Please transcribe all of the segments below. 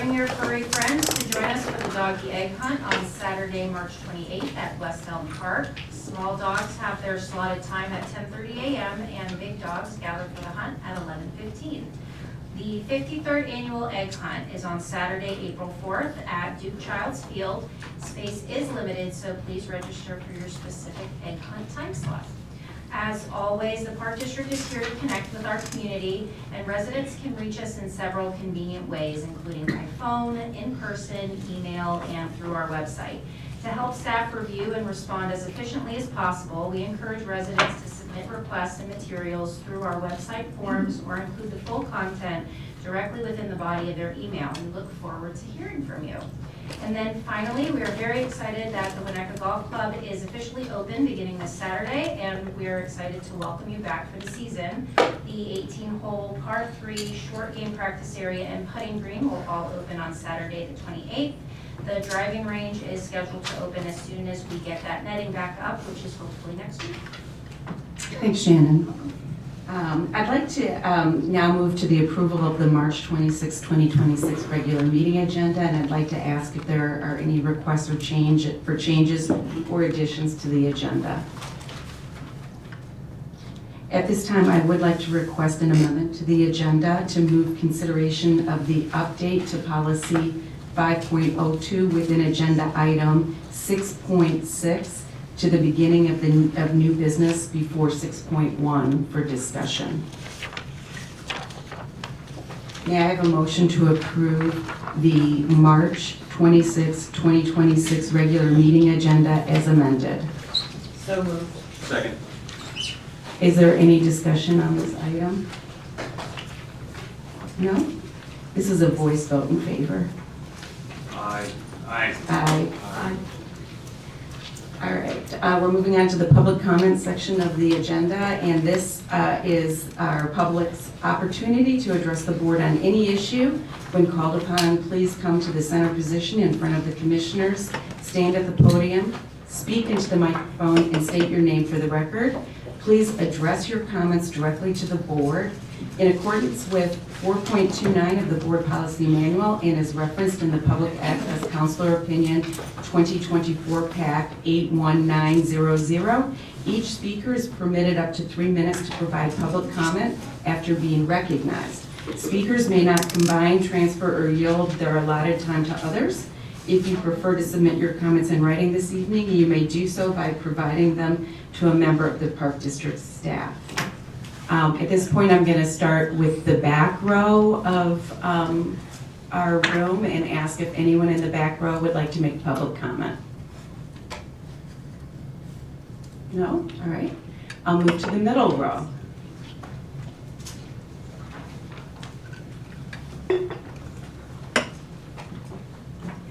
Bring your furry friends to join us for the doggy egg hunt on Saturday, March 28th at West Elm Park. Small dogs have their slotted time at 10:30 a.m. and big dogs gather for the hunt at 11:15. The 53rd annual egg hunt is on Saturday, April 4th at Duke Childs Field. Space is limited, so please register for your specific egg hunt time slot. As always, the Park District is here to connect with our community, and residents can reach us in several convenient ways, including by phone, in person, email, and through our website. To help staff review and respond as efficiently as possible, we encourage residents to submit requests and materials through our website forms or include the full content directly within the body of their email. We look forward to hearing from you. And then finally, we are very excited that the Winnetka Golf Club is officially open beginning this Saturday, and we are excited to welcome you back for the season. The 18-hole par 3 short game practice area and putting green will all open on Saturday the 28th. The driving range is scheduled to open as soon as we get that netting back up, which is hopefully next week. Thanks, Shannon. I'd like to now move to the approval of the March 26, 2026 regular meeting agenda, and I'd like to ask if there are any requests or changes or additions to the agenda. At this time, I would like to request an amendment to the agenda to move consideration of the update to policy 5.02 within agenda item 6.6 to the beginning of new business before 6.1 for discussion. May I have a motion to approve the March 26, 2026 regular meeting agenda as amended? So moved. Second. Is there any discussion on this item? No? This is a voice vote in favor. Aye. Aye. Aye. All right, we're moving on to the public comment section of the agenda, and this is our public's opportunity to address the board on any issue. When called upon, please come to the center position in front of the commissioners, stand at the podium, speak into the microphone, and state your name for the record. Please address your comments directly to the board. In accordance with 4.29 of the Board Policy Manual and as referenced in the Public Access Counselor Opinion 2024 PAC 81900, each speaker is permitted up to 3 minutes to provide public comment after being recognized. Speakers may not combine, transfer, or yield their allotted time to others. If you prefer to submit your comments in writing this evening, you may do so by providing them to a member of the Park District staff. At this point, I'm going to start with the back row of our room and ask if anyone in the back row would like to make public comment. No? All right. I'll move to the middle row.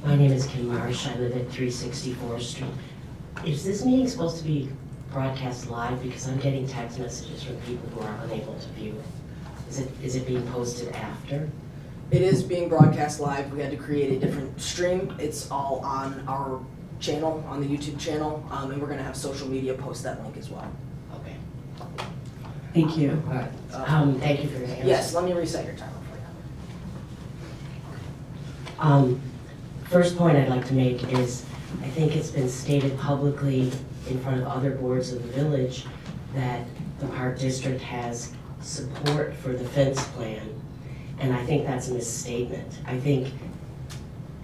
My name is Kim Marsh. I live at 364th Street. Is this meeting supposed to be broadcast live? Because I'm getting text messages from people who are unable to view it. Is it being posted after? It is being broadcast live. We had to create a different stream. It's all on our channel, on the YouTube channel, and we're going to have social media post that link as well. Okay. Thank you. All right. Thank you for your answer. Yes, let me reset your timer for you. First point I'd like to make is I think it's been stated publicly in front of other boards of the village that the Park District has support for the fence plan, and I think that's a misstatement. I think,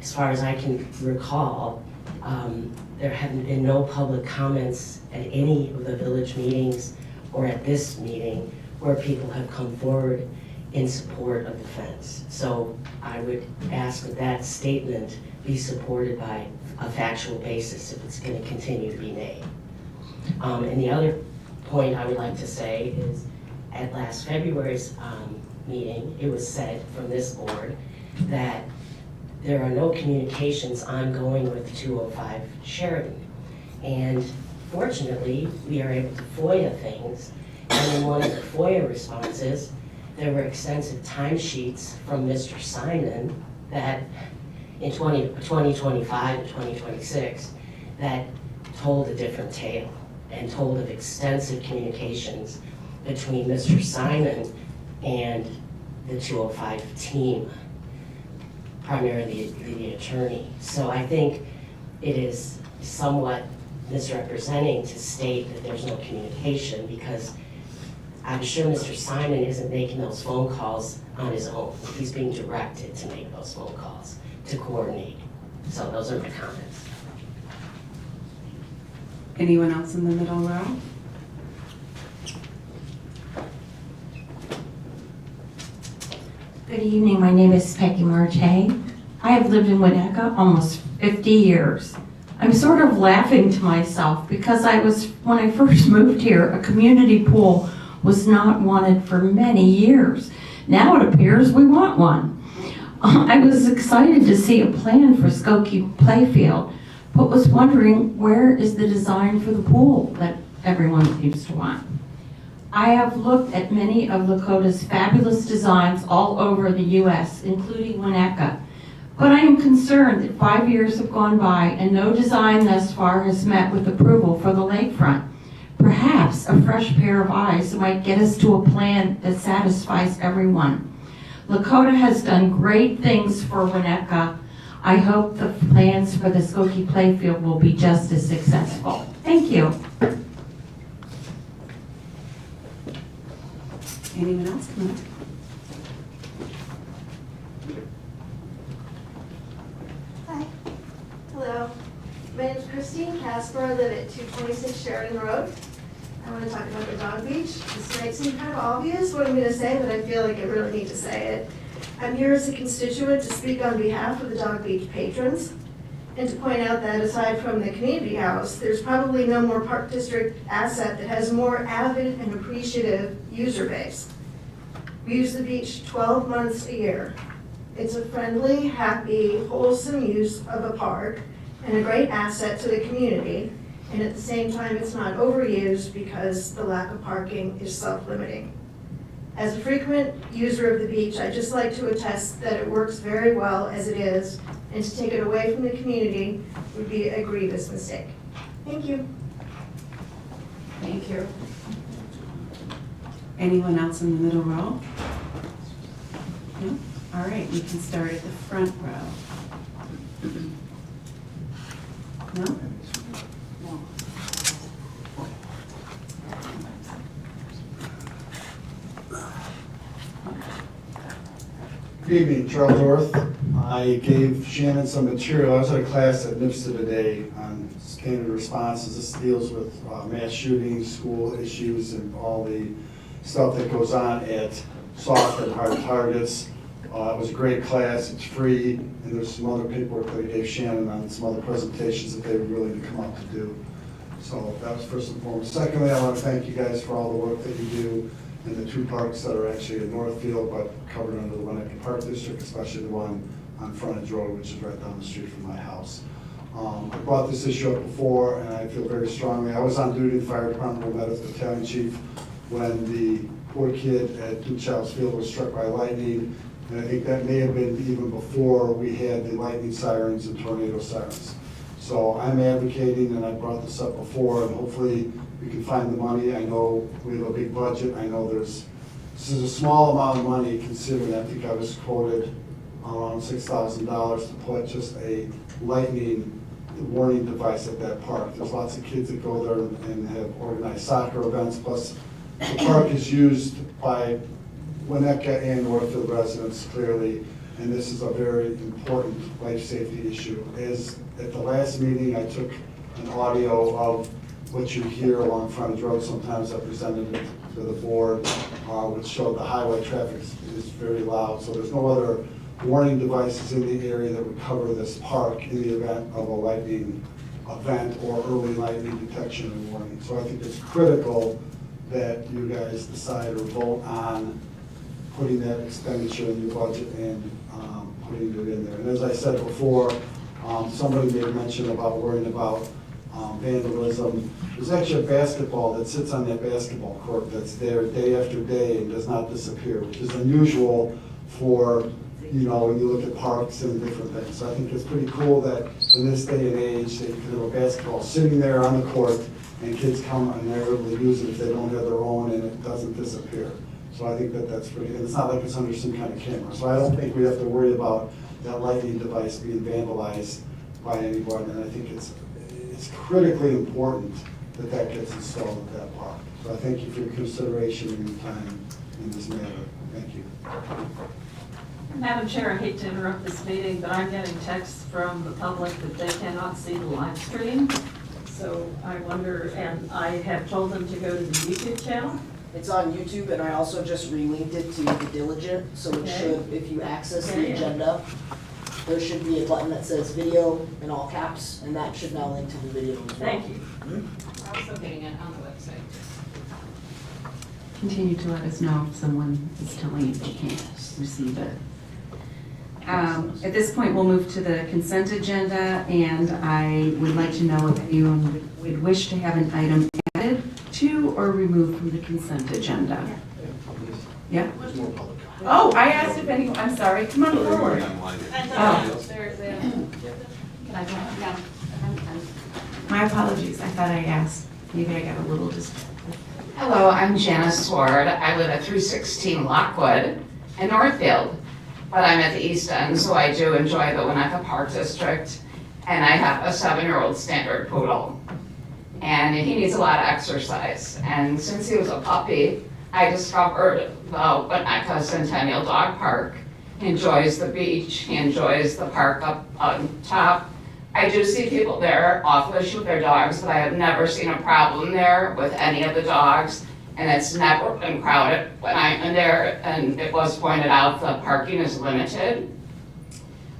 as far as I can recall, there have been no public comments at any of the village meetings or at this meeting where people have come forward in support of the fence. So I would ask that that statement be supported by a factual basis if it's going to continue to be made. And the other point I would like to say is at last February's meeting, it was said from this board that there are no communications ongoing with 205 Sheridan. And fortunately, we are able to FOIA things. And in one of the FOIA responses, there were extensive timesheets from Mr. Simon that in 2025 to 2026 that told a different tale and told of extensive communications between Mr. Simon and the 205 team. primarily the attorney. So I think it is somewhat misrepresenting to state that there's no communication, because I'm sure Mr. Simon isn't making those phone calls on his own. He's being directed to make those phone calls, to coordinate. So those are my comments. Anyone else in the middle row? Good evening, my name is Peggy Marte. I have lived in Winnetka almost 50 years. I'm sort of laughing to myself because when I first moved here, a community pool was not wanted for many years. Now it appears we want one. I was excited to see a plan for Skokie Playfield, but was wondering, where is the design for the pool that everyone seems to want? I have looked at many of Lakota's fabulous designs all over the U.S., including Winnetka, but I am concerned that 5 years have gone by and no design thus far has met with approval for the lakefront. Perhaps a fresh pair of eyes might get us to a plan that satisfies everyone. Lakota has done great things for Winnetka. I hope the plans for the Skokie Playfield will be just as successful. Thank you. Anyone else? Come on. Hi. Hello. My name is Christine Casper. I live at 226 Sheridan Road. I want to talk about the dog beach. This might seem kind of obvious what I'm going to say, but I feel like I really need to say it. I'm here as a constituent to speak on behalf of the dog beach patrons and to point out that aside from the community house, there's probably no more Park District asset that has more avid and appreciative user base. We use the beach 12 months a year. It's a friendly, happy, wholesome use of a park and a great asset to the community. And at the same time, it's not overused because the lack of parking is self-limiting. As a frequent user of the beach, I'd just like to attest that it works very well as it is, and to take it away from the community would be a grievous mistake. Thank you. Thank you. Anyone else in the middle row? No? All right, we can start at the front row. No? Good evening, Charles Orth. I gave Shannon some material. I was at a class at NIPSA today on standard responses. This deals with mass shootings, school issues, and all the stuff that goes on at soft and hard targets. It was a great class. It's free, and there's some other paperwork that I gave Shannon on some other presentations that they were willing to come up to do. So that was first and foremost. Secondly, I want to thank you guys for all the work that you do in the two parks that are actually in Northfield, but covered under the Winnetka Park District, especially the one on Frontage Road, which is right down the street from my house. I brought this issue up before, and I feel very strongly. I was on duty in the fire department. I met as battalion chief when the poor kid at Duchow's Field was struck by lightning, and I think that may have been even before we had the lightning sirens and tornado sirens. So I'm advocating, and I brought this up before, and hopefully we can find the money. I know we have a big budget. I know this is a small amount of money considering I think I was quoted around $6,000 to put just a lightning warning device at that park. There's lots of kids that go there and have organized soccer events, plus the park is used by Winnetka and Northfield residents clearly, and this is a very important life safety issue. As at the last meeting, I took an audio of what you hear along Frontage Road. Sometimes I presented it to the board, which showed the highway traffic is very loud. So there's no other warning devices in the area that would cover this park in the event of a lightning event or early lightning detection and warning. So I think it's critical that you guys decide or vote on putting that expenditure in your budget and putting it in there. And as I said before, somebody made mention about worrying about vandalism. There's actually a basketball that sits on that basketball court that's there day after day and does not disappear, which is unusual for, you know, when you look at parks and different things. So I think it's pretty cool that in this day and age that you can have a basketball sitting there on the court and kids come and they're able to use it if they don't have their own and it doesn't disappear. So I think that that's pretty, and it's not like it's under some kind of camera. So I don't think we have to worry about that lighting device being vandalized by anyone, and I think it's critically important that that gets installed at that park. So I thank you for your consideration and your time in this matter. Thank you. Madam Chair, I hate to interrupt this meeting, but I'm getting texts from the public that they cannot see the live stream. So I wonder, and I have told them to go to the YouTube channel. It's on YouTube, and I also just relinked it to the Diligent, so it Okay. should, if you access the Okay. agenda, there should be a button that says video in all caps, and that should now link to the video as well. Thank you. We're also getting it on the website. Continue to let us know if someone is telling you they can't receive it. At this point, we'll move to the consent agenda, and I would like to know if anyone would wish to have an item added to or removed from the consent agenda. Yeah? Oh, I asked if anyone, I'm sorry, come on forward. Oh. Can I go? Yeah. My apologies, I thought I asked. Maybe I got a little distracted. Hello, I'm Janice Sword. I live at 316 Lockwood in Northfield, but I'm at the East End, so I do enjoy the Winnetka Park District, and I have a 7-year-old standard poodle, and he needs a lot of exercise. And since he was a puppy, I discovered the Winnetka Centennial Dog Park. He enjoys the beach, he enjoys the park up on top. I do see people there off-leash with their dogs, but I have never seen a problem there with any of the dogs. And it's never been crowded when I'm in there, and it was pointed out the parking is limited.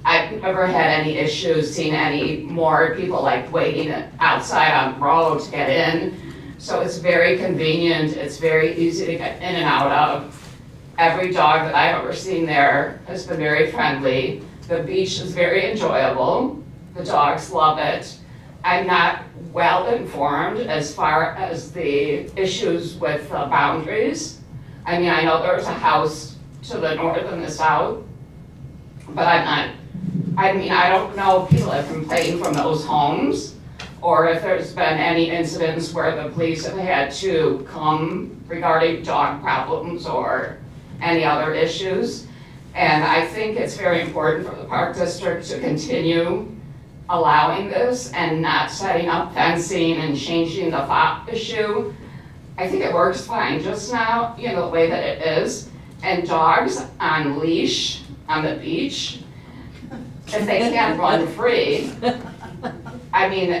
I've never had any issues seeing any more people like waiting outside on the road to get in. So it's very convenient, it's very easy to get in and out of. Every dog that I've ever seen there has been very friendly. The beach is very enjoyable. The dogs love it. I'm not well informed as far as the issues with the boundaries. I mean, I know there's a house to the north and the south, but I don't know if people have complained from those homes, or if there's been any incidents where the police have had to come regarding dog problems or any other issues. And I think it's very important for the Park District to continue allowing this and not setting up fencing and changing the fob issue. I think it works fine just now, the way that it is. And dogs on leash on the beach, if they can't run free, I mean,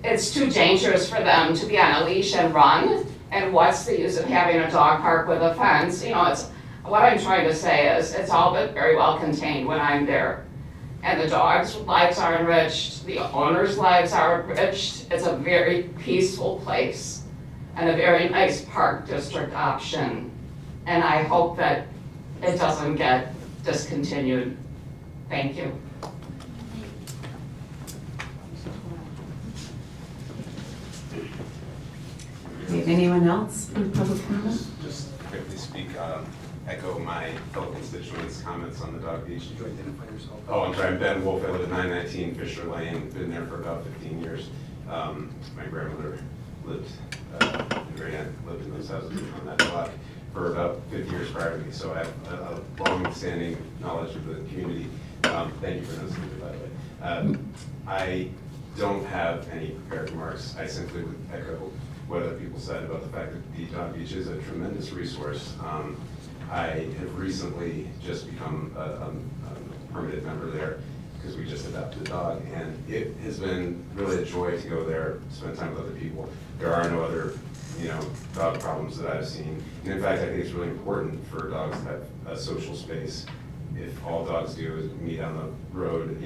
it's too dangerous for them to be on a leash and run. And what's the use of having a dog park with a fence? What I'm trying to say is it's all been very well contained when I'm there. And the dogs' lives are enriched, the owners' lives are enriched. It's a very peaceful place and a very nice park district option. And I hope that it doesn't get discontinued. Thank you. Okay, anyone else for public comment? Just quickly speak, echo my fellow constituents' comments on the dog beach. Did you identify yourself? Oh, I'm sorry, I'm Ben Wolf, I live at 919 Fisher Lane, been there for about 15 years. My grandmother lived, lived in those houses on that block for about 50 years prior to me, so I have a long-standing knowledge of the community. Thank you for noticing me, by the way. I don't have any prepared remarks. I simply would echo what other people said about the fact that the dog beach is a tremendous resource. I have recently just become a permanent member there because we just adopted a dog, and it has been really a joy to go there, spend time with other people. There are no other, dog problems that I've seen. And in fact, I think it's really important for dogs to have a social space. If all dogs do is meet on the road,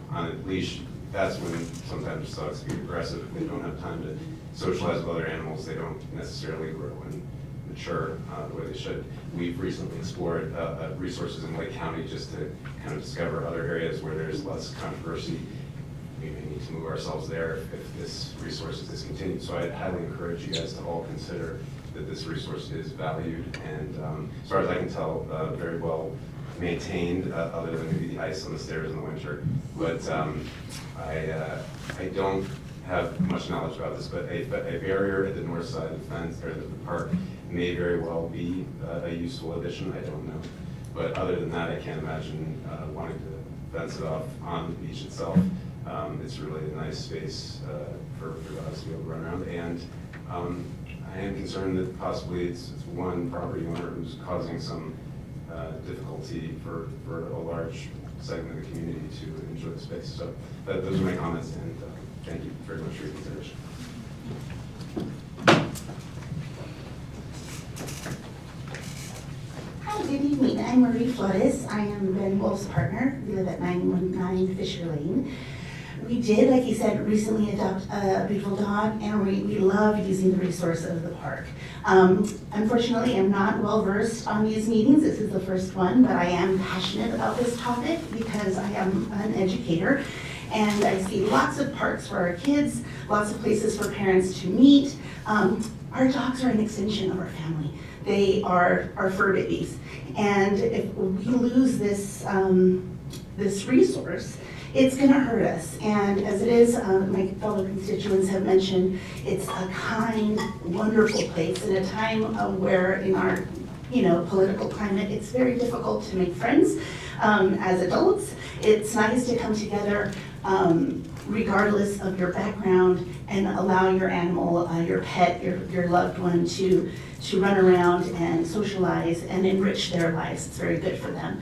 on a leash, that's when sometimes dogs can be aggressive if they don't have time to socialize with other animals. They don't necessarily grow and mature the way they should. We've recently explored resources in Lake County just to kind of discover other areas where there's less controversy. We may need to move ourselves there if this resource is discontinued. So I'd highly encourage you guys to all consider that this resource is valued and, as far as I can tell, very well maintained, other than maybe the ice on the stairs in the winter. But I don't have much knowledge about this, but a barrier at the north side of the fence or the park may very well be a useful addition. I don't know. But other than that, I can't imagine wanting to fence it off on the beach itself. It's really a nice space for dogs to be able to run around. And I am concerned that possibly it's one property owner who's causing some difficulty for a large segment of the community to enjoy the space. So those are my comments, and thank you very much for your consideration. Hi, good evening. I'm Marie Flores. I am Ben Wolf's partner. We live at 919 Fisher Lane. We did, like you said, recently adopt a beautiful dog, and we love using the resource of the park. Unfortunately, I'm not well versed on these meetings. This is the first one, but I am passionate about this topic because I am an educator, and I see lots of parks for our kids, lots of places for parents to meet. Our dogs are an extension of our family. They are our fur babies, and if we lose this this resource, it's going to hurt us. And as it is, my fellow constituents have mentioned, it's a kind, wonderful place in a time where in our political climate, it's very difficult to make friends as adults. It's nice to come together regardless of your background and allow your animal, your pet, your loved one to run around and socialize and enrich their lives. It's very good for them.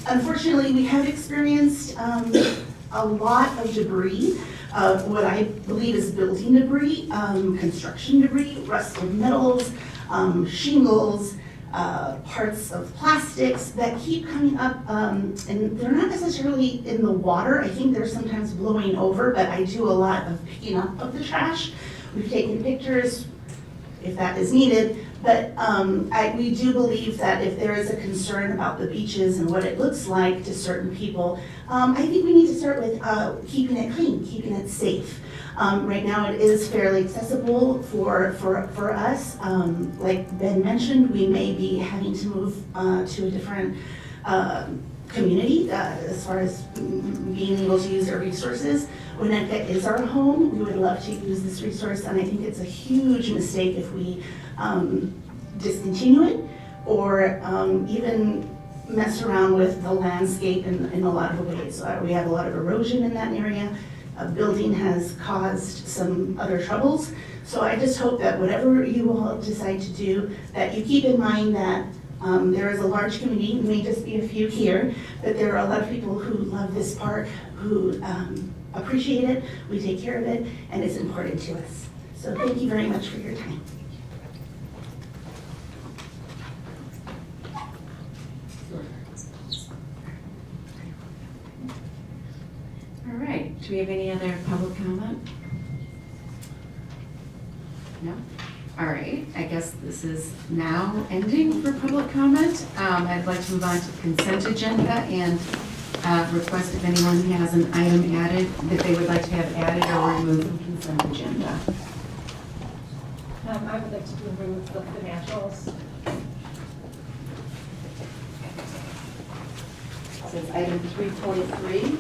Unfortunately, we have experienced a lot of debris, what I believe is building debris, construction debris, rusted metals, shingles, parts of plastics that keep coming up, and they're not necessarily in the water. I think they're sometimes blowing over, but I do a lot of picking up of the trash. We've taken pictures if that is needed. But we do believe that if there is a concern about the beaches and what it looks like to certain people, I think we need to start with keeping it clean, keeping it safe. Right now it is fairly accessible for us. Like Ben mentioned, we may be having to move to a different community as far as being able to use their resources. Winnetka is our home. We would love to use this resource, and I think it's a huge mistake if we discontinue it or even mess around with the landscape in a lot of ways. We have a lot of erosion in that area. Building has caused some other troubles. So I just hope that whatever you all decide to do, that you keep in mind that there is a large community, it may just be a few here, but there are a lot of people who love this park, who appreciate it, we take care of it, and it's important to us. So thank you very much for your time. All right, do we have any other public comment? No? All right, I guess this is now ending for public comment. I'd like to move on to the consent agenda and request if anyone has an item added that they would like to have added or removed from consent agenda. I would like to remove the financials. So it's item 3.3.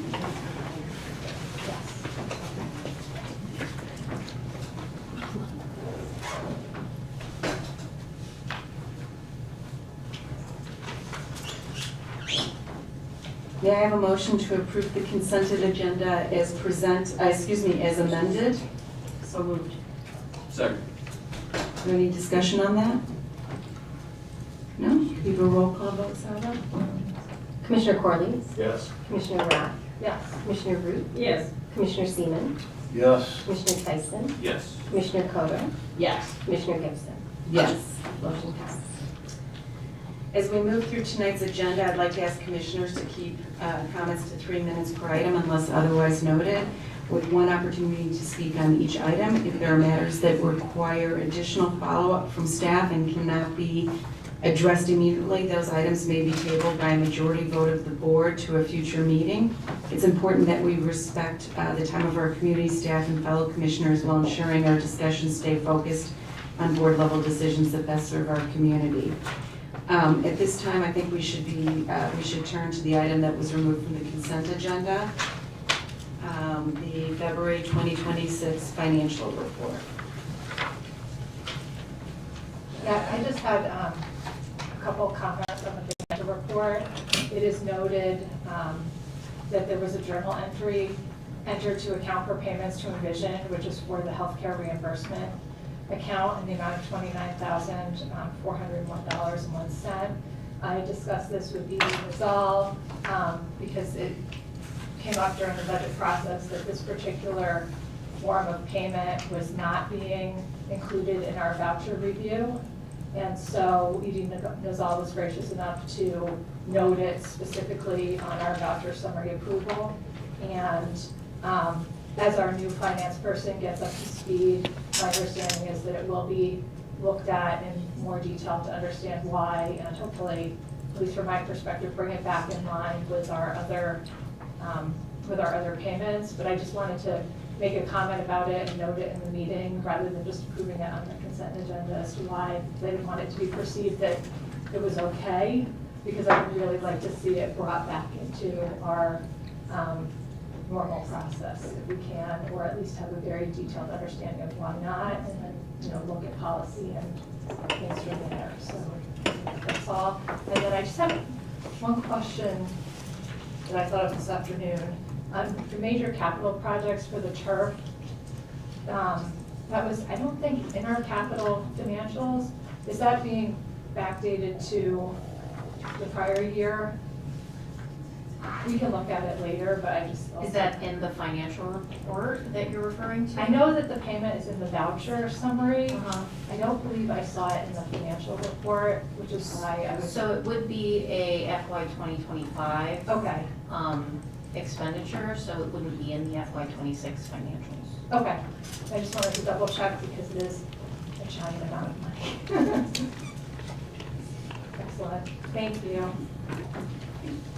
May I have a motion to approve the consented agenda as as amended? So moved. Second. Is there any discussion on that? No? Can you do a roll call vote, Sarah? Commissioner Corley? Yes. Commissioner Rath? Yes. Commissioner Root? Yes. Commissioner Seaman? Yes. Commissioner Tyson? Yes. Commissioner Coder? Yes. Commissioner Gibson? Yes. Motion passes. As we move through tonight's agenda, I'd like to ask commissioners to keep comments to 3 minutes per item unless otherwise noted, with one opportunity to speak on each item. If there are matters that require additional follow-up from staff and cannot be addressed immediately, those items may be tabled by a majority vote of the board to a future meeting. It's important that we respect the time of our community staff and fellow commissioners while ensuring our discussions stay focused on board level decisions that best serve our community. At this time, I think we should turn to the item that was removed from the consent agenda, the February 2026 financial report. Yeah, I just had a couple of comments on the financial report. It is noted that there was a journal entry entered to account for payments to Envision, which is for the healthcare reimbursement account in the amount of $29,401.01. I discussed this with the resolve because it came up during the budget process that this particular form of payment was not being included in our voucher review. And so Edie Nozal was gracious enough to note it specifically on our voucher summary approval. And as our new finance person gets up to speed, my understanding is that it will be looked at in more detail to understand why, and hopefully, at least from my perspective, bring it back in line with our other payments. But I just wanted to make a comment about it and note it in the meeting rather than just approving it on the consent agenda as to why they didn't want it to be perceived that it was okay, because I would really like to see it brought back into our normal process if we can, or at least have a very detailed understanding of why not, and then, look at policy and things from there. So that's all. And then I just have one question that I thought of this afternoon. The major capital projects for the turf, that was, I don't think, in our capital financials. Is that being backdated to the prior year? We can look at it later, but I just. Is that in the financial report that you're referring to? I know that the payment is in the voucher summary. I don't believe I saw it in the financial report, which is why I was. So it would be a FY 2025 Okay, expenditure, so it wouldn't be in the FY 26 financials. okay. I just wanted to double check because it is a giant amount of money. Excellent, thank you.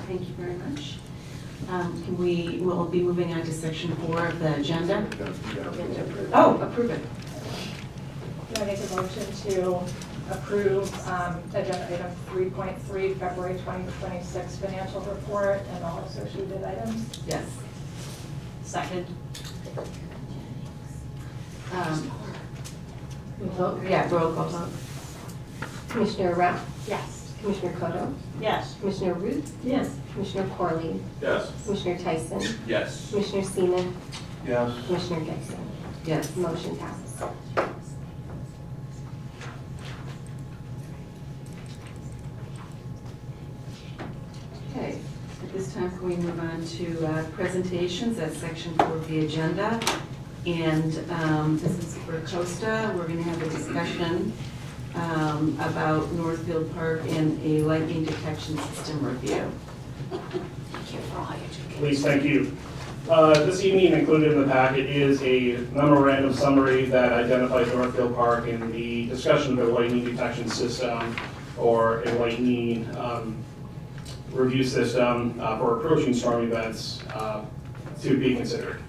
Thank you very much. We'll be moving on to section 4 of the agenda. Oh, approve it. Do I make a motion to approve agenda item 3.3, February 2026 financial report and all associated items? Yes. Second. Vote. Yeah, roll call vote. Commissioner Rapp? Yes. Commissioner Cotto? Yes. Commissioner Ruth? Yes. Commissioner Corley? Yes. Commissioner Tyson? Yes. Commissioner Seaman? Yes. Commissioner Gibson? Yes. Motion passes. Okay, at this time, can we move on to presentations? That's section 4 of the agenda. And this is for Costa. We're going to have a discussion about Northfield Park and a lightning detection system review. Thank you for all you do. Please, thank you. This evening, included in the packet is a memorandum summary that identifies Northfield Park and the discussion of a lightning detection system or a lightning review system for approaching storm events to be considered.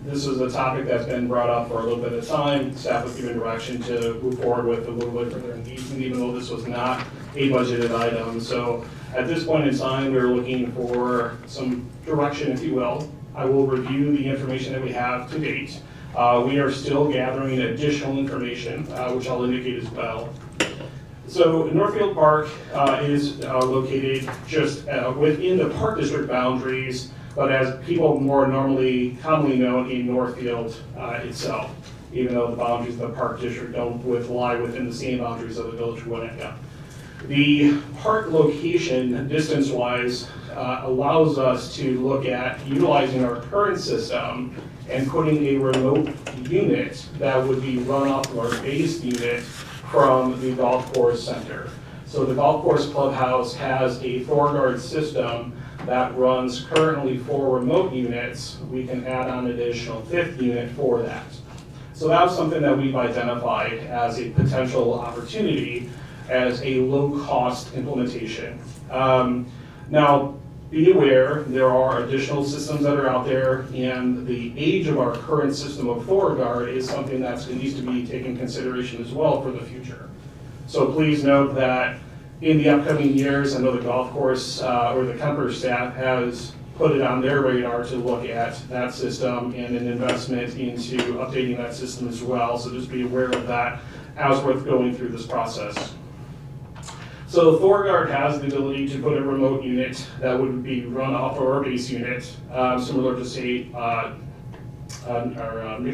This is a topic that's been brought up for a little bit of time. Staff was given direction to move forward with a little bit further engagement, even though this was not a budgeted item. So at this point in time, we're looking for some direction, if you will. I will review the information that we have to date. We are still gathering additional information, which I'll indicate as well. So Northfield Park is located just within the Park District boundaries, but as people more commonly know in Northfield itself, even though the boundaries of the Park District don't lie within the same boundaries of the Village of Winnetka. The park location, distance-wise, allows us to look at utilizing our current system and putting a remote unit that would be run off of our base unit from the golf course center. So the golf course clubhouse has a 4-guard system that runs currently 4 remote units. We can add on an additional 5th unit for that. So that's something that we've identified as a potential opportunity as a low-cost implementation. Now, be aware, there are additional systems that are out there, and the age of our current system of 4-guard is something that needs to be taken into consideration as well for the future. So please note that in the upcoming years, I know the golf course or the Kemper staff has put it on their radar to look at that system and an investment into updating that system as well. So just be aware of that as we're going through this process. So ThorGuard has the ability to put a remote unit that would be run off of our base unit, similar to say our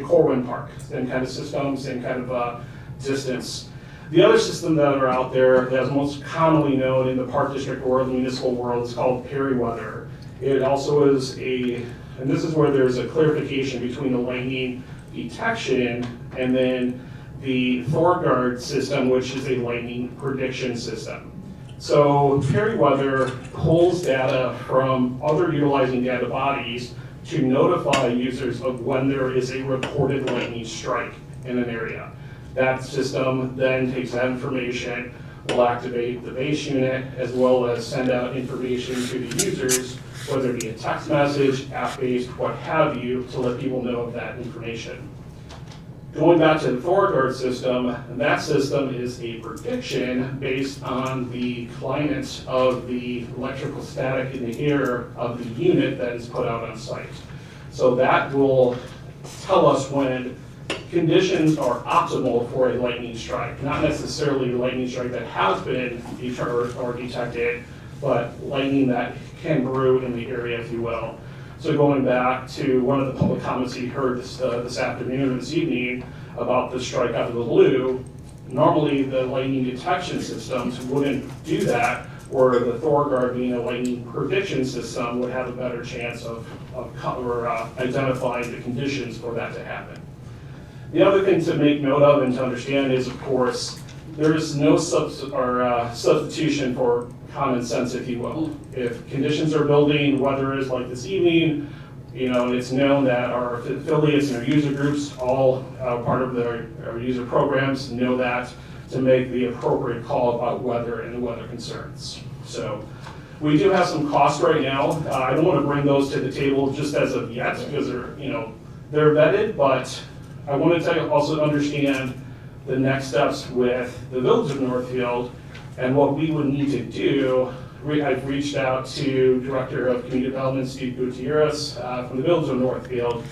Corwin Park, same kind of system, same kind of distance. The other system that are out there that's most commonly known in the park district world, the municipal world, is called Periweather. It also is and this is where there's a clarification between the lightning detection and then the ThorGuard system, which is a lightning prediction system. So Periweather pulls data from other utilizing data bodies to notify users of when there is a reported lightning strike in an area. That system then takes that information, will activate the base unit, as well as send out information to the users, whether it be a text message, app-based, what have you, to let people know of that information. Going back to the ThorGuard system, that system is a prediction based on the climate of the electrical static in the air of the unit that is put out on site. So that will tell us when conditions are optimal for a lightning strike, not necessarily a lightning strike that has been deterred or detected, but lightning that can brew in the area, if you will. So going back to one of the public comments you heard this afternoon or this evening about the strike out of the blue, normally the lightning detection systems wouldn't do that, where the ThorGuard, being a lightning prediction system, would have a better chance of identifying the conditions for that to happen. The other thing to make note of and to understand is, of course, there is no substitution for common sense, if you will. If conditions are building, weather is like this evening, and it's known that our affiliates and our user groups, all part of our user programs, know that to make the appropriate call about weather and the weather concerns. So we do have some costs right now. I don't want to bring those to the table just as of yet because they're vetted, but I wanted to also understand the next steps with the Village of Northfield and what we would need to do. I've reached out to Director of Community Development, Steve Gutierrez, from the Village of Northfield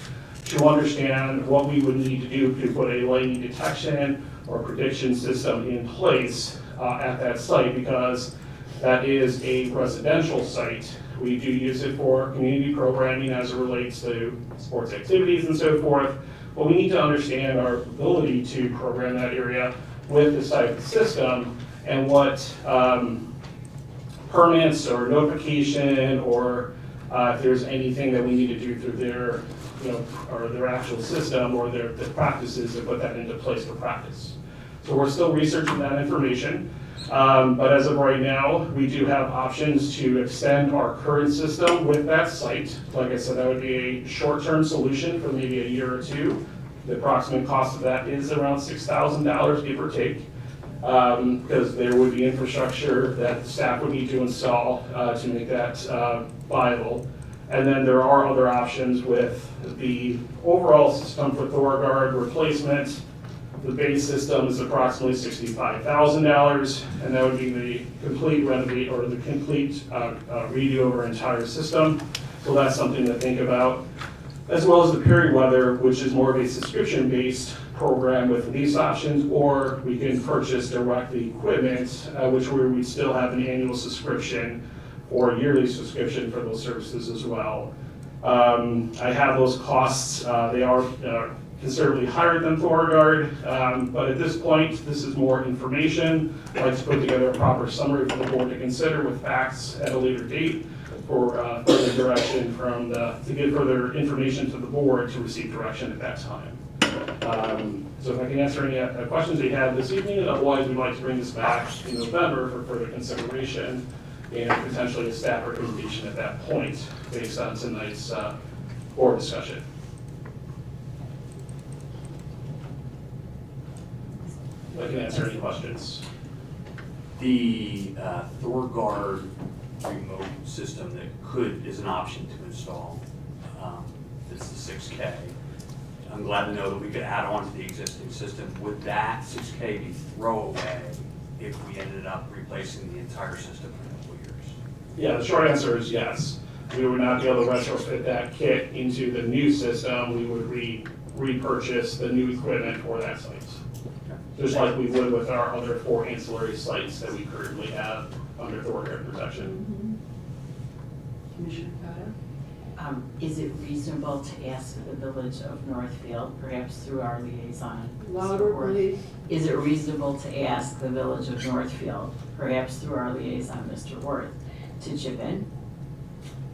to understand what we would need to do to put a lightning detection or prediction system in place at that site, because that is a residential site. We do use it for community programming as it relates to sports activities and so forth, but we need to understand our ability to program that area with this type of system and what permits or notification or if there's anything that we need to do through their, or their actual system or their practices to put that into place for practice. So we're still researching that information, but as of right now, we do have options to extend our current system with that site. Like I said, that would be a short-term solution for maybe a year or two. The approximate cost of that is around $6,000, give or take, because there would be infrastructure that the staff would need to install to make that viable. And then there are other options with the overall system for ThorGuard replacement. The base system is approximately $65,000, and that would be the complete renovate or the complete redo of our entire system. So that's something to think about. As well as the Periweather, which is more of a subscription-based program with lease options, or we can purchase direct the equipment, which we still have an annual subscription or yearly subscription for those services as well. I have those costs. They are considerably higher than ThorGuard, but at this point, this is more information. I'd like to put together a proper summary for the board to consider with facts at a later date for further direction to give further information to the board to receive direction at that time. So if I can answer any questions you have this evening, otherwise we'd like to bring this back in November for further consideration and potentially a staff recommendation at that point based on tonight's board discussion. I can answer any questions. The ThorGuard remote system that is an option to install. It's the 6K. I'm glad to know that we could add on to the existing system. Would that 6K be throwaway if we ended up replacing the entire system in a couple of years? Yeah, the short answer is yes. We would not be able to retrofit that kit into the new system. We would repurchase the new equipment for that site. just like we would with our other 4 ancillary sites that we currently have under ThorGuard protection. Commissioner Cotto? Is it reasonable to ask the Village of Northfield, perhaps through our liaison? Louder, please. Is it reasonable to ask the Village of Northfield, perhaps through our liaison, Mr. Worth, to chip in?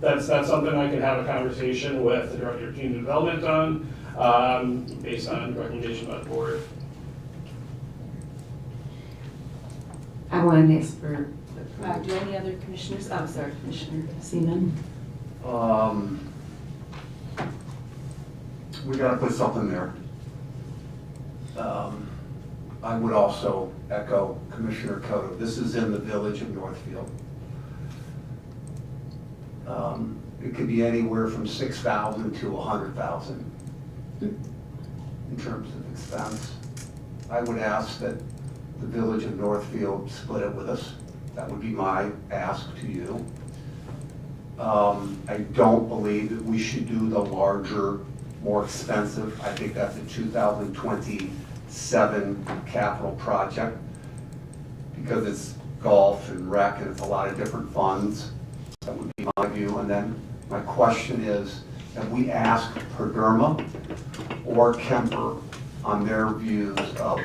That's something I could have a conversation with the Director of Community Development on, based on recommendation by the board. I want to ask for, do any other commissioners? Oh, sorry, Commissioner Seaman. We gotta put something there. I would also echo Commissioner Cotto. This is in the Village of Northfield. It could be anywhere from 6,000 to 100,000 in terms of expense. I would ask that the Village of Northfield split it with us. That would be my ask to you. I don't believe that we should do the larger, more expensive. I think that's a 2027 capital project because it's golf and rec and it's a lot of different funds. That would be my view. And then my question is, have we asked Perderma or Kemper on their views of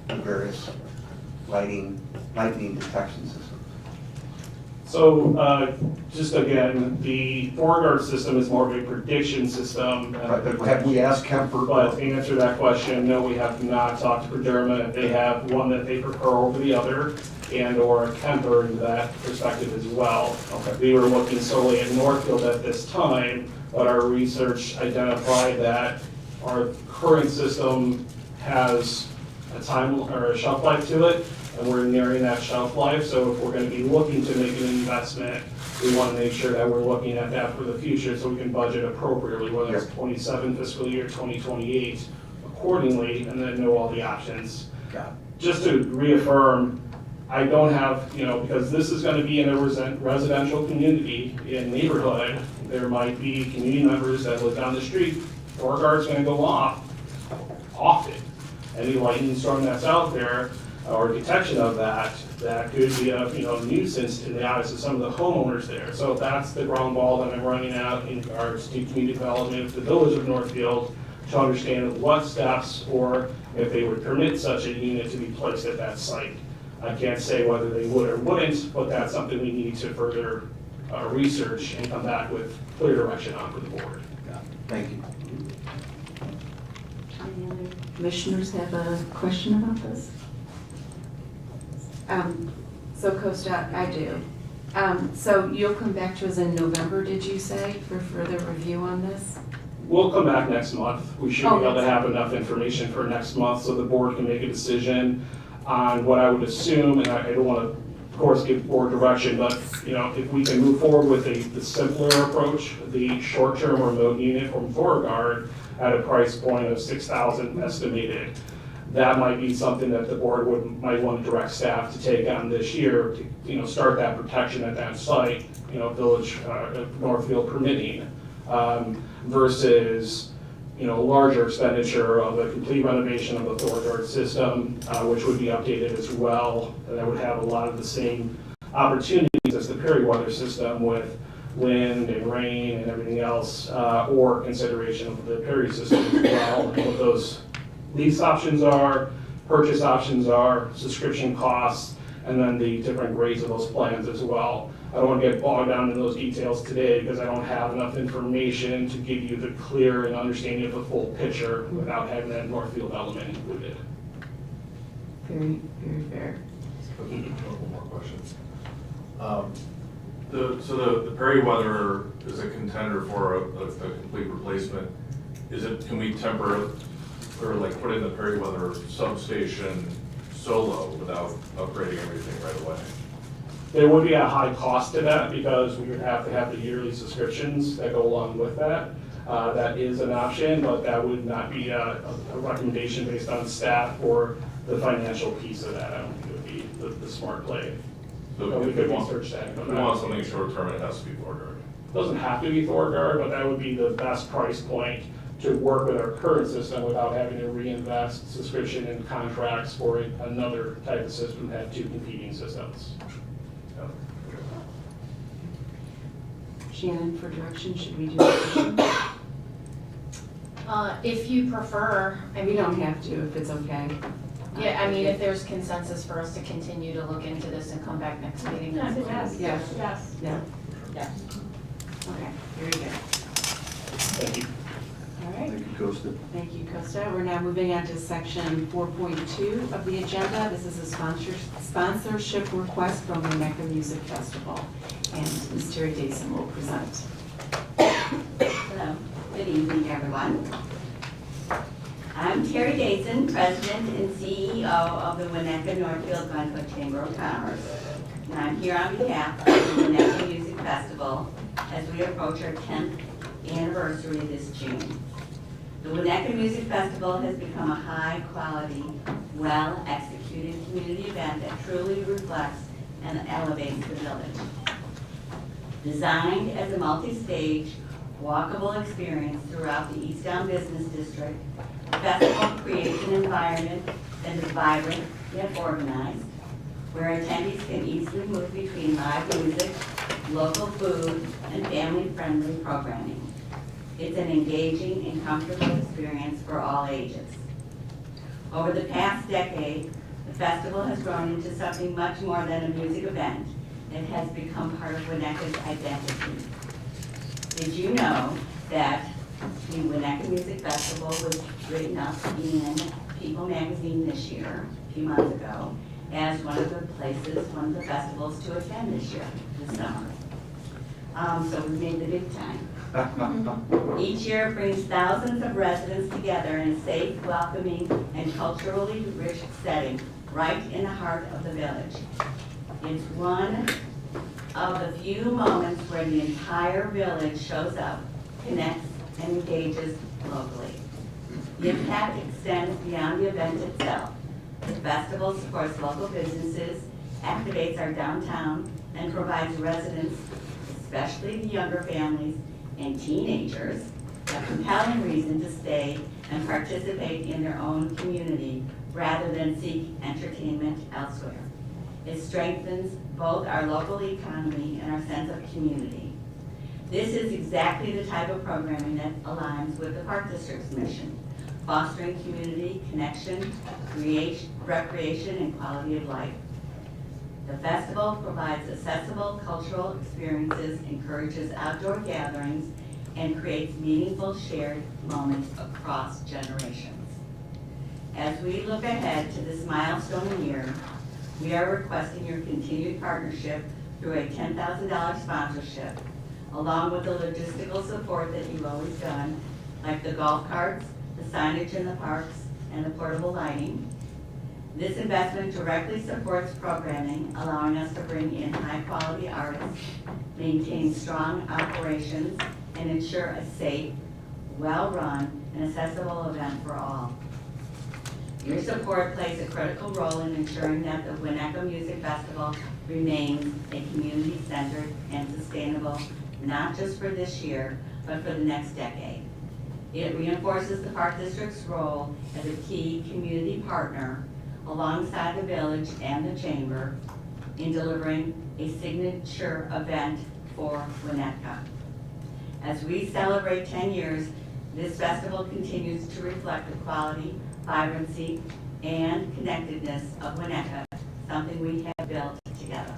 the various lightning detection systems? So, just again, the ThorGuard system is more of a prediction system. Right, but have we asked Kemper? But to answer that question, no, we have not talked to Perderma. They have one that they prefer over the other, and or Kemper in that perspective as well. Okay. We were looking solely at Northfield at this time, but our research identified that our current system has a time or a shelf life to it, and we're nearing that shelf life. So if we're going to be looking to make an investment, we want to make sure that we're looking at that for the future so we can budget appropriately, whether it's 27 fiscal year, 2028 accordingly, and then know all the options. Just to reaffirm, I don't have, because this is going to be in a residential community in neighborhood, there might be community members that live down the street, ThorGuard's going to go off often. Any lightning storm that's out there, or detection of that could be a nuisance in the eyes of some of the homeowners there. So that's the ground ball that I'm running out in regards to community development, the Village of Northfield, to understand what steps or if they would permit such a unit to be placed at that site. I can't say whether they would or wouldn't, but that's something we need to further research and come back with clear direction on for the board. Thank you. Any other commissioners have a question about this? So Costa, I do. So you'll come back to us in November, did you say, for further review on this? We'll come back next month. We should be able to have enough information for next month so the board can make a decision on what I would assume, and I don't want to, of course, give board direction, but if we can move forward with the simpler approach, the short-term remote unit from ThorGuard at a price point of $6,000 estimated, that might be something that the board might want to direct staff to take on this year to start that protection at that site, Village Northfield permitting, versus larger expenditure of a complete renovation of the ThorGuard system, which would be updated as well, and that would have a lot of the same opportunities as the Perry weather system with wind and rain and everything else, or consideration of the Perry system as well, and what those lease options are, purchase options are, subscription costs, and then the different grades of those plans as well. I don't want to get bogged down in those details today because I don't have enough information to give you the clear and understanding of the full picture without having that Northfield element included. Very, very fair. A couple more questions. So the Perry weather is a contender for a complete replacement. Can we temper or put in the Perry weather substation solo without upgrading everything right away? There would be a high cost to that because we would have to have the yearly subscriptions that go along with that. That is an option, but that would not be a recommendation based on staff or the financial piece of that. I don't think it would be the smart play. So we could research that. If we want something short term, it has to be ThorGuard. Doesn't have to be ThorGuard, but that would be the best price point to work with our current system without having to reinvest subscription and contracts for another type of system, have two competing systems. So, Shannon, for direction, should we do motion? If you prefer, I We mean. don't have to, if it's okay. Yeah, I mean, if there's consensus for us to continue to look into this and come back next meeting, that's fine. Yes, Yeah. yes. Yeah, Yes. okay, very good. Thank you. All right. Thank you, Costa. Thank you, Costa. We're now moving on to section 4.2 of the agenda. This is a sponsorship request from the Winnetka Music Festival. And Ms. Terry Dason will present. Hello, good evening, everyone. I'm Terry Dason, President and CEO of the Winnetka Northfield Glencoe Chamber of Commerce. And I'm here on behalf of the Winnetka Music Festival as we approach our 10th anniversary this June. The Winnetka Music Festival has become a high-quality, well-executed community event that truly reflects and elevates the village. Designed as a multi-stage, walkable experience throughout the East Down Business District, the festival creates an environment that is vibrant yet organized, where attendees can easily move between live music, local food, and family-friendly programming. It's an engaging and comfortable experience for all ages. Over the past decade, the festival has grown into something much more than a music event. It has become part of Winnetka's identity. Did you know that the Winnetka Music Festival was written up in People magazine this year, a few months ago, as one of the places, one of the festivals to attend this year, this summer. So we made the big time. Each year it brings thousands of residents together in a safe, welcoming, and culturally rich setting right in the heart of the village. It's one of the few moments where the entire village shows up, connects, and engages locally. The impact extends beyond the event itself. The festival supports local businesses, activates our downtown, and provides residents, especially the younger families and teenagers, a compelling reason to stay and participate in their own community rather than seek entertainment elsewhere. It strengthens both our local economy and our sense of community. This is exactly the type of programming that aligns with the Park District's mission, fostering community connection, recreation, and quality of life. The festival provides accessible cultural experiences, encourages outdoor gatherings, and creates meaningful shared moments across generations. As we look ahead to this milestone year, we are requesting your continued partnership through a $10,000 sponsorship, along with the logistical support that you've always done, like the golf carts, the signage in the parks, and the portable lighting. This investment directly supports programming, allowing us to bring in high-quality artists, maintain strong operations, and ensure a safe, well-run, and accessible event for all. Your support plays a critical role in ensuring that the Winnetka Music Festival remains a community-centered and sustainable, not just for this year, but for the next decade. It reinforces the Park District's role as a key community partner alongside the village and the chamber in delivering a signature event for Winnetka. As we celebrate 10 years, this festival continues to reflect the quality, vibrancy, and connectedness of Winnetka, something we have built together.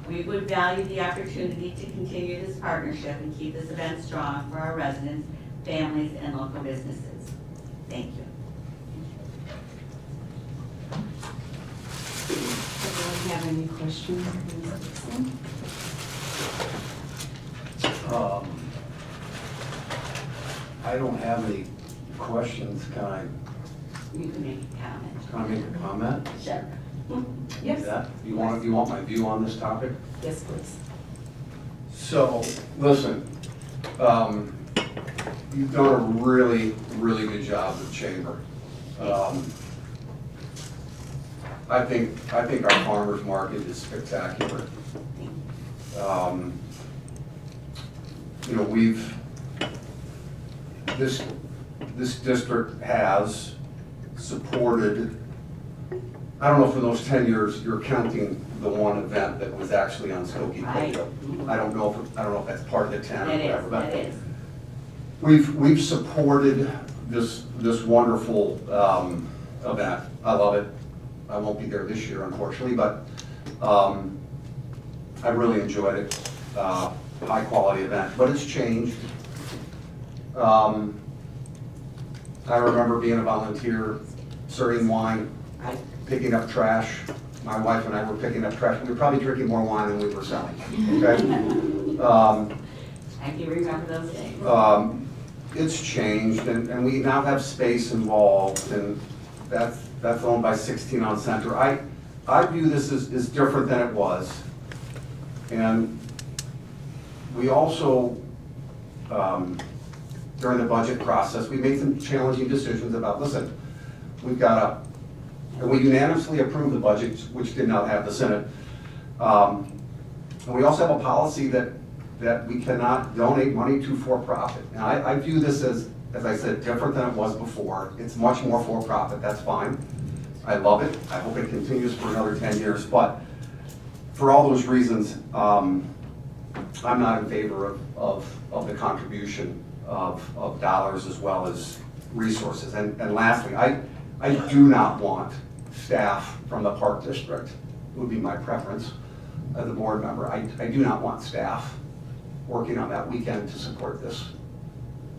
We would value the opportunity to continue this partnership and keep this event strong for our residents, families, and local businesses. Thank you. Anyone have any questions? I don't have any questions. You can make a comment. Can I make a comment? Sure. Yes. You want my view on this topic? Yes, please. So, listen, you've done a really, really good job with Chamber. I think our farmers market is spectacular. You know, this district has supported, I don't know, for those 10 years, you're counting the one event that was actually on Skokie Right. Plato. I don't know if that's part of the 10 or That whatever, is, but that is. we've supported this wonderful event. I love it. I won't be there this year, unfortunately, but I really enjoyed it. High quality event, but it's changed. I remember being a volunteer, serving wine, picking up trash. My wife and I were picking up trash. We were probably drinking more wine than we were selling, okay? I can remember those days. It's changed, and we now have space involved, and that's owned by 16 on Center. I view this as different than it was. And we also, during the budget process, we made some challenging decisions about, listen, and we unanimously approved the budget, which did not have the Senate. And we also have a policy that we cannot donate money to for-profit. And I view this as I said, different than it was before. It's much more for-profit, that's fine. I love it. I hope it continues for another 10 years. But for all those reasons, I'm not in favor of the contribution of dollars as well as resources. And lastly, I do not want staff from the Park District, would be my preference as a board member. I do not want staff working on that weekend to support this.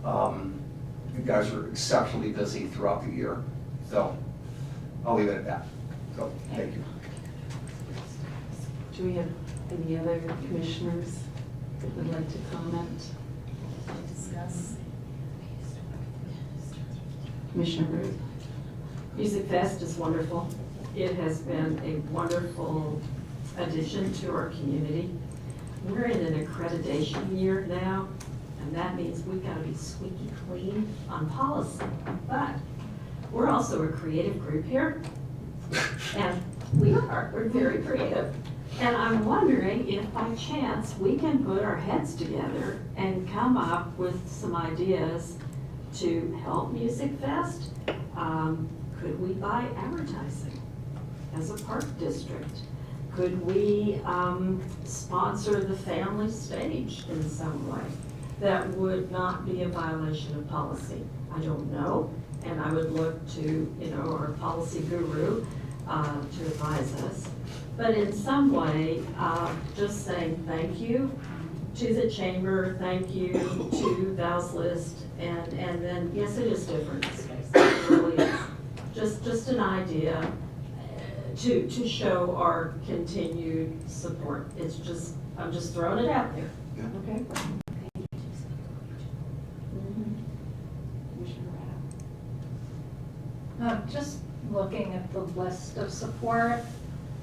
You guys are exceptionally busy throughout the year, so I'll leave it at that. So, thank you. Do we have any other commissioners that would like to comment? Discuss? Commissioner Ruth? Music Fest is wonderful. It has been a wonderful addition to our community. We're in an accreditation year now, and that means we've got to be squeaky clean on policy. But we're also a creative group here, and we're very creative. And I'm wondering if by chance we can put our heads together and come up with some ideas to help Music Fest. Could we buy advertising as a park district? Could we sponsor the family stage in some way that would not be a violation of policy? I don't know, and I would look to, our policy guru to advise us. But in some way, just saying thank you to the chamber, thank you to Val's List, and then, yes, it is different in space, it really is. Just an idea to show our continued support. It's just, I'm just throwing it out there. Yeah. Okay? Just looking at the list of support,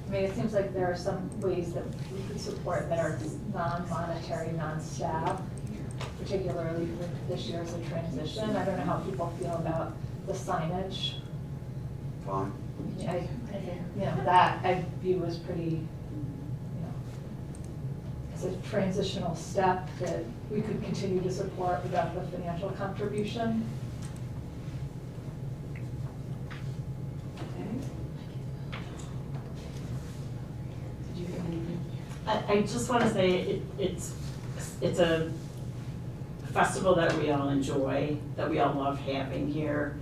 I mean, it seems like there are some ways that we could support that are non-monetary, non-staff, particularly with this year as a transition. I don't know how people feel about the signage. Fine. I think, that I view as pretty, as a transitional step that we could continue to support without the financial contribution. I just want to say it's a festival that we all enjoy, that we all love having here.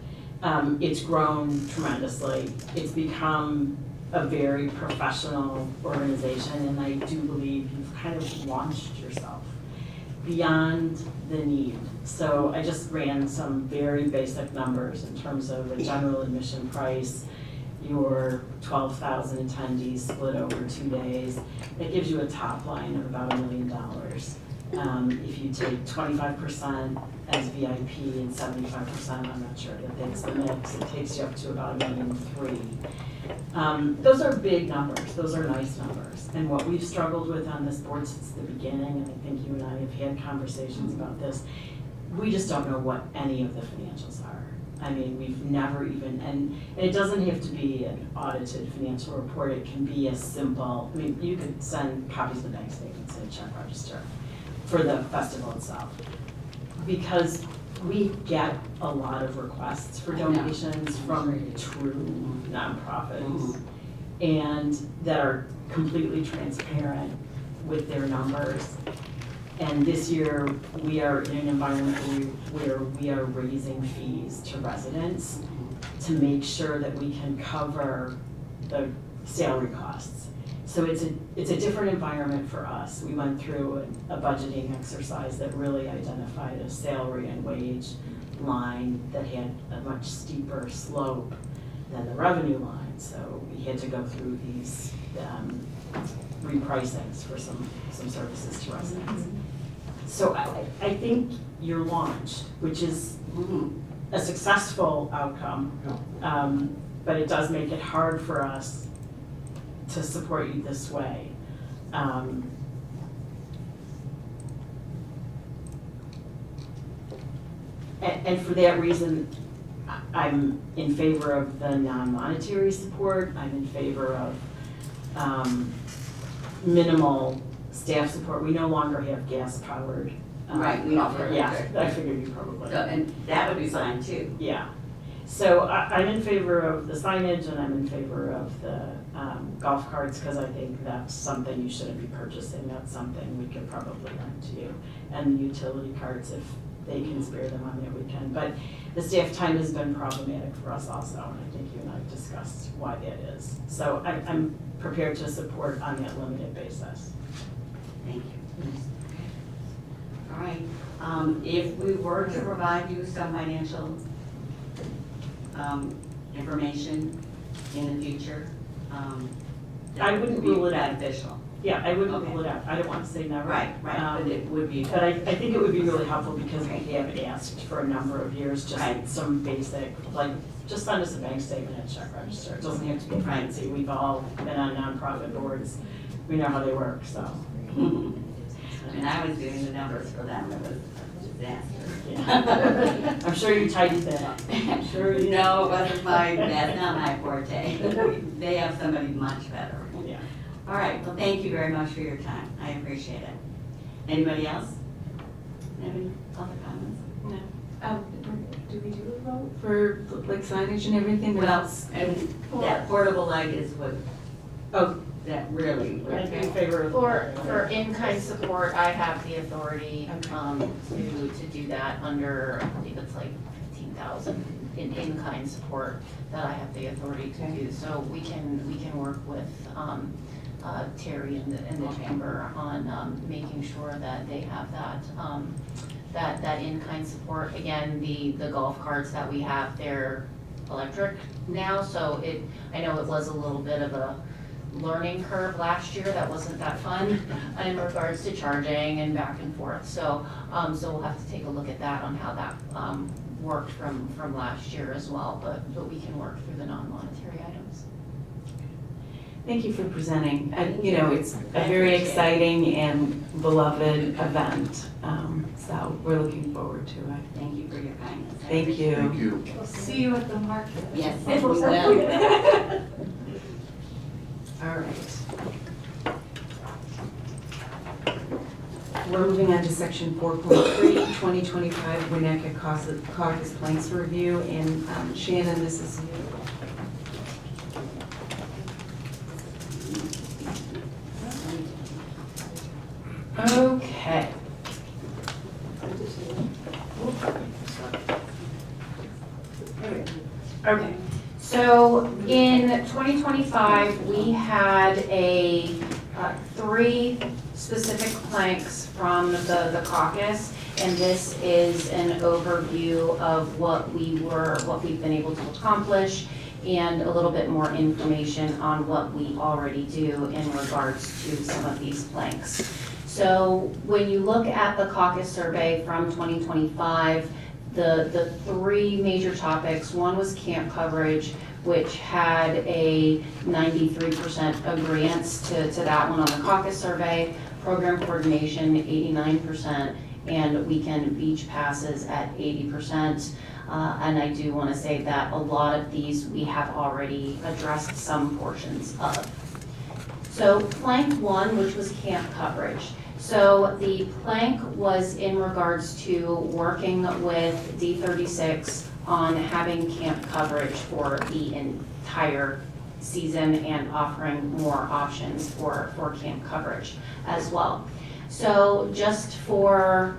It's grown tremendously. It's become a very professional organization, and I do believe you've kind of launched yourself beyond the need. So I just ran some very basic numbers in terms of a general admission price, your 12,000 attendees split over 2 days. That gives you a top line of about $1 million. If you take 25% as VIP and 75%, I'm not sure that that's the mix, it takes you up to about $1.3 million. Those are big numbers, those are nice numbers. And what we've struggled with on this board since the beginning, and I think you and I have had conversations about this, we just don't know what any of the financials are. I mean, we've never even, and it doesn't have to be an audited financial report, it can be as simple, I mean, you could send copies of the bank statements and a check register for the festival itself. Because we get a lot of requests for donations from true nonprofits and that are completely transparent with their numbers. And this year, we are in an environment where we are raising fees to residents to make sure that we can cover the salary costs. So it's a different environment for us. We went through a budgeting exercise that really identified a salary and wage line that had a much steeper slope than the revenue line. So we had to go through these repricings for some services to residents. So I think you're launched, which is a successful outcome, but it does make it hard for us to support you this way. And for that reason, I'm in favor of the non-monetary support. I'm in favor of minimal staff support. We no longer have gas-powered. Right, we don't. Yeah, I figured you probably. So, and that would be fine too. Yeah. So I'm in favor of the signage and I'm in favor of the golf carts because I think that's something you shouldn't be purchasing. That's something we could probably rent to you. And the utility carts, if they can spare them on their weekend. But the staff time has been problematic for us also, and I think you and I have discussed why that is. So I'm prepared to support on that limited basis. Thank you. All right. If we were to provide you some financial information in the future, I wouldn't rule it out. Beneficial. Yeah, I wouldn't rule it out. I don't want to say never. Right, but it would be. But I think it would be really helpful because we have asked for a number of years, just some basic, like, just send us a bank statement and check register. It doesn't have to be fancy. We've all been on nonprofit boards. We know how they work, so. And I was doing the numbers for them. It was a disaster. Yeah. I'm sure you tightened that up. I'm sure you. No, it wasn't that's not my forte. They have somebody much better. Yeah. All right, well, thank you very much for your time. I appreciate it. Anybody else? Any other comments? No. Do we do a vote for like signage and everything? Well, and that portable light is what, that really. I'd be in favor of. For in-kind support, I have the authority to do that under, I believe it's like 15,000 in-kind support that I have the authority to do. So we can work with Terry and the chamber on making sure that they have that in-kind support. Again, the golf carts that we have, they're electric now, so I know it was a little bit of a learning curve last year. That wasn't that fun in regards to charging and back and forth. So we'll have to take a look at that on how that worked from last year as well, but we can work through the non-monetary items. Thank you for presenting. It's a very exciting and beloved event, so we're looking forward to it. Thank you for your kindness. Thank you. Thank you. We'll see you at the market. Yes, we will. All right. We're moving on to section 4.3, 2025 Winnetka Caucus Planks Review, and Shannon, this is you. Okay. Okay, so in 2025, we had three specific planks from the caucus, and this is an overview of what we've been able to accomplish, and a little bit more information on what we already do in regards to some of these planks. So when you look at the caucus survey from 2025, the three major topics, one was camp coverage, which had a 93% agreement to that one on the caucus survey, program coordination 89%, and weekend beach passes at 80%. And I do want to say that a lot of these we have already addressed some portions of. So plank one, which was camp coverage. So the plank was in regards to working with D36 on having camp coverage for the entire season and offering more options for camp coverage as well. So just for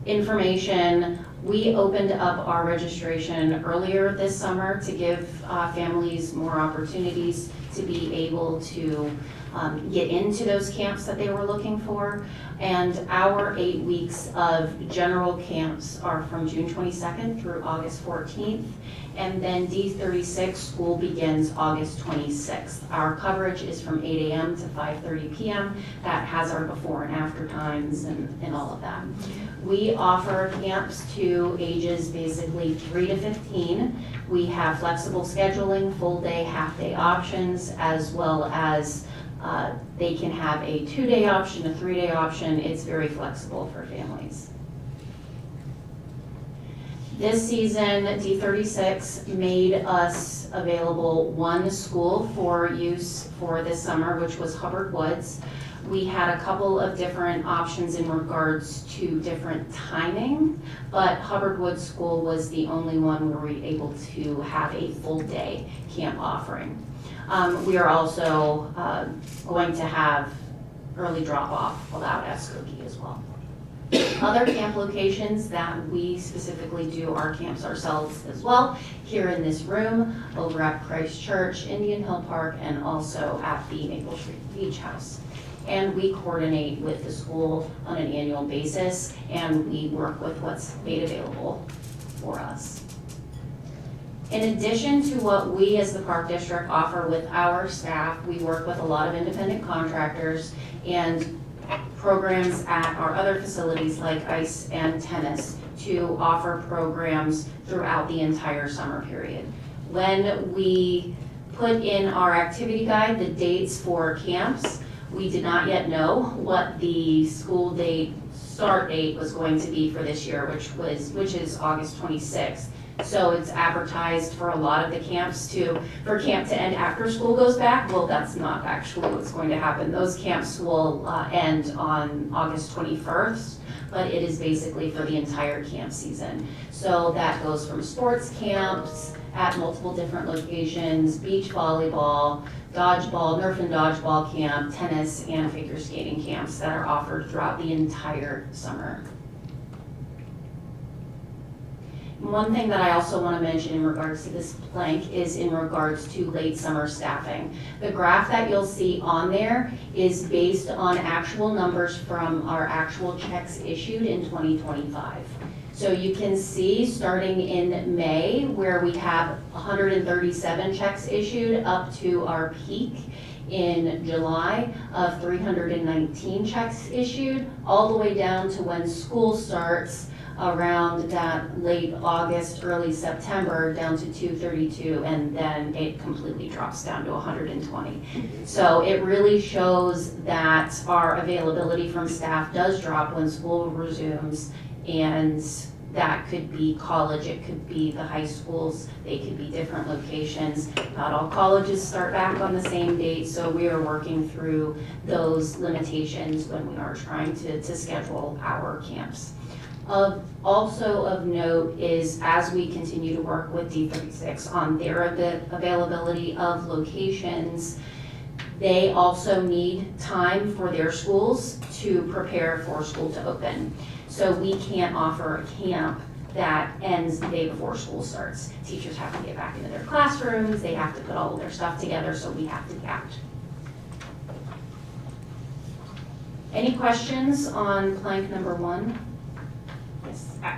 information, we opened up our registration earlier this summer to give families more opportunities to be able to get into those camps that they were looking for. And our 8 weeks of general camps are from June 22nd through August 14th. And then D36 school begins August 26th. Our coverage is from 8 a.m. to 5:30 p.m. That has our before and after times and all of that. We offer camps to ages basically 3 to 15. We have flexible scheduling, full day, half day options, as well as they can have a 2-day option, a 3-day option. It's very flexible for families. This season, D36 made us available one school for use for this summer, which was Hubbard Woods. We had a couple of different options in regards to different timing, but Hubbard Woods School was the only one where we were able to have a full day camp offering. We are also going to have early drop-off allowed at Skokie as well. Other camp locations that we specifically do our camps ourselves as well, here in this room, over at Christ Church, Indian Hill Park, and also at the Maple Street Beach House. And we coordinate with the school on an annual basis, and we work with what's made available for us. In addition to what we as the Park District offer with our staff, we work with a lot of independent contractors and programs at our other facilities like ice and tennis to offer programs throughout the entire summer period. When we put in our activity guide the dates for camps, we did not yet know what the school date start date was going to be for this year, which is August 26th. So it's advertised for a lot of the camps for camp to end after school goes back. Well, that's not actually what's going to happen. Those camps will end on August 21st, but it is basically for the entire camp season. So that goes from sports camps at multiple different locations, beach volleyball, dodgeball, Nerf and dodgeball camp, tennis, and figure skating camps that are offered throughout the entire summer. One thing that I also want to mention in regards to this plank is in regards to late summer staffing. The graph that you'll see on there is based on actual numbers from our actual checks issued in 2025. So you can see starting in May where we have 137 checks issued up to our peak in July of 319 checks issued, all the way down to when school starts around that late August, early September, down to 232, and then it completely drops down to 120. So it really shows that our availability from staff does drop when school resumes, and that could be college, it could be the high schools, they could be different locations. Not all colleges start back on the same date, so we are working through those limitations when we are trying to schedule our camps. Also of note is as we continue to work with D36 on their availability of locations, they also need time for their schools to prepare for school to open. So we can't offer a camp that ends the day before school starts. Teachers have to get back into their classrooms, they have to put all of their stuff together, so we have to adapt. Any questions on plank number 1?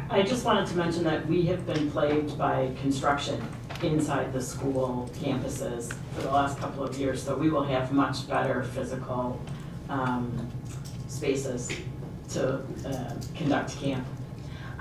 I just wanted to mention that we have been plagued by construction inside the school campuses for the last couple of years, so we will have much better physical spaces to conduct camp.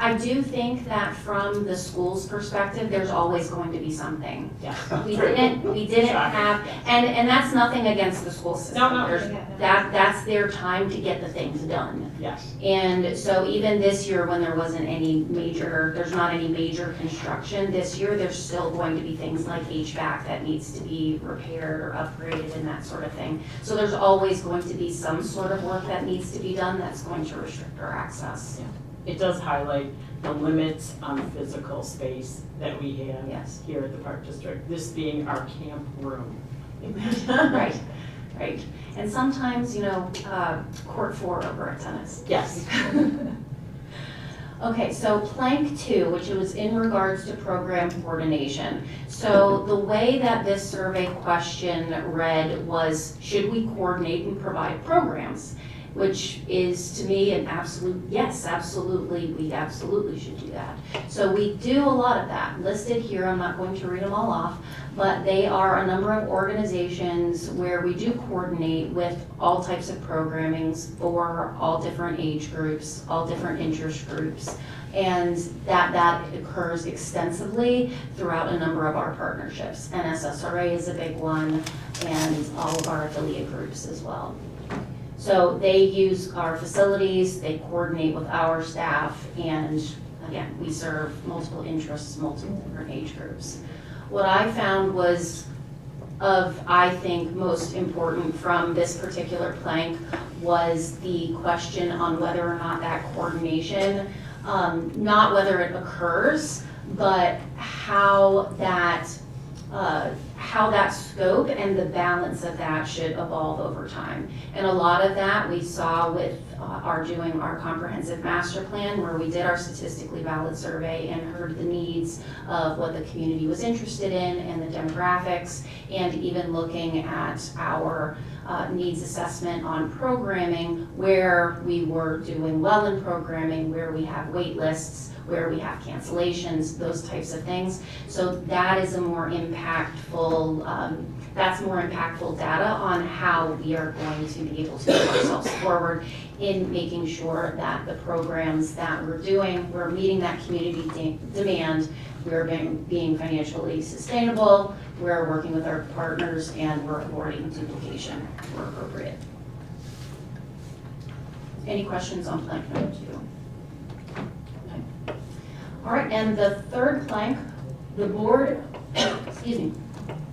I do think that from the school's perspective, there's always going to be something. Yes. We didn't have, and that's nothing against the school system. No. There's- That's their time to get the things done. Yes. And so even this year, when there wasn't any major, there's not any major construction this year, there's still going to be things like HVAC that needs to be repaired or upgraded and that sort of thing. So there's always going to be some sort of work that needs to be done that's going to restrict our access. It does highlight the limits on physical space that we have Yes. here at the Park District, this being our camp room. Right. And sometimes, court 4 over at tennis. Yes. Okay, so plank 2, which was in regards to program coordination. So the way that this survey question read was, should we coordinate and provide programs? Which is, to me, an absolute, yes, absolutely, we absolutely should do that. So we do a lot of that, listed here, I'm not going to read them all off, but they are a number of organizations where we do coordinate with all types of programmings for all different age groups, all different interest groups, and that occurs extensively throughout a number of our partnerships. NSSRA is a big one, and all of our affiliate groups as well. So they use our facilities, they coordinate with our staff, and again, we serve multiple interests, multiple different age groups. What I found was I think, most important from this particular plank was the question on whether or not that coordination, not whether it occurs, but how that scope and the balance of that should evolve over time. And a lot of that we saw with doing our comprehensive master plan, where we did our statistically valid survey and heard the needs of what the community was interested in and the demographics, and even looking at our needs assessment on programming, where we were doing well in programming, where we have wait lists, where we have cancellations, those types of things. So that is a more impactful, that's more impactful data on how we are going to be able to move ourselves forward in making sure that the programs that we're doing, we're meeting that community demand, we're being financially sustainable, we're working with our partners, and we're avoiding duplication where appropriate. Any questions on plank number 2? All right, and the third plank, the board, excuse me,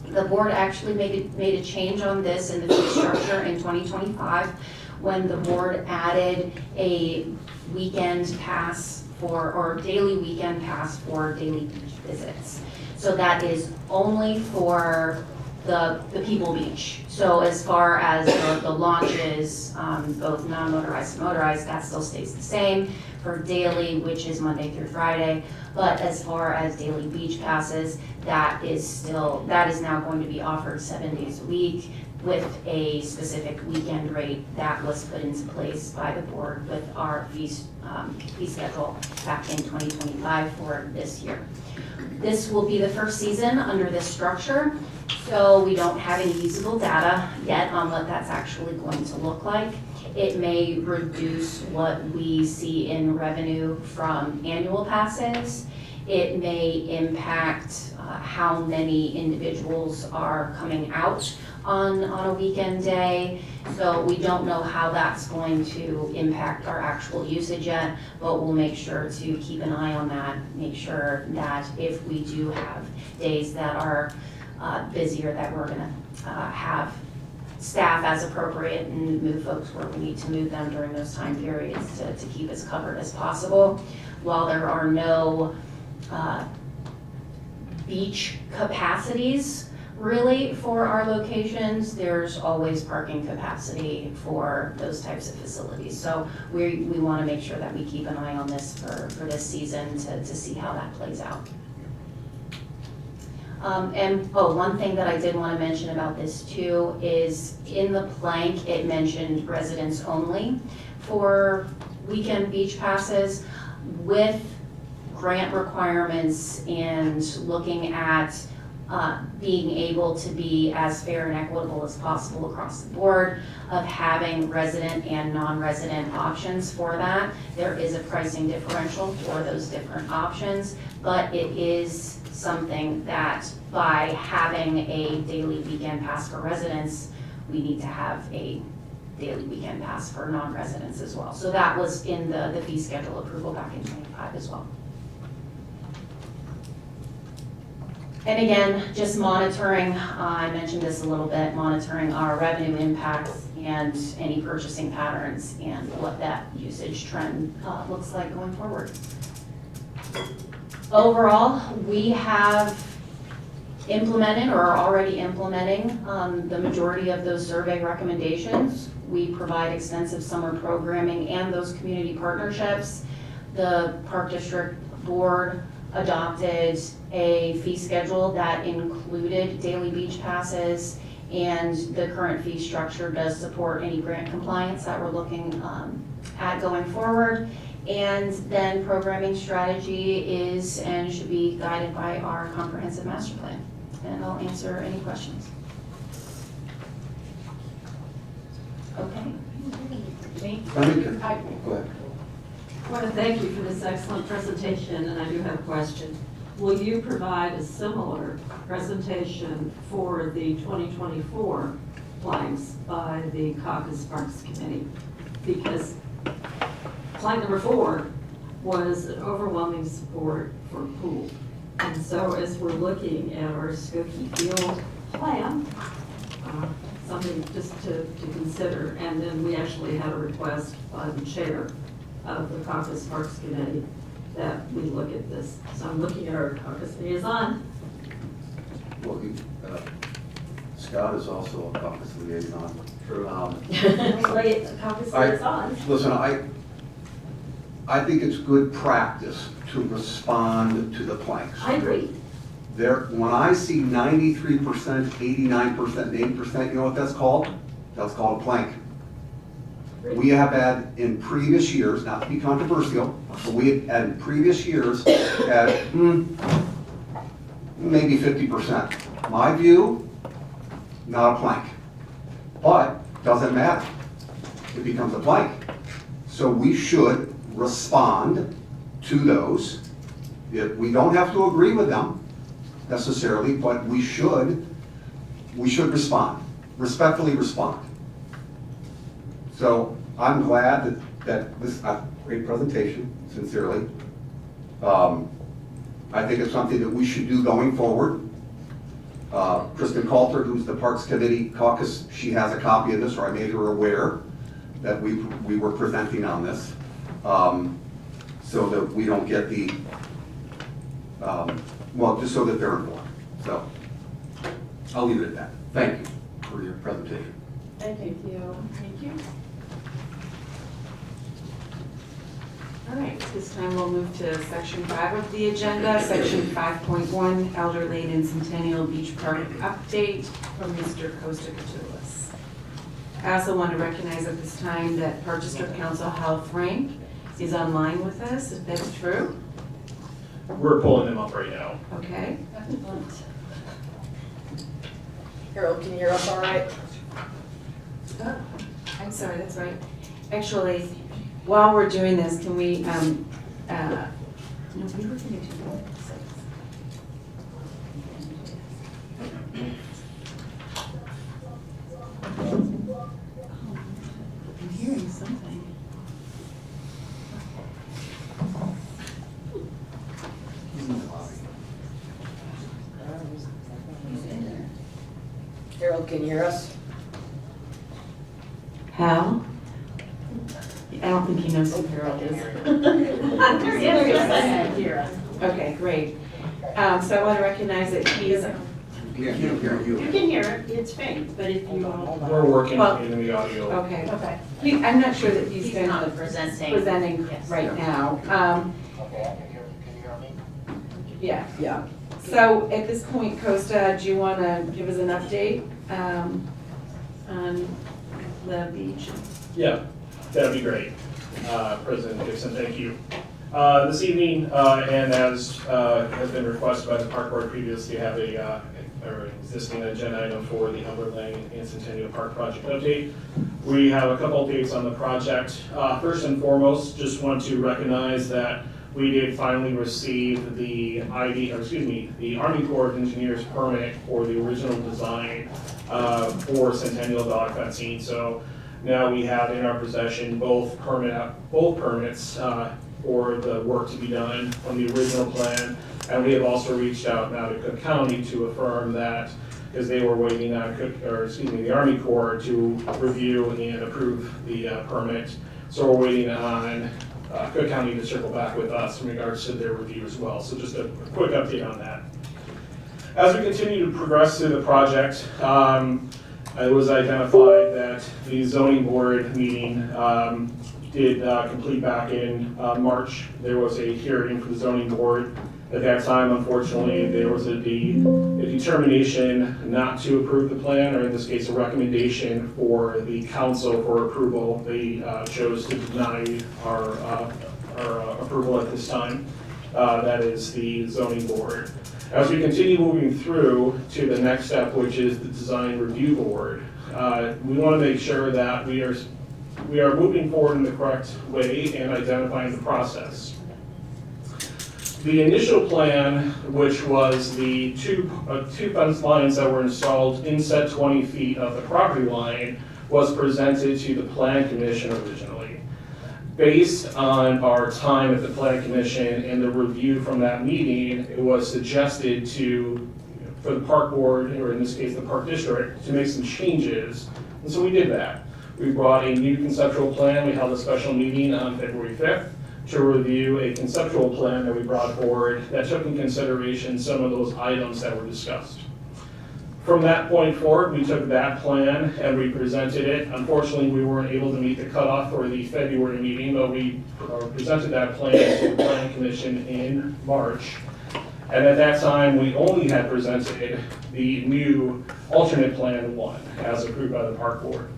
the board actually made a change on this in the fee structure in 2025 when the board added a weekend pass or daily weekend pass for daily beach visits. So that is only for the People Beach. So as far as the launches, both non-motorized and motorized, that still stays the same for daily, which is Monday through Friday. But as far as daily beach passes, that is now going to be offered 7 days a week with a specific weekend rate that was put into place by the board with our fee schedule back in 2025 for this year. This will be the first season under this structure, so we don't have any usable data yet on what that's actually going to look like. It may reduce what we see in revenue from annual passes. It may impact how many individuals are coming out on a weekend day. So we don't know how that's going to impact our actual usage yet, but we'll make sure to keep an eye on that, make sure that if we do have days that are busier, that we're gonna have staff as appropriate and move folks where we need to move them during those time periods to keep as covered as possible. While there are no beach capacities really for our locations, there's always parking capacity for those types of facilities. So we want to make sure that we keep an eye on this for this season to see how that plays out. One thing that I did want to mention about this too is in the plank, it mentioned residents only for weekend beach passes. With grant requirements and looking at being able to be as fair and equitable as possible across the board, of having resident and non-resident options for that. There is a pricing differential for those different options, but it is something that by having a daily weekend pass for residents, we need to have a daily weekend pass for non-residents as well. So that was in the fee schedule approval back in 25 as well. And again, just monitoring, I mentioned this a little bit, monitoring our revenue impacts and any purchasing patterns and what that usage trend looks like going forward. Overall, we have implemented or are already implementing the majority of those survey recommendations. We provide extensive summer programming and those community partnerships. The Park District Board adopted a fee schedule that included daily beach passes, and the current fee structure does support any grant compliance that we're looking at going forward. And then programming strategy is and should be guided by our comprehensive master plan. And I'll answer any questions. Okay. Go ahead. I want to thank you for this excellent presentation, and I do have a question. Will you provide a similar presentation for the 2024 planks by the Caucus Parks Committee? Because plank number 4 was an overwhelming support for pool. And so as we're looking at our Skokie Field plan, something just to consider. And then we actually had a request by the chair of the Caucus Parks Committee that we look at this. So I'm looking at our caucus liaison. Well, Scott is also a caucus liaison. True. Caucus liaison. Listen, I think it's good practice to respond to the planks. I agree. When I see 93%, 89%, 80%, you know what that's called? That's called a plank. We have had in previous years, not to be controversial, but we have had in previous years had maybe 50%. My view, not a plank. But doesn't matter. It becomes a plank. So we should respond to those. We don't have to agree with them necessarily, but we should respond, respectfully respond. So I'm glad that this, great presentation, sincerely. I think it's something that we should do going forward. Kristen Coulter, who's the Parks Committee Caucus, she has a copy of this, or I made her aware that we were presenting on this, so that we don't get the, well, just so that they're informed. So I'll leave it at that. Thank you for your presentation. Thank you. Thank you. All right, this time we'll move to section 5 of the agenda, section 5.1, Elder Lane and Centennial Beach Park update from Mr. Costa Catullus. I also want to recognize at this time that Park District Council Hal Frank is online with us, if that's true. We're pulling them up right now. Okay. Harold, can you hear us all right? Oh, I'm sorry, that's right. Actually, while we're doing this, can we, no, we were going to do that. I'm hearing something. Harold, can you hear us? Hal? I don't think he knows who Harold is. Okay, great. So I want to recognize that he is. You can't hear you. You can hear it, it's faint, but if you. We're working Well, in the audio. Okay. I'm not sure that he's going not to presenting Yes. right now. Okay, can you hear me? Yeah. Yeah. So at this point, Costa, do you want to give us an update on the beach? Yeah, that'd be great. President Gibson, thank you. This evening, and as has been requested by the Park Board previously, have a or existing agenda item for the Hubbard Lane and Centennial Park project update. We have a couple updates on the project. First and foremost, just want to recognize that we did finally receive the the Army Corps of Engineers permit for the original design for Centennial dog fencing. So now we have in our possession both permits for the work to be done on the original plan. And we have also reached out now to Cook County to affirm that, because they were waiting on the Army Corps to review and approve the permit. So we're waiting on Cook County to circle back with us in regards to their review as well. So just a quick update on that. As we continue to progress through the project, it was identified that the zoning board meeting did complete back in March. There was a hearing for the zoning board. At that time, unfortunately, there was a determination not to approve the plan, or in this case, a recommendation for the council for approval. They chose to deny our approval at this time. That is the zoning board. As we continue moving through to the next step, which is the design review board, we want to make sure that we are moving forward in the correct way and identifying the process. The initial plan, which was the two fence lines that were installed inset 20 feet of the property line, was presented to the Plan Commission originally. Based on our time at the Plan Commission and the review from that meeting, it was suggested for the park board, or in this case the park district, to make some changes. And so we did that. We brought a new conceptual plan. We held a special meeting on February 5th to review a conceptual plan that we brought forward that took in consideration some of those items that were discussed. From that point forward, we took that plan and we presented it. Unfortunately, we weren't able to meet the cutoff for the February meeting, but we presented that plan to the Planning Commission in March. And at that time, we only had presented the new alternate plan 1 as approved by the park board.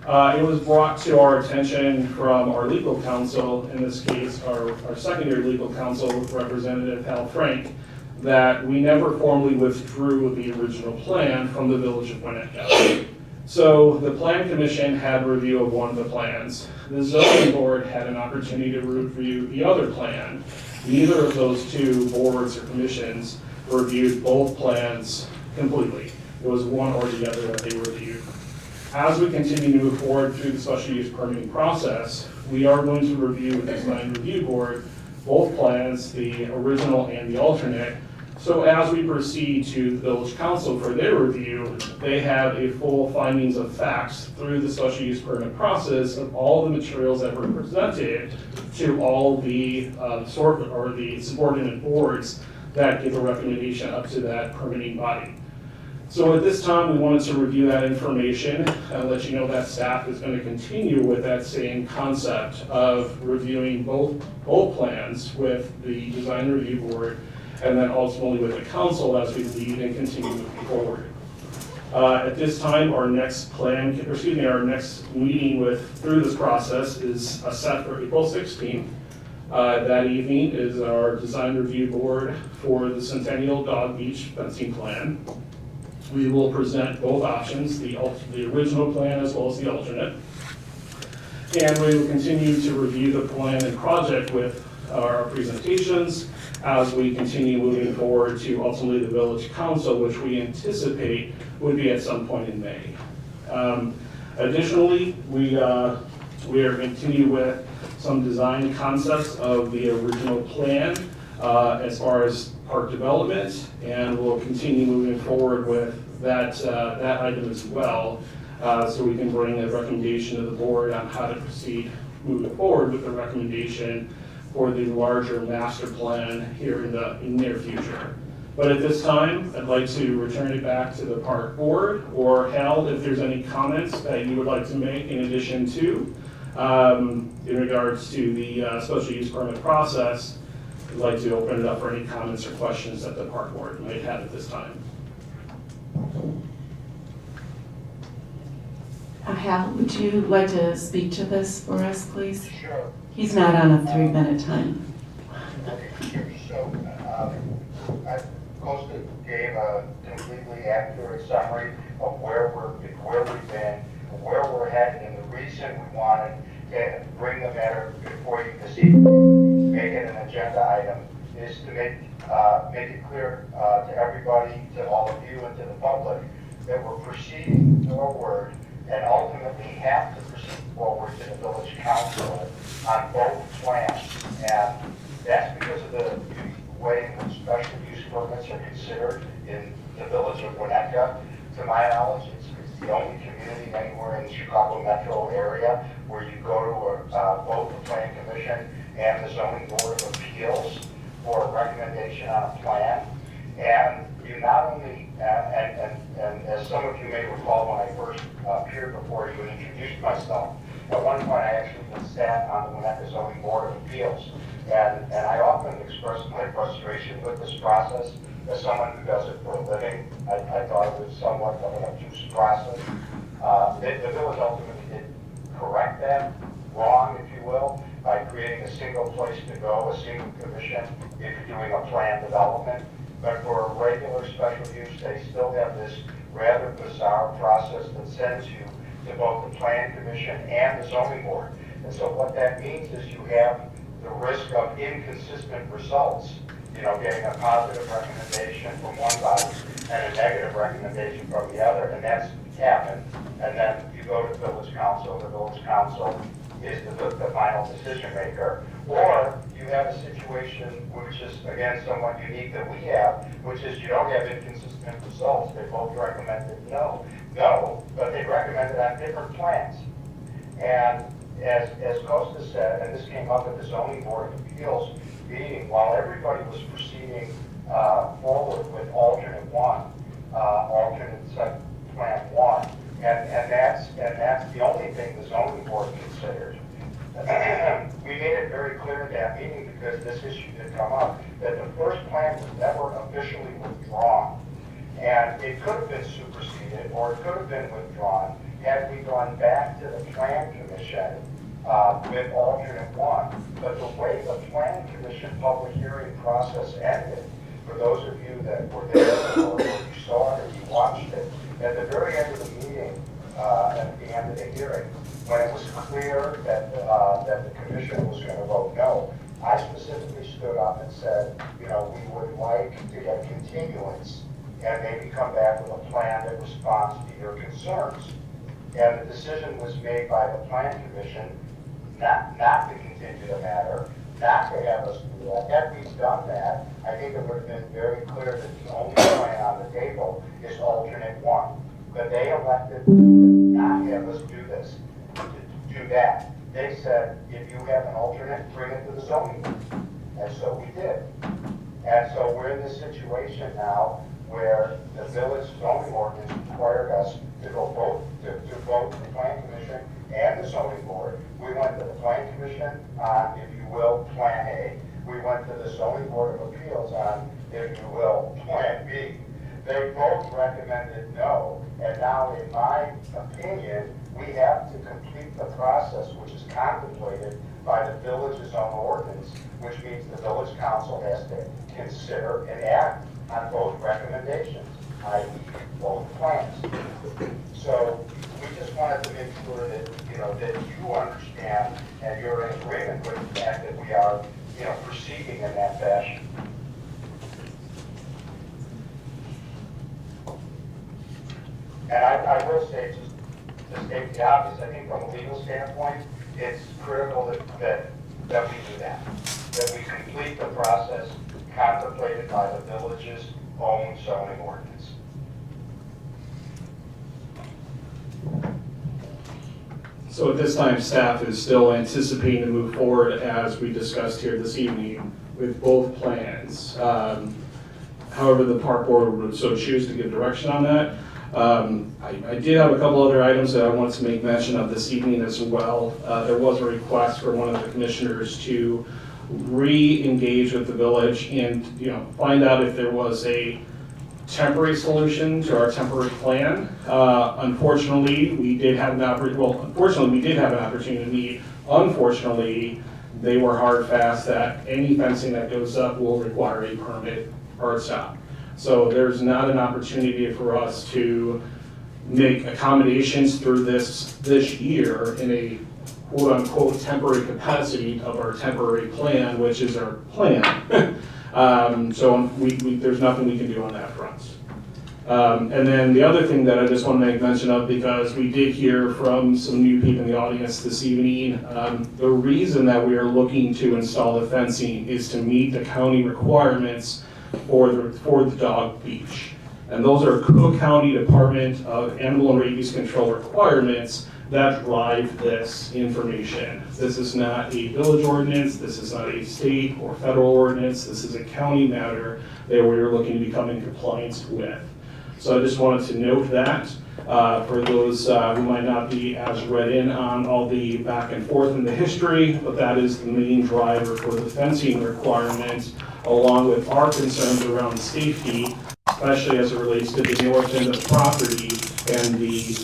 It was brought to our attention from our legal counsel, in this case, our secondary legal counsel, Representative Hal Frank, that we never formally withdrew the original plan from the Village of Winnetka. So the Plan Commission had a review of one of the plans. The zoning board had an opportunity to review the other plan. Neither of those two boards or commissions reviewed both plans completely. It was one or the other that they reviewed. As we continue to move forward through the special use permitting process, we are going to review with the design review board both plans, the original and the alternate. So as we proceed to the village council for their review, they have a full findings of facts through the special use permit process of all the materials that were presented to all the subordinate boards that give a recommendation up to that permitting body. So at this time, we wanted to review that information and let you know that staff is going to continue with that same concept of reviewing both plans with the design review board and then ultimately with the council as we lead and continue moving forward. At this time, our next meeting through this process is set for April 16th. That evening is our design review board for the Centennial Dog Beach fencing plan. We will present both options, the original plan as well as the alternate. And we will continue to review the plan and project with our presentations as we continue moving forward to ultimately the village council, which we anticipate would be at some point in May. Additionally, we are continue with some design concepts of the original plan as far as park development, and we'll continue moving forward with that item as well, so we can bring a recommendation to the board on how to proceed moving forward with the recommendation for the larger master plan here in the near future. But at this time, I'd like to return it back to the park board, or Hal, if there's any comments that you would like to make in addition to, in regards to the special use permit process. I'd like to open it up for any comments or questions that the park board might have at this time. Hal, would you like to speak to this for us, please? Sure. He's not on a 3-minute time. Okay, sure. So I posted, gave a completely accurate summary of where we've been, where we're headed, and the reason we wanted to bring the matter before you this evening, make it an agenda item, is to make it clear to everybody, to all of you, and to the public that we're proceeding forward and ultimately have to proceed forward to the village council on both plans. And that's because of the way in which special use permits are considered in the village of Winnetka. To my knowledge, it's the only community anywhere in the Chicago metro area where you go to both the Plan Commission and the Zoning Board of Appeals for a recommendation on a plan. And you not only, and as some of you may recall when I first appeared before you and introduced myself, at one point I actually sat on the Winnetka Zoning Board of Appeals. And I often express my frustration with this process. As someone who does it for a living, I thought it was somewhat of an obtuse process. The village ultimately did correct that wrong, if you will, by creating a single place to go, a single commission, if you're doing a plan development. But for a regular special use, they still have this rather bizarre process that sends you to both the Plan Commission and the Zoning Board. And so what that means is you have the risk of inconsistent results, you know, getting a positive recommendation from one body and a negative recommendation from the other, and that's happened. And then you go to village council, the village council is the final decision maker. Or you have a situation which is, again, somewhat unique that we have, which is you don't have inconsistent results. They both recommended no, but they recommended on different plans. And as Caucus said, and this came up at the Zoning Board of Appeals meeting, while everybody was proceeding forward with alternate site plan one, and that's the only thing the Zoning Board considered. We made it very clear at that meeting, because this issue did come up, that the first plan was never officially withdrawn. And it could have been superseded, or it could have been withdrawn, had we gone back to the Plan Commission with alternate one. But the way the Plan Commission public hearing process ended, for those of you that were there, or you saw it, or you watched it, at the very end of the meeting, at the end of the hearing, when it was clear that the commission was going to vote no, I specifically stood up and said, you know, we would like to get continuance and maybe come back with a plan that responds to your concerns. And the decision was made by the Plan Commission not to continue the matter, not to have us do that. Had we done that, I think it would have been very clear that the only plan on the table is alternate one. But they elected to not have us do this, to do that. They said, if you have an alternate, bring it to the zoning board. And so we did. And so we're in this situation now where the village zoning ordinance required us to go vote to the Plan Commission and the zoning board. We went to the Plan Commission on, if you will, Plan A. We went to the Zoning Board of Appeals on, if you will, Plan B. They both recommended no, and now, in my opinion, we have to complete the process which is contemplated by the village's own ordinance, which means the village council has to consider and act on both recommendations, i.e. both plans. So we just wanted to make sure that, you know, that you understand and you're in agreement with the fact that we are, you know, proceeding in that fashion. And I will say, just to state the obvious, I think from a legal standpoint, it's critical that we do that we complete the process contemplated by the village's own zoning ordinance. So at this time, staff is still anticipating to move forward as we discussed here this evening with both plans. However, the park board would so choose to give direction on that. I did have a couple other items that I wanted to make mention of this evening as well. There was a request for one of the commissioners to re-engage with the village and, you know, find out if there was a temporary solution to our temporary plan. Unfortunately, we did have an opportunity to meet. Unfortunately, they were hard fast that any fencing that goes up will require a permit or a stop. So there's not an opportunity for us to make accommodations through this year in a quote-unquote temporary capacity of our temporary plan, which is our plan. So there's nothing we can do on that front. And then the other thing that I just want to make mention of, because we did hear from some new people in the audience this evening, the reason that we are looking to install the fencing is to meet the county requirements for the dog beach. And those are Cook County Department of Animal and Rabies Control requirements that drive this information. This is not a village ordinance, this is not a state or federal ordinance, this is a county matter that we're looking to become in compliance with. So I just wanted to note that for those who might not be as read in on all the back and forth in the history, but that is the main driver for the fencing requirement, along with our concerns around safety, especially as it relates to the north end of the property and the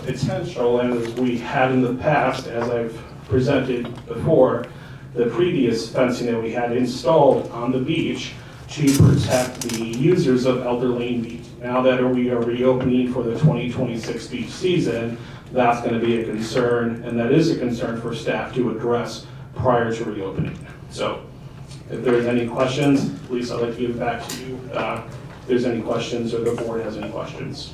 potential, and as we had in the past, as I've presented before, the previous fencing that we had installed on the beach to protect the users of Elder Lane Beach. Now that we are reopening for the 2026 beach season, that's going to be a concern, and that is a concern for staff to address prior to reopening. So if there's any questions, Lisa, I'd like to give it back to you. If there's any questions or the board has any questions.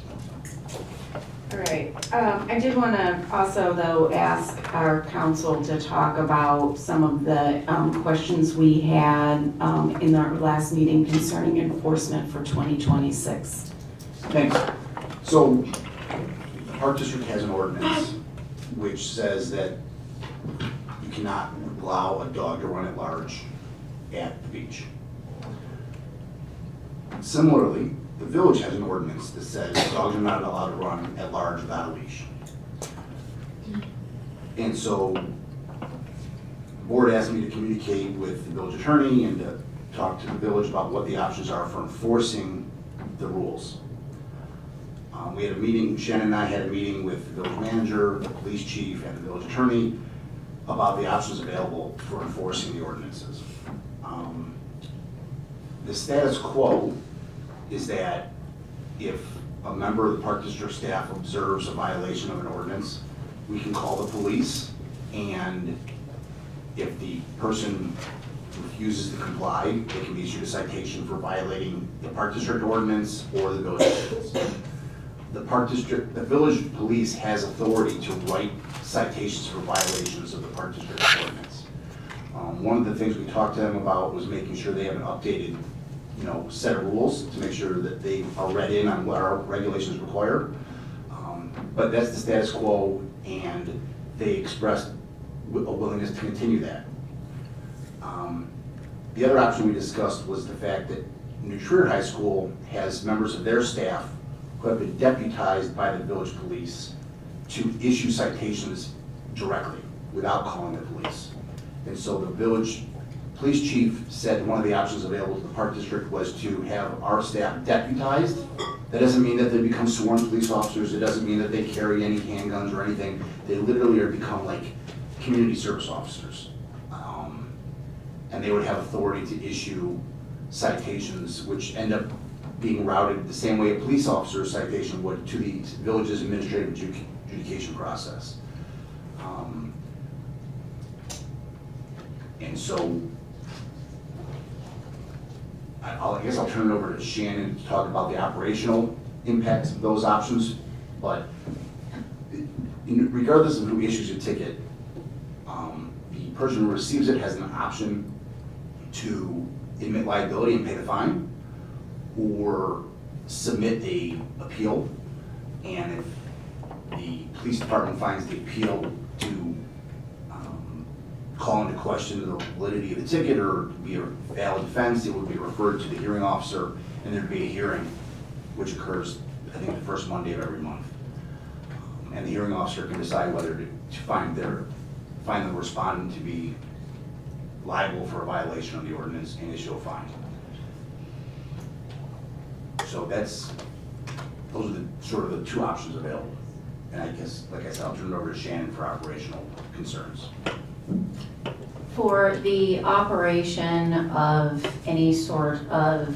All right. I did want to also, though, ask our council to talk about some of the questions we had in our last meeting concerning enforcement for 2026. Thanks. So, our district has an ordinance which says that you cannot allow a dog to run at large at the beach. Similarly, the village has an ordinance that says dogs are not allowed to run at large without a leash. And so, the board asked me to communicate with the village attorney and to talk to the village about what the options are for enforcing the rules. We had a meeting, Shannon and I had a meeting with the village manager, the police chief, and the village attorney about the options available for enforcing the ordinances. The status quo is that if a member of the Park District staff observes a violation of an ordinance, we can call the police, and if the person refuses to comply, they can be issued a citation for violating the Park District ordinance or the village ordinance. The village police has authority to write citations for violations of the Park District ordinance. One of the things we talked to them about was making sure they have an updated set of rules to make sure that they are read in on what our regulations require. But that's the status quo, and they expressed a willingness to continue that. The other option we discussed was the fact that New Trier High School has members of their staff who have been deputized by the village police to issue citations directly without calling the police. And so the village police chief said one of the options available to the Park District was to have our staff deputized. That doesn't mean that they become sworn police officers. It doesn't mean that they carry any handguns or anything. They literally are become like community service officers. And they would have authority to issue citations, which end up being routed the same way a police officer's citation would to the village's administrative adjudication process. And so, I guess I'll turn it over to Shannon to talk about the operational impacts of those options, but regardless of who issues a ticket, the person who receives it has an option to admit liability and pay the fine, or submit a appeal, and if the police department finds the appeal to call into question the validity of the ticket or be a valid offense, it would be referred to the hearing officer, and there'd be a hearing, which occurs, I think, the first Monday of every month. And the hearing officer can decide whether to find the respondent to be liable for a violation of the ordinance and issue a fine. So those are the sort of the two options available. And I guess, like I said, I'll turn it over to Shannon for operational concerns. For the operation of any sort of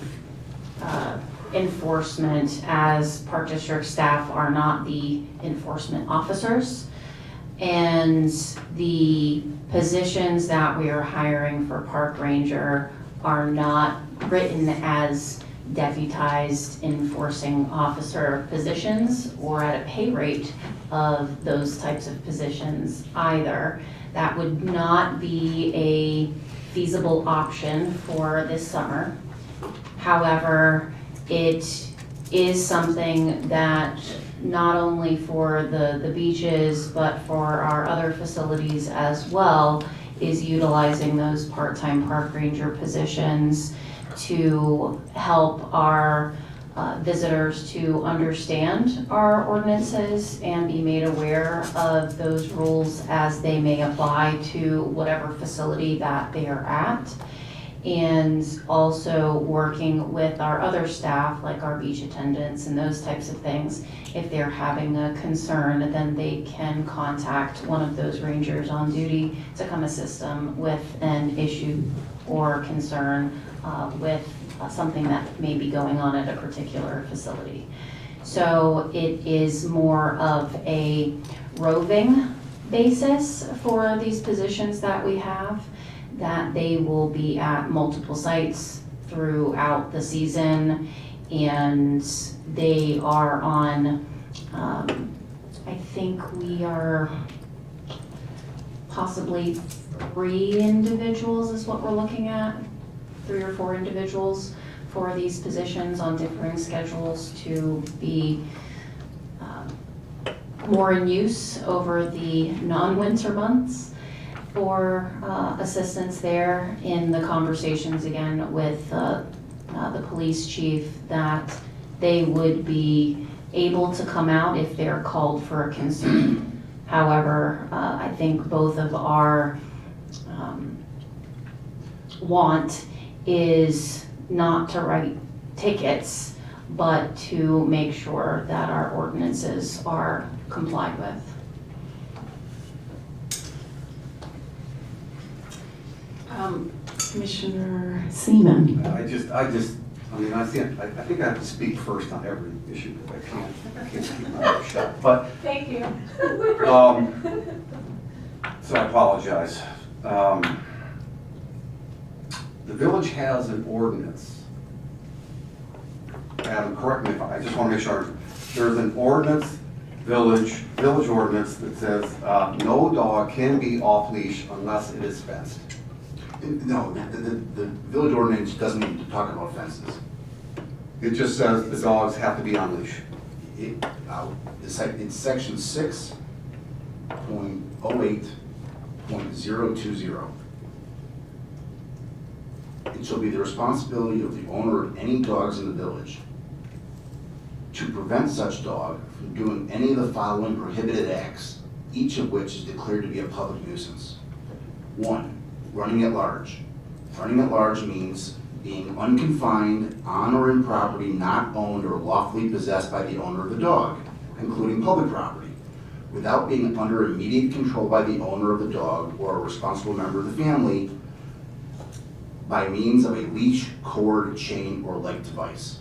enforcement, as Park District staff are not the enforcement officers. And the positions that we are hiring for park ranger are not written as deputized enforcing officer positions or at a pay rate of those types of positions either. That would not be a feasible option for this summer. However, it is something that not only for the beaches, but for our other facilities as well, is utilizing those part-time park ranger positions to help our visitors to understand our ordinances and be made aware of those rules as they may apply to whatever facility that they are at. And also working with our other staff, like our beach attendants and those types of things. If they're having a concern, then they can contact one of those rangers on duty to come assist them with an issue or concern with something that may be going on at a particular facility. So it is more of a roving basis for these positions that we have, that they will be at multiple sites throughout the season, and they are on, I think we are possibly 3 individuals is what we're looking at, 3 or 4 individuals for these positions on differing schedules to be more in use over the non-winter months for assistance there in the conversations again with the police chief, that they would be able to come out if they're called for a concern. However, I think both of our want is not to write tickets, but to make sure that our ordinances are complied with. Commissioner Seaman. I think I have to speak first on every issue, because I can't keep my mouth shut. But, Thank you. so I apologize. The village has an ordinance. Adam, correct me if I just want to make sure. There's an ordinance, village ordinance that says no dog can be off leash unless it is fenced. No, the village ordinance doesn't even talk about fences. It just says the dogs have to be on leash. It's section 6.08.020. It shall be the responsibility of the owner of any dogs in the village to prevent such dog from doing any of the following prohibited acts, each of which is declared to be a public nuisance. 1, running at large. Running at large means being unconfined on or in property not owned or lawfully possessed by the owner of the dog, including public property, without being under immediate control by the owner of the dog or a responsible member of the family by means of a leash, cord, chain, or like device.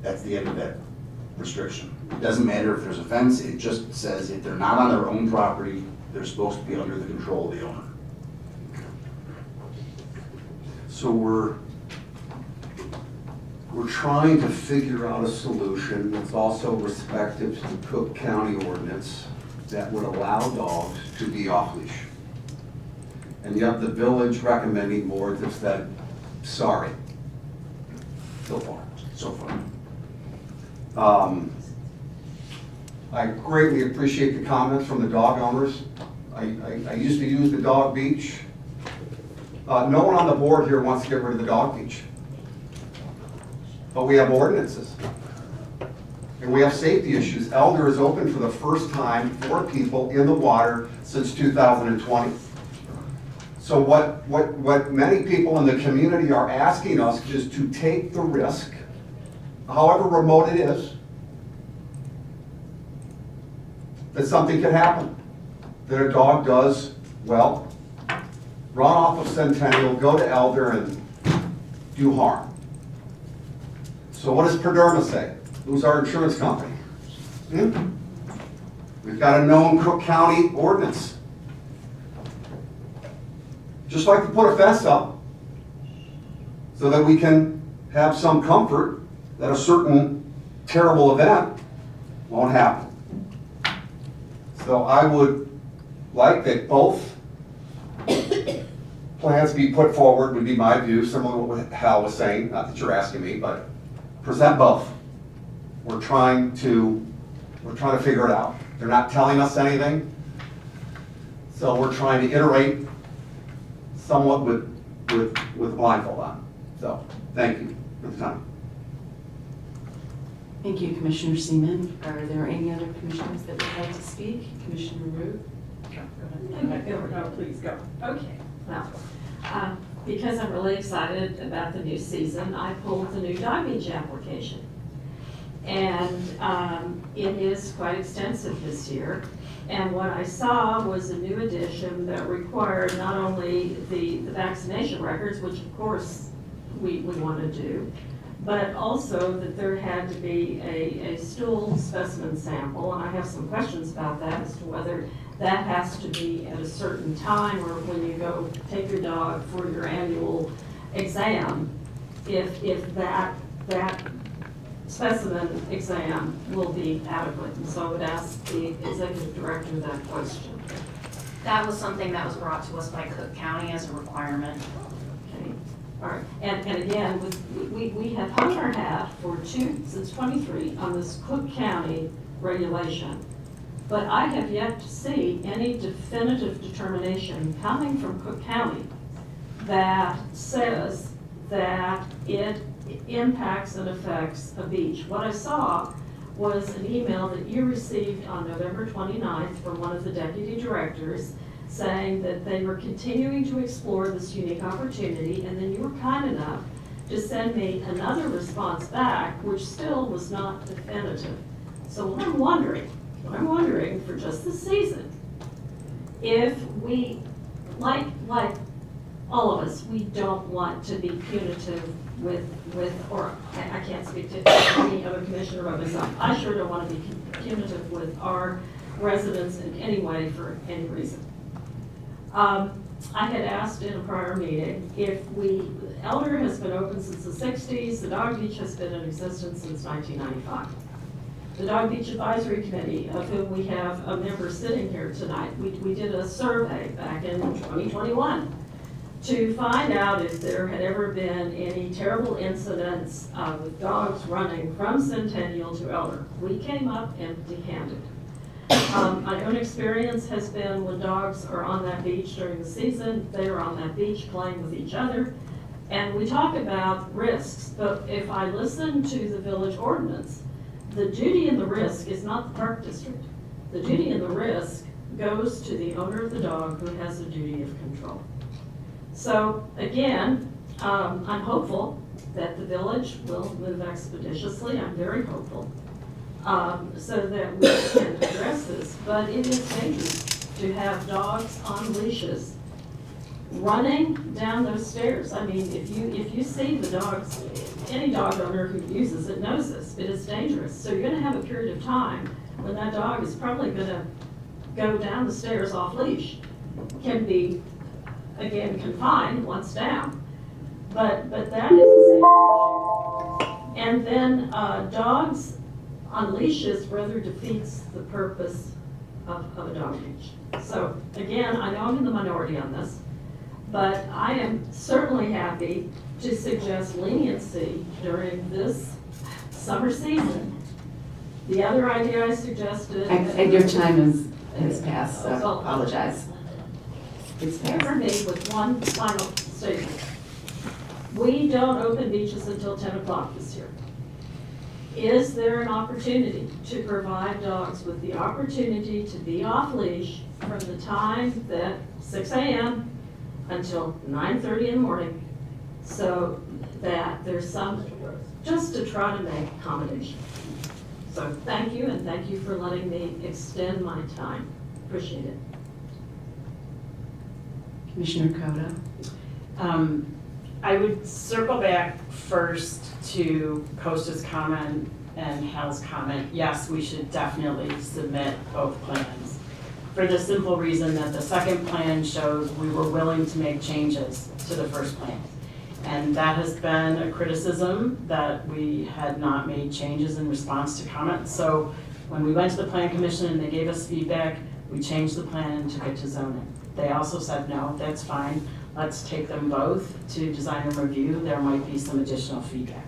That's the end of that restriction. It doesn't matter if there's a fence, it just says if they're not on their own property, they're supposed to be under the control of the owner. So we're trying to figure out a solution that's also respective to the Cook County ordinance that would allow dogs to be off leash. And yet the village recommending boards have said, sorry, so far. I greatly appreciate the comments from the dog owners. I used to use the dog beach. No one on the board here wants to get rid of the dog beach. But we have ordinances. And we have safety issues. Elder is open for the first time for people in the water since 2020. So what many people in the community are asking us is to take the risk, however remote it is, that something could happen. That a dog does, well, run off of Centennial, go to Elder and do harm. So what does Perderma say? Who's our insurance company? We've got a known Cook County ordinance. Just like to put a fence up so that we can have some comfort that a certain terrible event won't happen. So I would like that both plans be put forward, would be my view, similar to what Hal was saying, not that you're asking me, but present both. We're trying to figure it out. They're not telling us anything, so we're trying to iterate somewhat with a blindfold on. So, thank you for the time. Thank you, Commissioner Seaman. Are there any other commissioners that would like to speak? Commissioner Root? No, please go. Okay, well, because I'm really excited about the new season, I pulled the new dog beach application. And it is quite extensive this year. And what I saw was a new addition that required not only the vaccination records, which of course we want to do, but also that there had to be a stool specimen sample. And I have some questions about that as to whether that has to be at a certain time or when you go take your dog for your annual exam, if that specimen exam will be adequate. And so I would ask the executive director that question. That was something that was brought to us by Cook County as a requirement. Okay, all right. And again, we have hung our hat since 23 on this Cook County regulation. But I have yet to see any definitive determination coming from Cook County that says that it impacts and affects a beach. What I saw was an email that you received on November 29th from one of the deputy directors saying that they were continuing to explore this unique opportunity, and then you were kind enough to send me another response back, which still was not definitive. So what I'm wondering for just this season, if we, like all of us, we don't want to be punitive with or I can't speak to any other commissioner of myself. I sure don't want to be punitive with our residents in any way for any reason. I had asked in a prior meeting if Elder has been open since the 60s, the Dog Beach has been in existence since 1995. The Dog Beach Advisory Committee, of whom we have a member sitting here tonight, we did a survey back in 2021 to find out if there had ever been any terrible incidents with dogs running from Centennial to Elder. We came up empty-handed. My own experience has been when dogs are on that beach during the season, they are on that beach playing with each other. And we talk about risks, but if I listen to the village ordinance, the duty and the risk is not the park district. The duty and the risk goes to the owner of the dog who has a duty of control. So again, I'm hopeful that the village will move expeditiously. I'm very hopeful. So that we can address this, but it is dangerous to have dogs on leashes running down those stairs. I mean, if you see the dogs, any dog owner who uses it knows this, it is dangerous. So you're gonna have a period of time when that dog is probably gonna go down the stairs off leash. Can be, again, confined once down, but that is a safety issue. And then dogs on leashes rather defeats the purpose of a dog beach. So again, I know I'm in the minority on this, but I am certainly happy to suggest leniency during this summer season. The other idea I suggested. And your time has passed, so I apologize. It's passed. Remember me with one final statement. We don't open beaches until 10 o'clock this year. Is there an opportunity to provide dogs with the opportunity to be off leash from the time that 6 a.m. until 9:30 in the morning, so that there's some, just to try to make accommodation. So thank you, and thank you for letting me extend my time. Appreciate it. Commissioner Cota. I would circle back first to Costa's comment and Hal's comment, yes, we should definitely submit both plans. For the simple reason that the second plan shows we were willing to make changes to the first plan. And that has been a criticism that we had not made changes in response to comments. So when we went to the Plan Commission and they gave us feedback, we changed the plan and took it to zoning. They also said, no, that's fine. Let's take them both to design and review. There might be some additional feedback.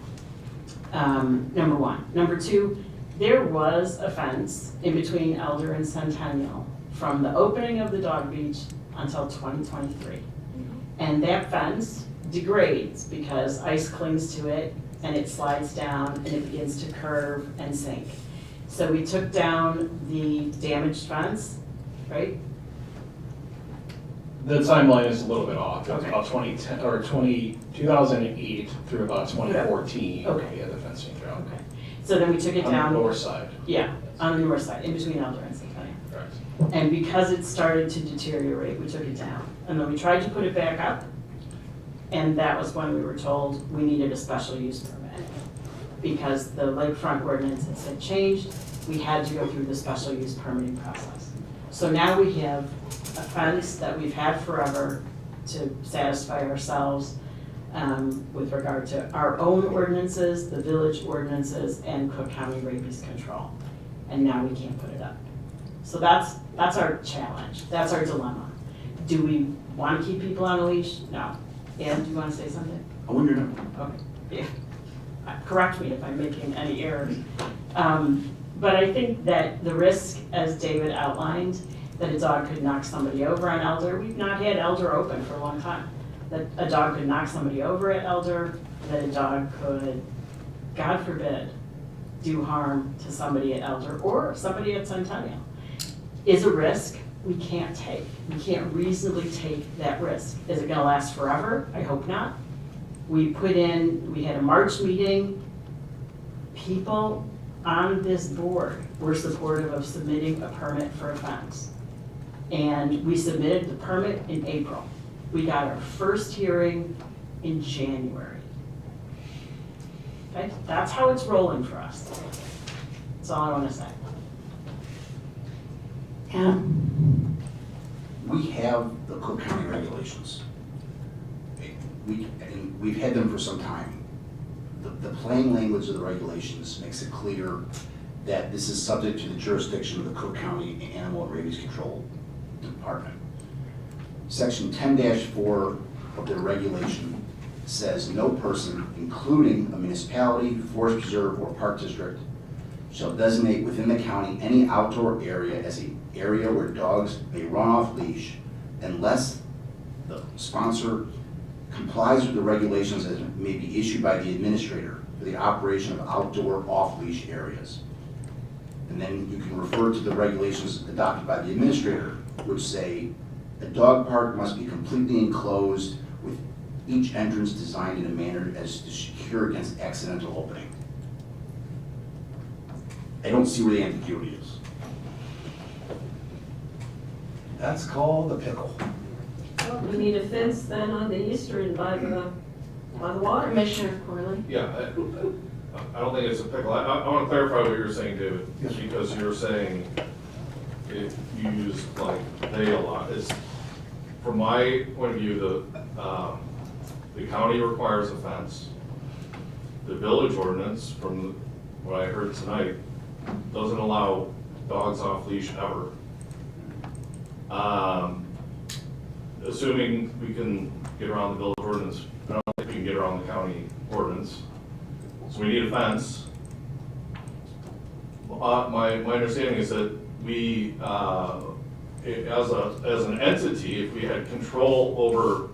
Number one. Number two, there was a fence in between Elder and Centennial from the opening of the dog beach until 2023. And that fence degrades because ice clings to it and it slides down and it begins to curve and sink. So we took down the damaged fence, right? The timeline is a little bit off. It's Okay. about 2010, or 2008 through about 2014. Okay. We had the fencing down. Okay. So then we took it On down. the north side. Yeah, on the north side, in between Elder and Centennial. Correct. And because it started to deteriorate, we took it down. And then we tried to put it back up. And that was when we were told we needed a special use permit. Because the lakefront ordinance had changed, we had to go through the special use permitting process. So now we have a fence that we've had forever to satisfy ourselves with regard to our own ordinances, the village ordinances, and Cook County rabies control. And now we can't put it up. So that's our challenge, that's our dilemma. Do we want to keep people on a leash? No. Ann, do you want to say something? I wonder, no. Okay, yeah. Correct me if I'm making any errors. But I think that the risk, as David outlined, that a dog could knock somebody over on Elder, we've not had Elder open for a long time. That a dog could knock somebody over at Elder, that a dog could, God forbid, do harm to somebody at Elder or somebody at Centennial, is a risk we can't take. We can't reasonably take that risk. Is it gonna last forever? I hope not. We had a March meeting. People on this board were supportive of submitting a permit for a fence. And we submitted the permit in April. We got our first hearing in January. Okay, that's how it's rolling for us. That's all I wanna say. Yeah. We have the Cook County regulations. We've had them for some time. The plain language of the regulations makes it clear that this is subject to the jurisdiction of the Cook County Animal and Rabies Control Department. Section 10-4 of the regulation says no person, including a municipality, forest preserve, or park district, shall designate within the county any outdoor area as an area where dogs may run off leash unless the sponsor complies with the regulations as may be issued by the administrator for the operation of outdoor off-leash areas. And then you can refer to the regulations adopted by the administrator, which say a dog park must be completely enclosed with each entrance designed in a manner as to secure against accidental opening. I don't see where the ambiguity is. That's called a pickle. Well, we need a fence then on the eastern by the water. Commissioner Corley? Yeah, I don't think it's a pickle. I want to clarify what you're saying, David, because you're saying you use like they a lot. It's, from my point of view, the county requires a fence. The village ordinance, from what I heard tonight, doesn't allow dogs off leash ever. Assuming we can get around the village ordinance, I don't think we can get around the county ordinance. So we need a fence. My understanding is that we, as an entity, if we had control over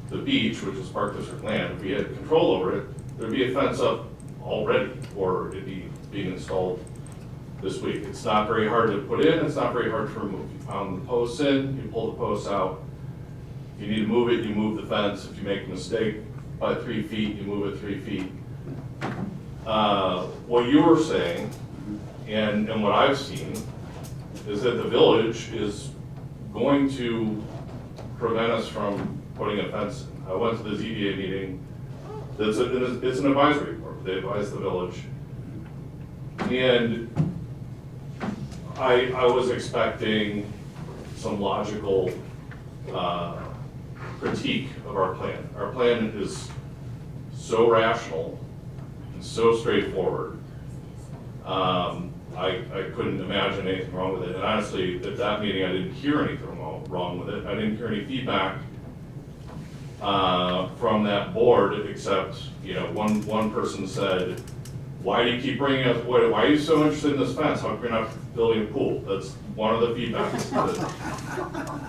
the beach, which is Park District land, if we had control over it, there'd be a fence up already, or it'd be being installed this week. It's not very hard to put in, it's not very hard to remove. You pound the posts in, you pull the posts out. If you need to move it, you move the fence. If you make a mistake by 3 feet, you move it 3 feet. What you were saying, and what I've seen, is that the village is going to prevent us from putting a fence in. I went to the ZBA meeting It's an advisory board. They advise the village. And I was expecting some logical critique of our plan. Our plan is so rational and so straightforward. I couldn't imagine anything wrong with it. And honestly, at that meeting, I didn't hear anything wrong with it. I didn't hear any feedback from that board, except, you know, one person said, why do you keep bringing up, why are you so interested in this fence? How come you're not building a pool? That's one of the feedbacks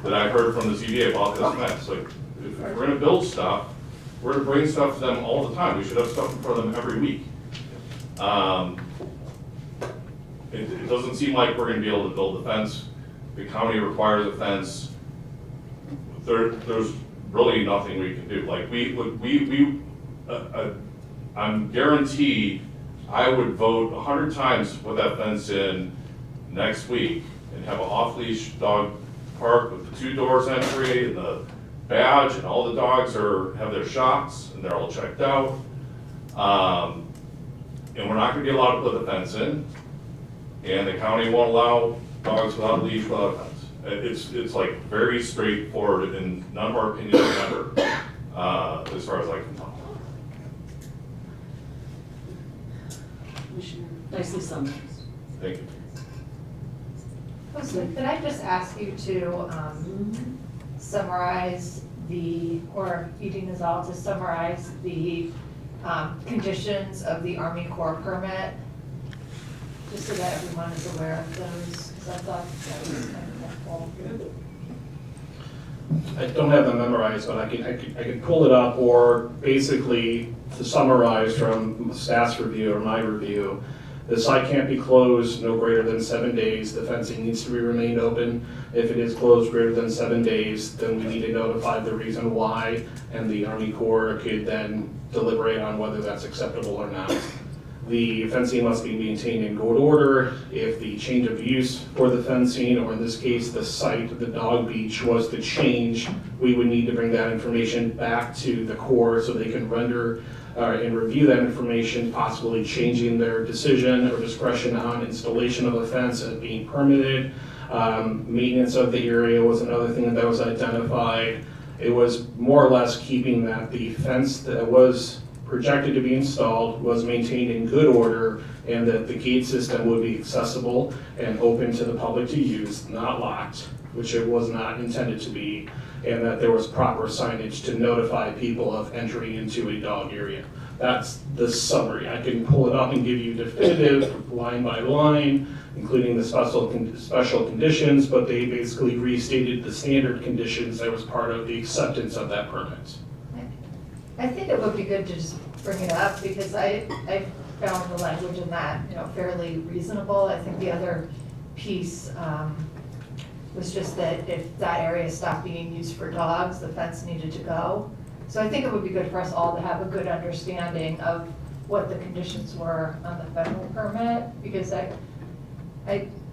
that I heard from the ZBA about this fence. Like, if we're gonna build stuff, we're gonna bring stuff to them all the time. We should have stuff in front of them every week. It doesn't seem like we're gonna be able to build the fence. The county requires a fence. There's really nothing we can do. Like, I'm guaranteed I would vote 100 times to put that fence in next week and have an off-leash dog park with the 2 doors entry and the badge, and all the dogs have their shots and they're all checked out. And we're not gonna be allowed to put the fence in, and the county won't allow dogs without a leash, without a fence. It's like very straightforward, and none of our opinions matter, as far as I can tell. Nicely summarized. Thank you. Could I just ask you to summarize or Eugene is all to summarize the conditions of the Army Corps permit? Just so that everyone is aware of those, because I thought that was kind of helpful. I don't have them memorized, but I can pull it up, or basically to summarize from staff's review or my review. The site can't be closed no greater than 7 days. The fencing needs to be remained open. If it is closed greater than 7 days, then we need to notify the reason why, and the Army Corps could then deliberate on whether that's acceptable or not. The fencing must be maintained in good order. If the change of use for the fencing, or in this case, the site, the dog beach, was to change, we would need to bring that information back to the Corps so they can render and review that information, possibly changing their decision or discretion on installation of a fence as being permitted. Maintenance of the area was another thing that was identified. It was more or less keeping that the fence that was projected to be installed was maintained in good order, and that the gate system would be accessible and open to the public to use, not locked, which it was not intended to be, and that there was proper signage to notify people of entering into a dog area. That's the summary. I can pull it up and give you definitive line by line, including the special conditions, but they basically restated the standard conditions that was part of the acceptance of that permit. I think it would be good to just bring it up, because I found the language in that, fairly reasonable. I think the other piece was just that if that area stopped being used for dogs, the fence needed to go. So I think it would be good for us all to have a good understanding of what the conditions were on the federal permit, because I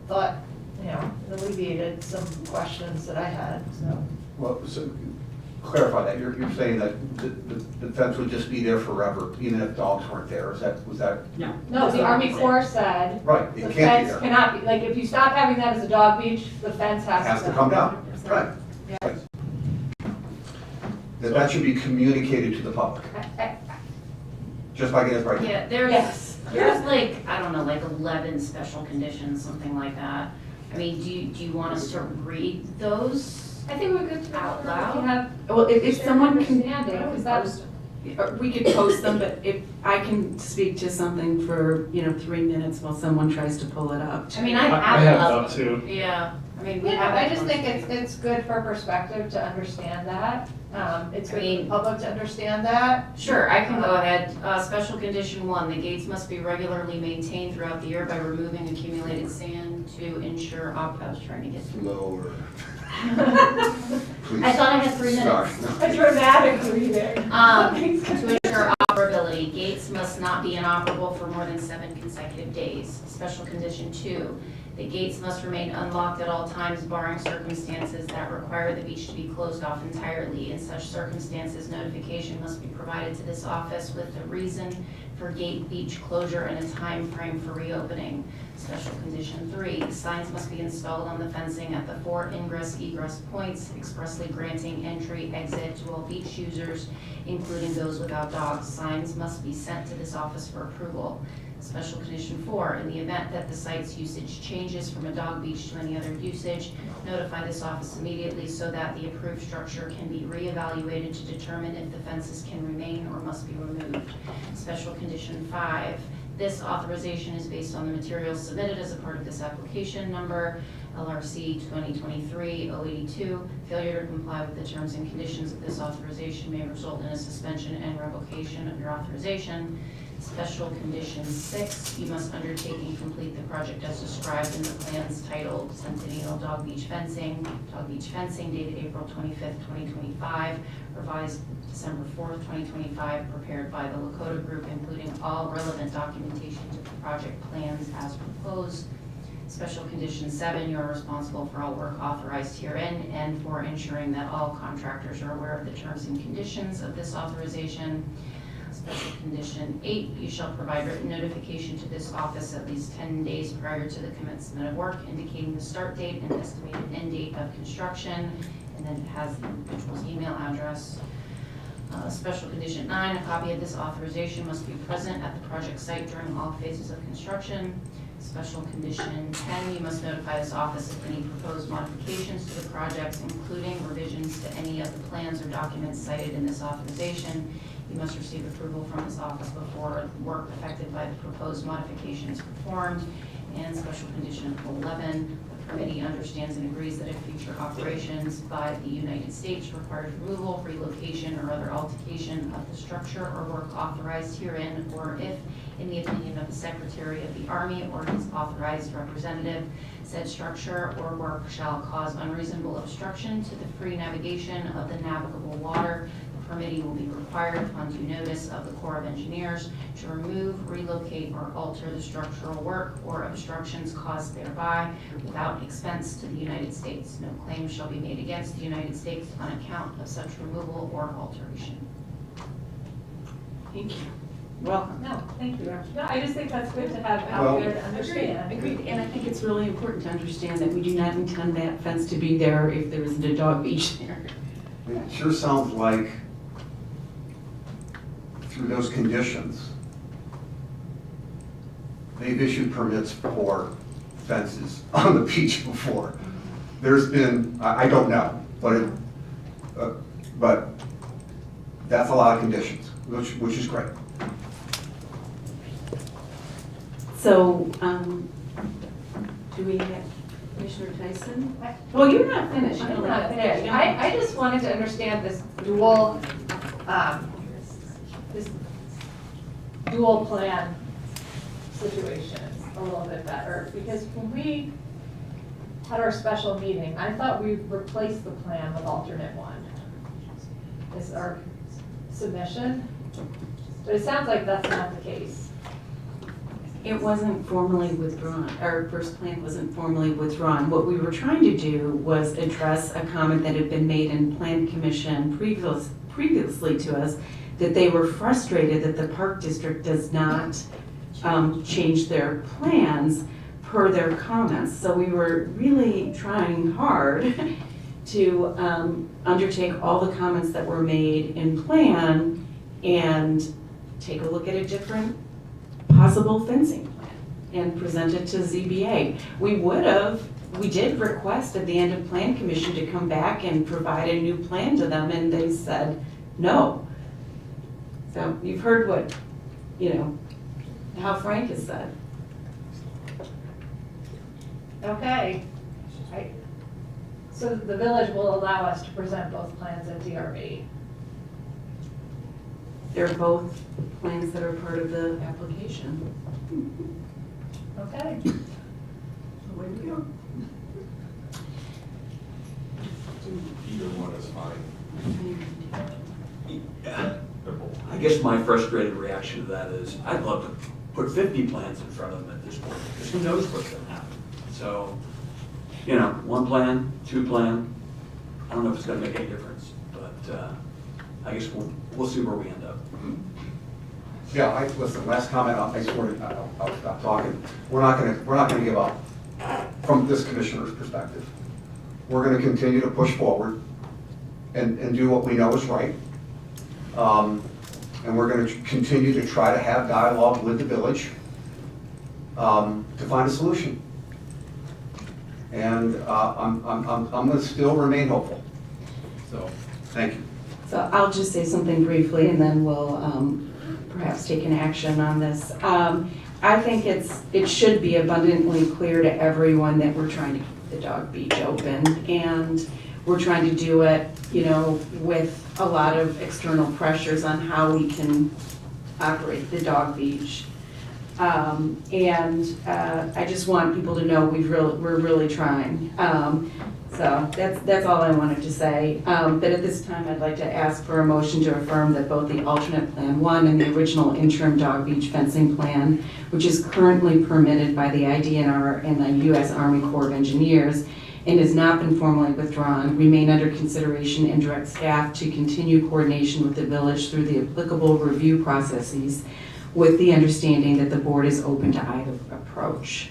thought, it alleviated some questions that I had, so. Well, so clarify that, you're saying that the fence would just be there forever, even if dogs weren't there, was that? No. No, the Army Corps said. Right, it The can't be fence there. cannot be, like, if you stop having that as a dog beach, the fence has to Has to come down, right. Yeah. That should be communicated to the public, just like it is right now. Yeah, Yes. there's like, I don't know, like 11 special conditions, something like that. I mean, do you want us to read those? I think we're good to Out We loud? have Well, if shared someone can, understanding, because that was. we could post them, but if I can speak to something for, 3 minutes while someone tries to pull it up. I mean, I I have have that too. Yeah, I mean, we Yeah, have. I just think it's good for perspective to understand that. It's good for the public to understand that. Sure, I can go ahead. Special condition 1, the gates must be regularly maintained throughout the year by removing accumulated sand to ensure, I was trying to get through. Lower. I thought I had 3 minutes. Sorry. A dramatic reading. To ensure operability, gates must not be inoperable for more than 7 consecutive days. Special condition 2, The gates must remain unlocked at all times barring circumstances that require the beach to be closed off entirely. In such circumstances, notification must be provided to this office with the reason for gate beach closure and a time frame for reopening. Special condition 3, signs must be installed on the fencing at the 4 ingress/egress points expressly granting entry, exit to all beach users, including those without dogs. Signs must be sent to this office for approval. Special condition 4, in the event that the site's usage changes from a dog beach to any other usage, notify this office immediately so that the approved structure can be reevaluated to determine if the fences can remain or must be removed. Special condition 5, this authorization is based on the materials submitted as a part of this application number, LRC 2023-082. Failure to comply with the terms and conditions of this authorization may result in a suspension and revocation of your authorization. Special condition 6, you must undertake and complete the project as described in the plans titled Centennial Dog Beach Fencing dated April 25th, 2025, revised December 4th, 2025, prepared by the Lakota Group, including all relevant documentation to the project plans as proposed. Special condition 7, you are responsible for all work authorized herein and for ensuring that all contractors are aware of the terms and conditions of this authorization. Special condition 8, you shall provide written notification to this office at least 10 days prior to the commencement of work, indicating the start date and estimated end date of construction, and then it has the individual's email address. Special condition 9, a copy of this authorization must be present at the project site during all phases of construction. Special condition 10, you must notify this office of any proposed modifications to the project, including revisions to any of the plans or documents cited in this authorization. You must receive approval from this office before work affected by the proposed modification is performed. And special condition 11, the committee understands and agrees that if future operations by the United States requires removal, relocation, or other alteration of the structure or work authorized herein, or if, in the opinion of the Secretary of the Army or his authorized representative, said structure or work shall cause unreasonable obstruction to the free navigation of the navigable water, the committee will be required upon due notice of the Corps of Engineers to remove, relocate, or alter the structural work or obstructions caused thereby without expense to the United States. No claim shall be made against the United States on account of such removal or alteration. Thank you. Welcome. No, thank you. No, I just think that's good to have out there to understand. Agreed, and I think it's really important to understand that we do not intend that fence to be there if there isn't a dog beach there. It sure sounds like through those conditions, they've issued permits for fences on the beach before. There's been, I don't know, but that's a lot of conditions, which is great. So, do we have Commissioner Tyson? Well, you're not finished. I'm not finished. I just wanted to understand this dual plan situation a little bit better, because when we had our special meeting, I thought we replaced the plan with alternate one. Is our submission, but it sounds like that's not the case. It wasn't formally withdrawn. Our first plan wasn't formally withdrawn. What we were trying to do was address a comment that had been made in Plan Commission previously to us, that they were frustrated that the Park District does not change their plans per their comments. So we were really trying hard to undertake all the comments that were made in plan and take a look at a different possible fencing plan and present it to ZBA. We did request at the end of Plan Commission to come back and provide a new plan to them, and they said no. So you've heard what, how Frank has said. Okay. So the village will allow us to present both plans at DRB. They're both plans that are part of the application. Okay. Away we go. Either one is fine. Yeah. I guess my frustrated reaction to that is I'd love to put 50 plans in front of them at this point, because who knows what's going to happen. So, you know, one plan, two plan, I don't know if it's gonna make any difference, but I guess we'll see where we end up. Yeah, listen, last comment, I swear, I'll stop talking. We're not gonna give up from this commissioner's perspective. We're gonna continue to push forward and do what we know is right. And we're gonna continue to try to have dialogue with the village to find a solution. And I'm gonna still remain hopeful. So, thank you. So I'll just say something briefly, and then we'll perhaps take an action on this. I think it should be abundantly clear to everyone that we're trying to keep the dog beach open, and we're trying to do it, you know, with a lot of external pressures on how we can operate the dog beach. I just want people to know we're really trying. So that's all I wanted to say. But at this time, I'd like to ask for a motion to affirm that both the alternate Plan 1 and the original interim dog beach fencing plan, which is currently permitted by the IDNR and the U.S. Army Corps of Engineers and has not been formally withdrawn, remain under consideration and direct staff to continue coordination with the village through the applicable review processes, with the understanding that the board is open to either approach.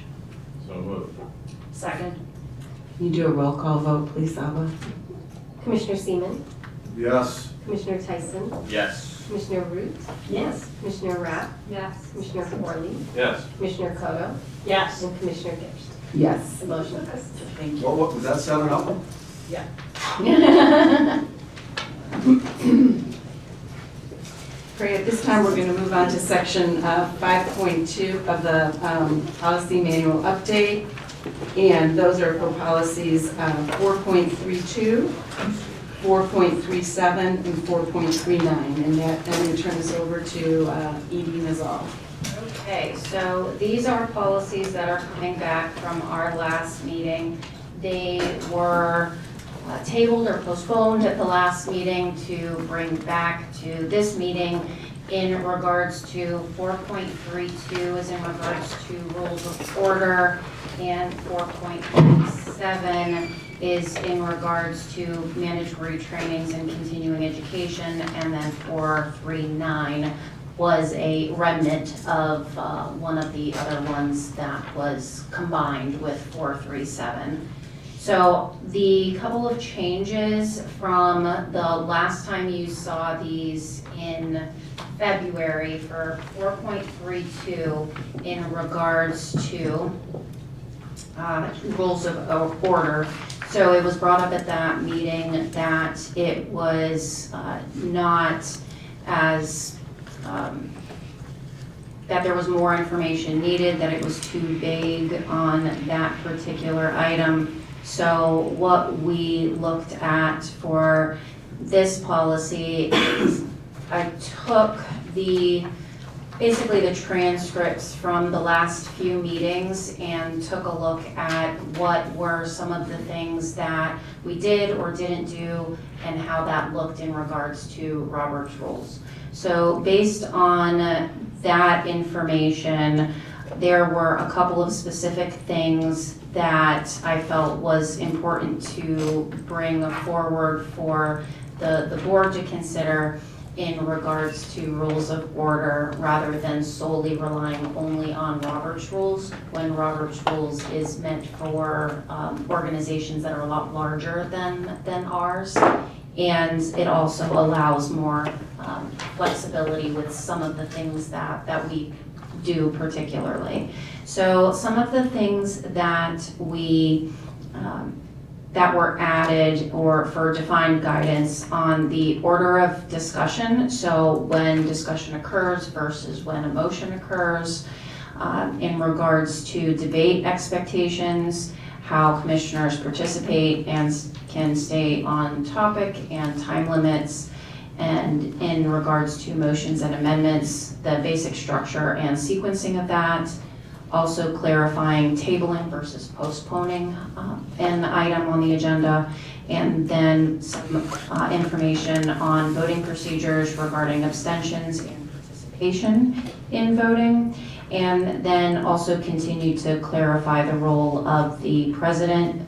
So moved. Second. Can you do a roll call vote, please, Alba? Commissioner Seaman, Yes. Commissioner Tyson, Yes. Commissioner Root, Yes. Commissioner Rapp, Yes. Commissioner Corley, Yes. Commissioner Koto, Yes. and Commissioner Gibson. Yes. The motion passes. Thank you. What was that, 7-0? Yeah. Great, at this time, we're going to move on to section 5.2 of the policy manual update. And those are for policies 4.32, 4.37, and 4.39. And that, I'm going to turn this over to Edie Nazal. Okay, so these are policies that are coming back from our last meeting. They were tabled or postponed at the last meeting to bring back to this meeting. In regards to 4.32 is in regards to rules of order, and 4.37 is in regards to mandatory trainings and continuing education, and then 4.39 was a remnant of one of the other ones that was combined with 4.37. So the couple of changes from the last time you saw these in February for 4.32 in regards to rules of order. So it was brought up at that meeting that it was not as, that there was more information needed, that it was too vague on that particular item. So what we looked at for this policy is I took basically the transcripts from the last few meetings and took a look at what were some of the things that we did or didn't do and how that looked in regards to Robert's rules. So based on that information, there were a couple of specific things that I felt was important to bring forward for the board to consider in regards to rules of order, rather than solely relying only on Robert's rules, when Robert's rules is meant for organizations that are a lot larger than ours. And it also allows more flexibility with some of the things that we do particularly. So some of the things that we that were added or for defined guidance on the order of discussion. So when discussion occurs versus when a motion occurs, in regards to debate expectations, how commissioners participate and can stay on topic, and time limits, and in regards to motions and amendments, the basic structure and sequencing of that. Also clarifying tabling versus postponing an item on the agenda, and then some information on voting procedures regarding abstentions and participation in voting, And then also continue to clarify the role of the president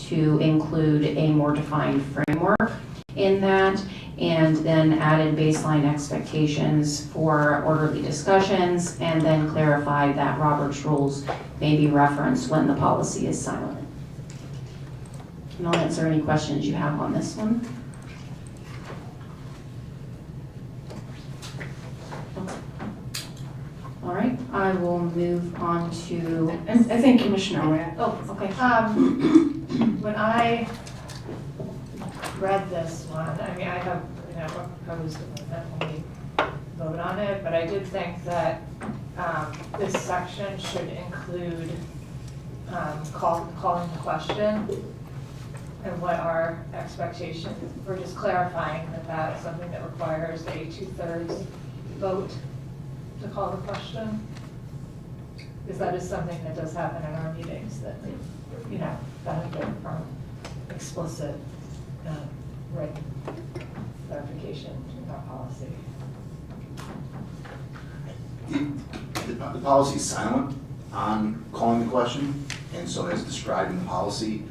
to include a more defined framework in that, and then added baseline expectations for orderly discussions, and then clarify that Robert's rules may be referenced when the policy is silent. And I'll answer any questions you have on this one. All right, I will move on to. I think Commissioner Wyatt. Oh, okay. When I read this one, I mean, I have, proposed that when we vote on it, but I did think that this section should include calling the question and what our expectations. We're just clarifying that that is something that requires a 2/3 vote to call the question. Because that is something that does happen in our meetings that, benefit from explicit written clarification in our policy. The policy is silent on calling the question, and so as described in the policy,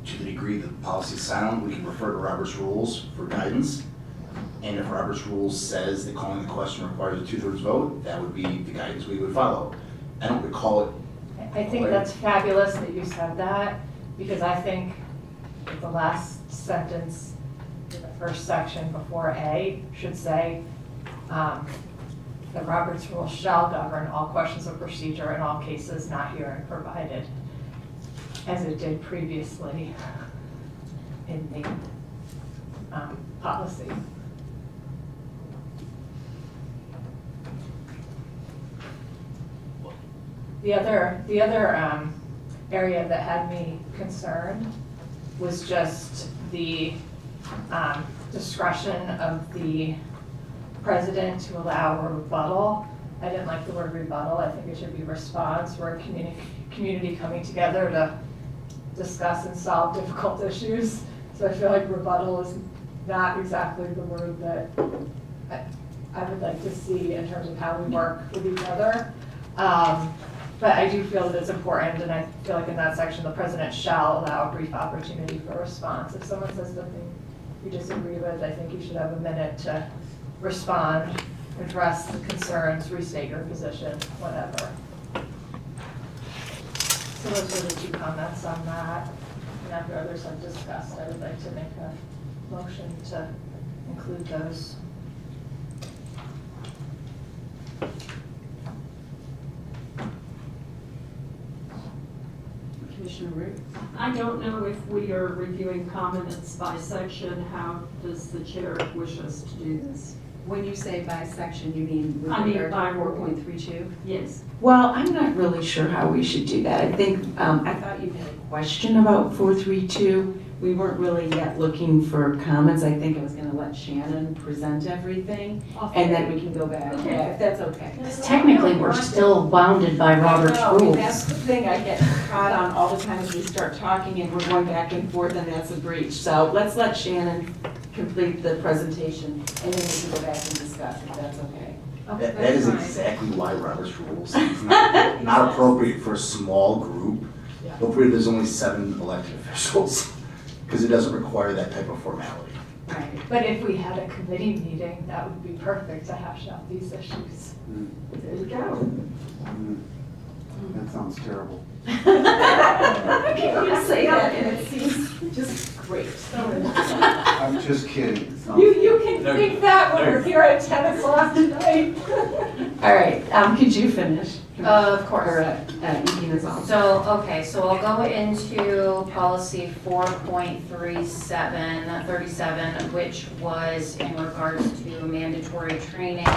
to the degree that the policy is silent, we can refer to Robert's rules for guidance. And if Robert's rules says that calling the question requires a 2/3 vote, that would be the guidance we would follow. I don't recall it. I think that's fabulous that you said that, because I think the last sentence in the first section before A should say, the Robert's rules shall govern all questions of procedure in all cases not herein provided, as it did previously in the policy. The other area that had me concerned was just the discretion of the president to allow a rebuttal. I didn't like the word rebuttal. I think it should be response. We're a community coming together to discuss and solve difficult issues. So I feel like rebuttal is not exactly the word that I would like to see in terms of how we work with each other. But I do feel that it's important, and I feel like in that section, the president shall allow a brief opportunity for response. If someone says something you disagree with, I think you should have a minute to respond, address the concerns, restate your position, whatever. So those are the 2 comments on that. And after others have discussed, I would like to make a motion to include those. Commissioner Root? I don't know if we are reviewing comments by section. How does the chair wish us to do this? When you say by section, you mean with I mean regard by to 4.32? Yes. Well, I'm not really sure how we should do that. I think, I thought you had a question about 432. We weren't really yet looking for comments. I think I was gonna let Shannon present everything, and then we can go back, yeah, if that's okay. Technically, we're still bounded by Robert's I know, and rules. that's the thing I get caught on all the times we start talking and we're going back and forth, and that's a breach. So let's let Shannon complete the presentation, and then we can go back and discuss if that's okay. That is exactly why Robert's rules is not appropriate for a small group, but where there's only 7 elected officials, because it doesn't require that type of formality. Right. But if we had a committee meeting, that would be perfect to hash out these issues. There you go. That sounds terrible. You say that and it seems just great. I'm just kidding. It sounds- You can think that when we're here at 10 o'clock tonight. All right, could you finish? Of course. Or, Edina's on. So I'll go into policy 4.37, which was in regards to mandatory training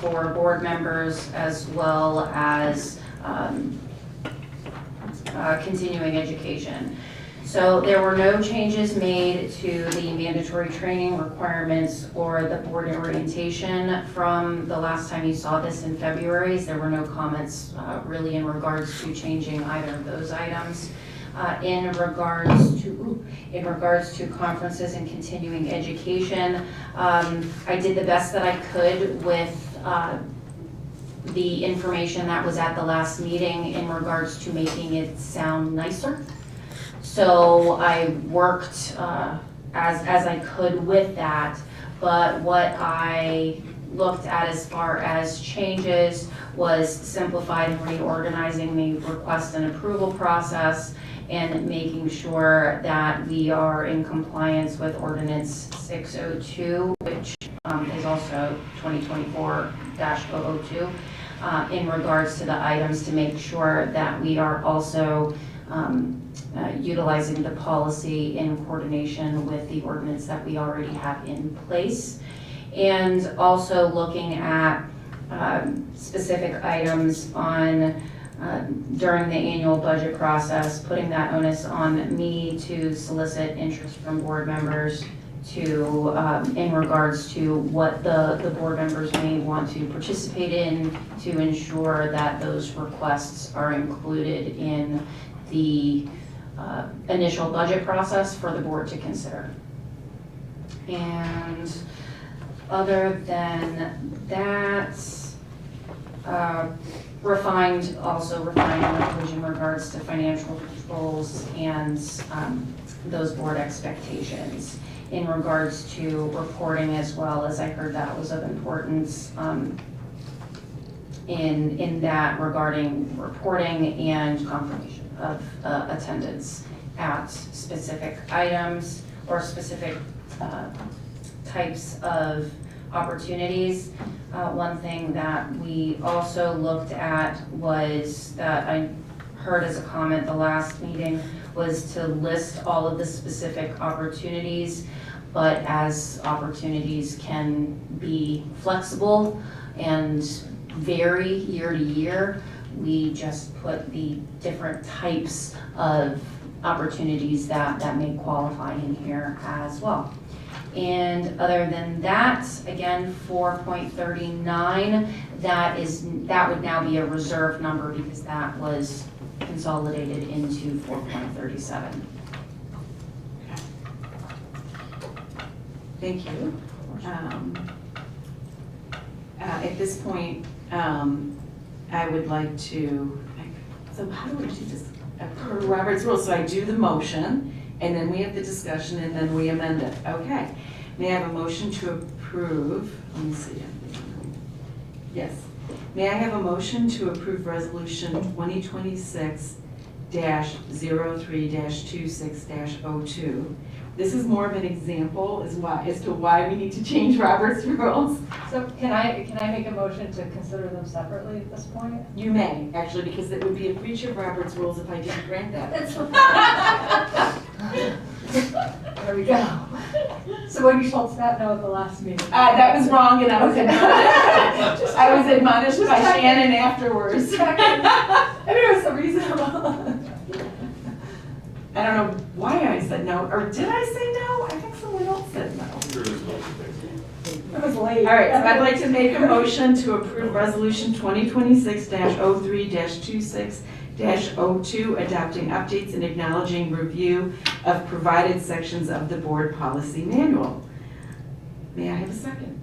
for board members as well as continuing education. So there were no changes made to the mandatory training requirements or the board orientation from the last time you saw this in February. There were no comments really in regards to changing either of those items. In regards to conferences and continuing education, I did the best that I could with the information that was at the last meeting in regards to making it sound nicer. So I worked as I could with that, but what I looked at as far as changes was simplifying and reorganizing the request and approval process and making sure that we are in compliance with ordinance 602, which is also 2024-002, in regards to the items, to make sure that we are also utilizing the policy in coordination with the ordinance that we already have in place. And also looking at specific items on during the annual budget process, putting that onus on me to solicit interest from board members to in regards to what the board members may want to participate in, to ensure that those requests are included in the initial budget process for the board to consider. And other than that, refined language in regards to financial goals and those board expectations in regards to reporting as well, as I heard that was of importance in that regarding reporting and confirmation of attendance at specific items or specific types of opportunities. One thing that we also looked at was that I heard as a comment the last meeting was to list all of the specific opportunities, but as opportunities can be flexible and vary year to year, we just put the different types of opportunities that may qualify in here as well. And other than that, again, 4.39, that would now be a reserve number because that was consolidated into 4.37. Thank you. At this point, I would like to, so how do we do this? Per Robert's rules, so I do the motion, and then we have the discussion, and then we amend it. Okay. May I have a motion to approve? Let me see. Yes. May I have a motion to approve resolution 2026-03-26-02? This is more of an example as to why we need to change Robert's rules. So can I make a motion to consider them separately at this point? You may, actually, because it would be a breach of Robert's rules if I didn't grant that. There we go. So when you told that no at the last meeting? That was wrong, and I was admonished. I was admonished by Shannon afterwards. I mean, it was so reasonable. I don't know why I said no, or did I say no? I think someone else said no. It was late. All right, so I'd like to make a motion to approve resolution 2026-03-26-02, adopting updates and acknowledging review of provided sections of the board policy manual. May I have a second?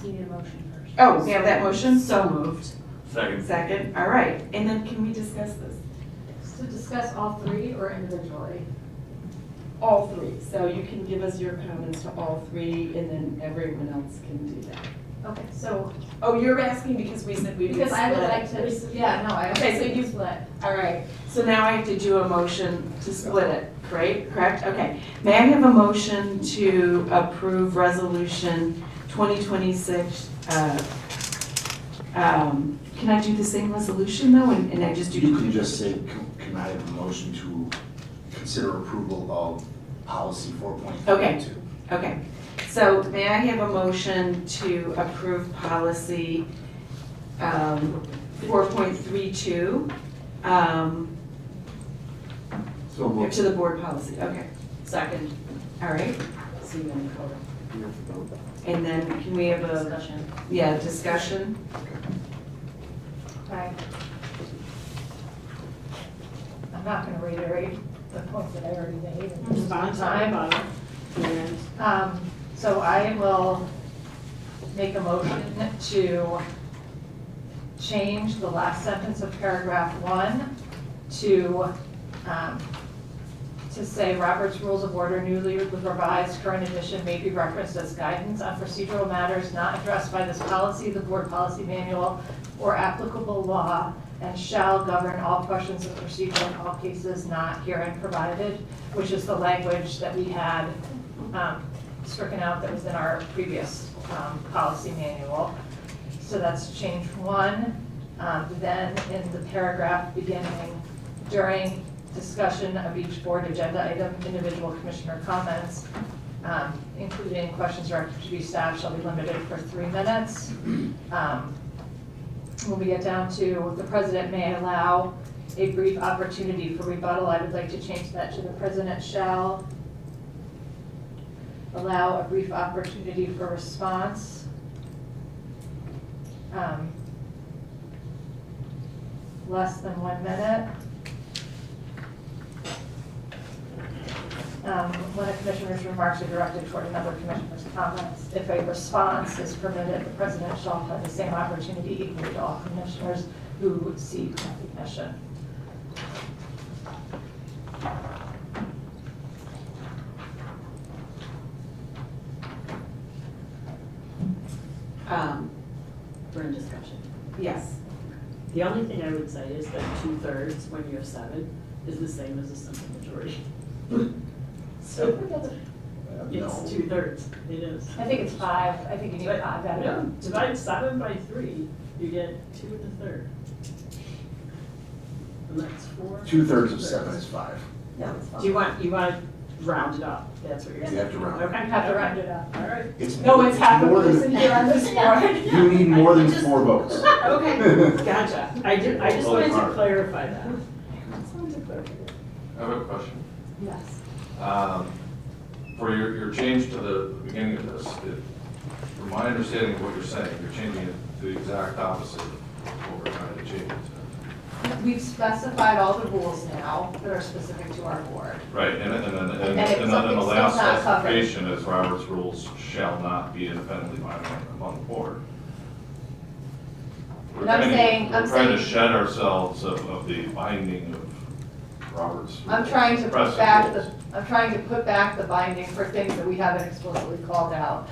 You need a motion first. Oh, we have that motion? So moved. Second. Second, all right. And then can we discuss this? To discuss all three or individually? All three. So you can give us your comments to all three, and then everyone else can do that. Okay, so. Oh, you're asking because we said we would Because I would split. like to, yeah, no, I. Okay, so you split. All right, so now I have to do a motion to split it, right? Correct? Okay. May I have a motion to approve resolution 2026, can I do the same resolution though, and I just do? You can just say, can I have a motion to consider approval of policy 4.32? Okay. So may I have a motion to approve policy 4.32 So moved. to the board policy? Okay. Second. All right. So you want to call it? And then can we have a? Discussion. Yeah, discussion. Okay. I'm not gonna reiterate the points that I already made in this time. So I will make a motion to change the last sentence of paragraph 1 to say Robert's Rules of Order newly revised current edition may be referenced as guidance on procedural matters not addressed by this policy, the board policy manual, or applicable law, and shall govern all questions of procedure in all cases not herein provided, which is the language that we had stricken out that was in our previous policy manual. So that's change 1. Then in the paragraph beginning, during discussion of each board agenda item, individual commissioner comments, including questions directed to staff, shall be limited for 3 minutes. When we get down to the president may allow a brief opportunity for rebuttal, I would like to change that to the president shall allow a brief opportunity for response. Less than 1 minute. When a commissioner's remarks are directed toward another commissioner's comments, if a response is permitted, the president shall have the same opportunity equally to all commissioners who seek recognition. We're in discussion. Yes. The only thing I would say is that 2/3 when you have 7 is the same as a simple majority. So it's 2/3. It is. I think it's 5. I think you need 5 better. No, divide 7 by 3, you get 2 1/3. And that's 4. 2/3 of 7 is 5. Yeah, that's fine. Do you want to round it up? That's what you're saying? You have to round it up. Okay. You have to round it up. All right. No, it's half a more than- person here on this board. You need more than 4 votes. Okay, gotcha. I just wanted to clarify that. I have a question. Yes. For your change to the beginning of this, from my understanding of what you're saying, you're changing it to the exact opposite of what we're trying to change it to. We've specified all the rules now that are specific to our board. Right, and then if the something's last still not covered. specification is Robert's rules shall not be independently binding upon the board. And I'm saying- We're trying to shed ourselves of the binding of Robert's. I'm trying to put precedent back rules. I'm trying to put back the binding for things that we haven't explicitly called out.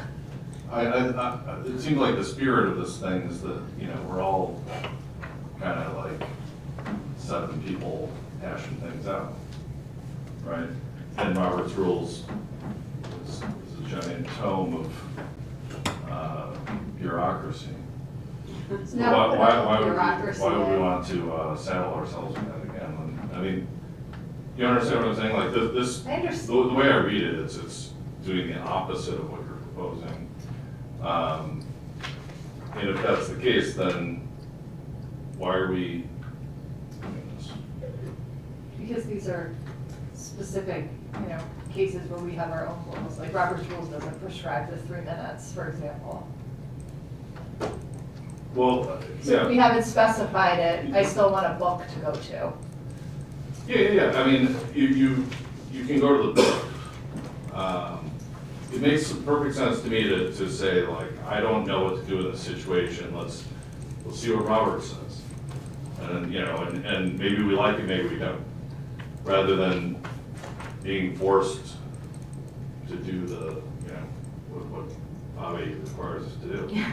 It seems like the spirit of this thing is that, we're all kind of like 7 people hashing things out, right? And Robert's rules is a giant tome of bureaucracy. It's So not why bureaucracy. would we want to saddle ourselves with that again? I mean, you understand what I'm saying? Like this, I understand. the way I read it is it's doing the opposite of what you're proposing. And if that's the case, then why are we doing this? Because these are specific, cases where we have our own rules. Like Robert's Rules doesn't prescribe the 3 minutes, for example. Well, So if we haven't specified it, I still want a book to go to. Yeah. I mean, you can go to the book. It makes perfect sense to me to say, like, I don't know what to do in this situation. Let's see what Robert says. And, and maybe we like it, maybe we don't. Rather than being forced to do what Bobby requires us to do.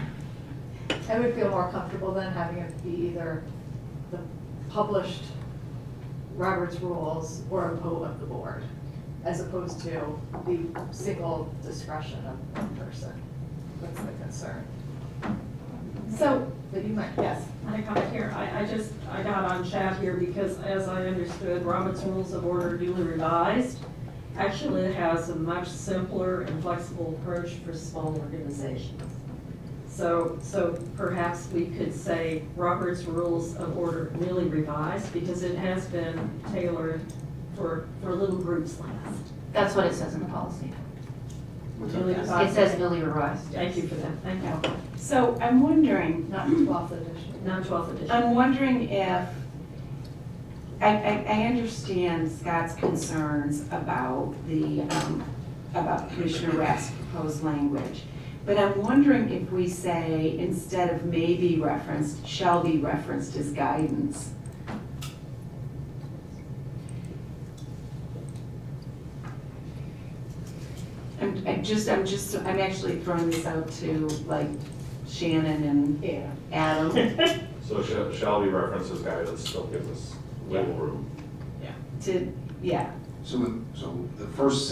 I would feel more comfortable then having it be either the published Robert's Rules or a vote of the board, as opposed to the single discretion of one person. That's the concern. So, but you might, yes. I got here, I got on chat here because as I understood, Robert's Rules of Order newly revised actually has a much simpler and flexible approach for small organizations. So perhaps we could say Robert's Rules of Order newly revised because it has been tailored for little groups like us. That's what it says in the policy. Newly revised. It says newly revised. Thank you for that, thank you. So I'm wondering, Not 12th edition. Not 12th edition. I'm wondering if, I understand Scott's concerns about about Commissioner Rath's proposed language, But I'm wondering if we say, instead of may be referenced, shall be referenced as guidance. I'm actually throwing this out to like Shannon and Adam So shall be referenced as guidance still gives us wiggle room. to, yeah. So the first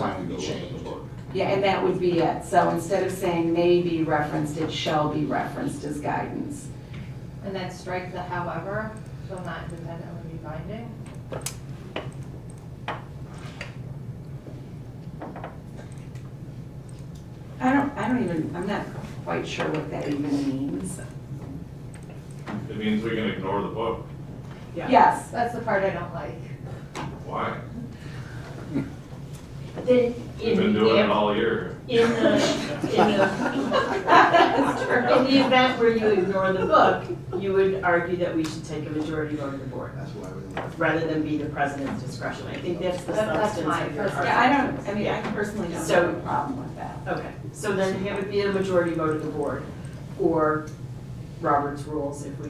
line would be changed. Yeah, and that would be it. So instead of saying may be referenced, it shall be referenced as guidance. And then strike the however, so not independently binding. I'm not quite sure what that even means. It means we can ignore the book. Yes. That's the part I don't like. Why? Then We've been doing it all year. In the event where you ignore the book, you would argue that we should take a majority vote of the board. That's what I would like. Rather than be the president's discretion. I think that's the That's substance fine. of your Yeah, argument. I personally don't So- have a problem with that. Okay, so then it would be a majority vote of the board, or Robert's rules, if we,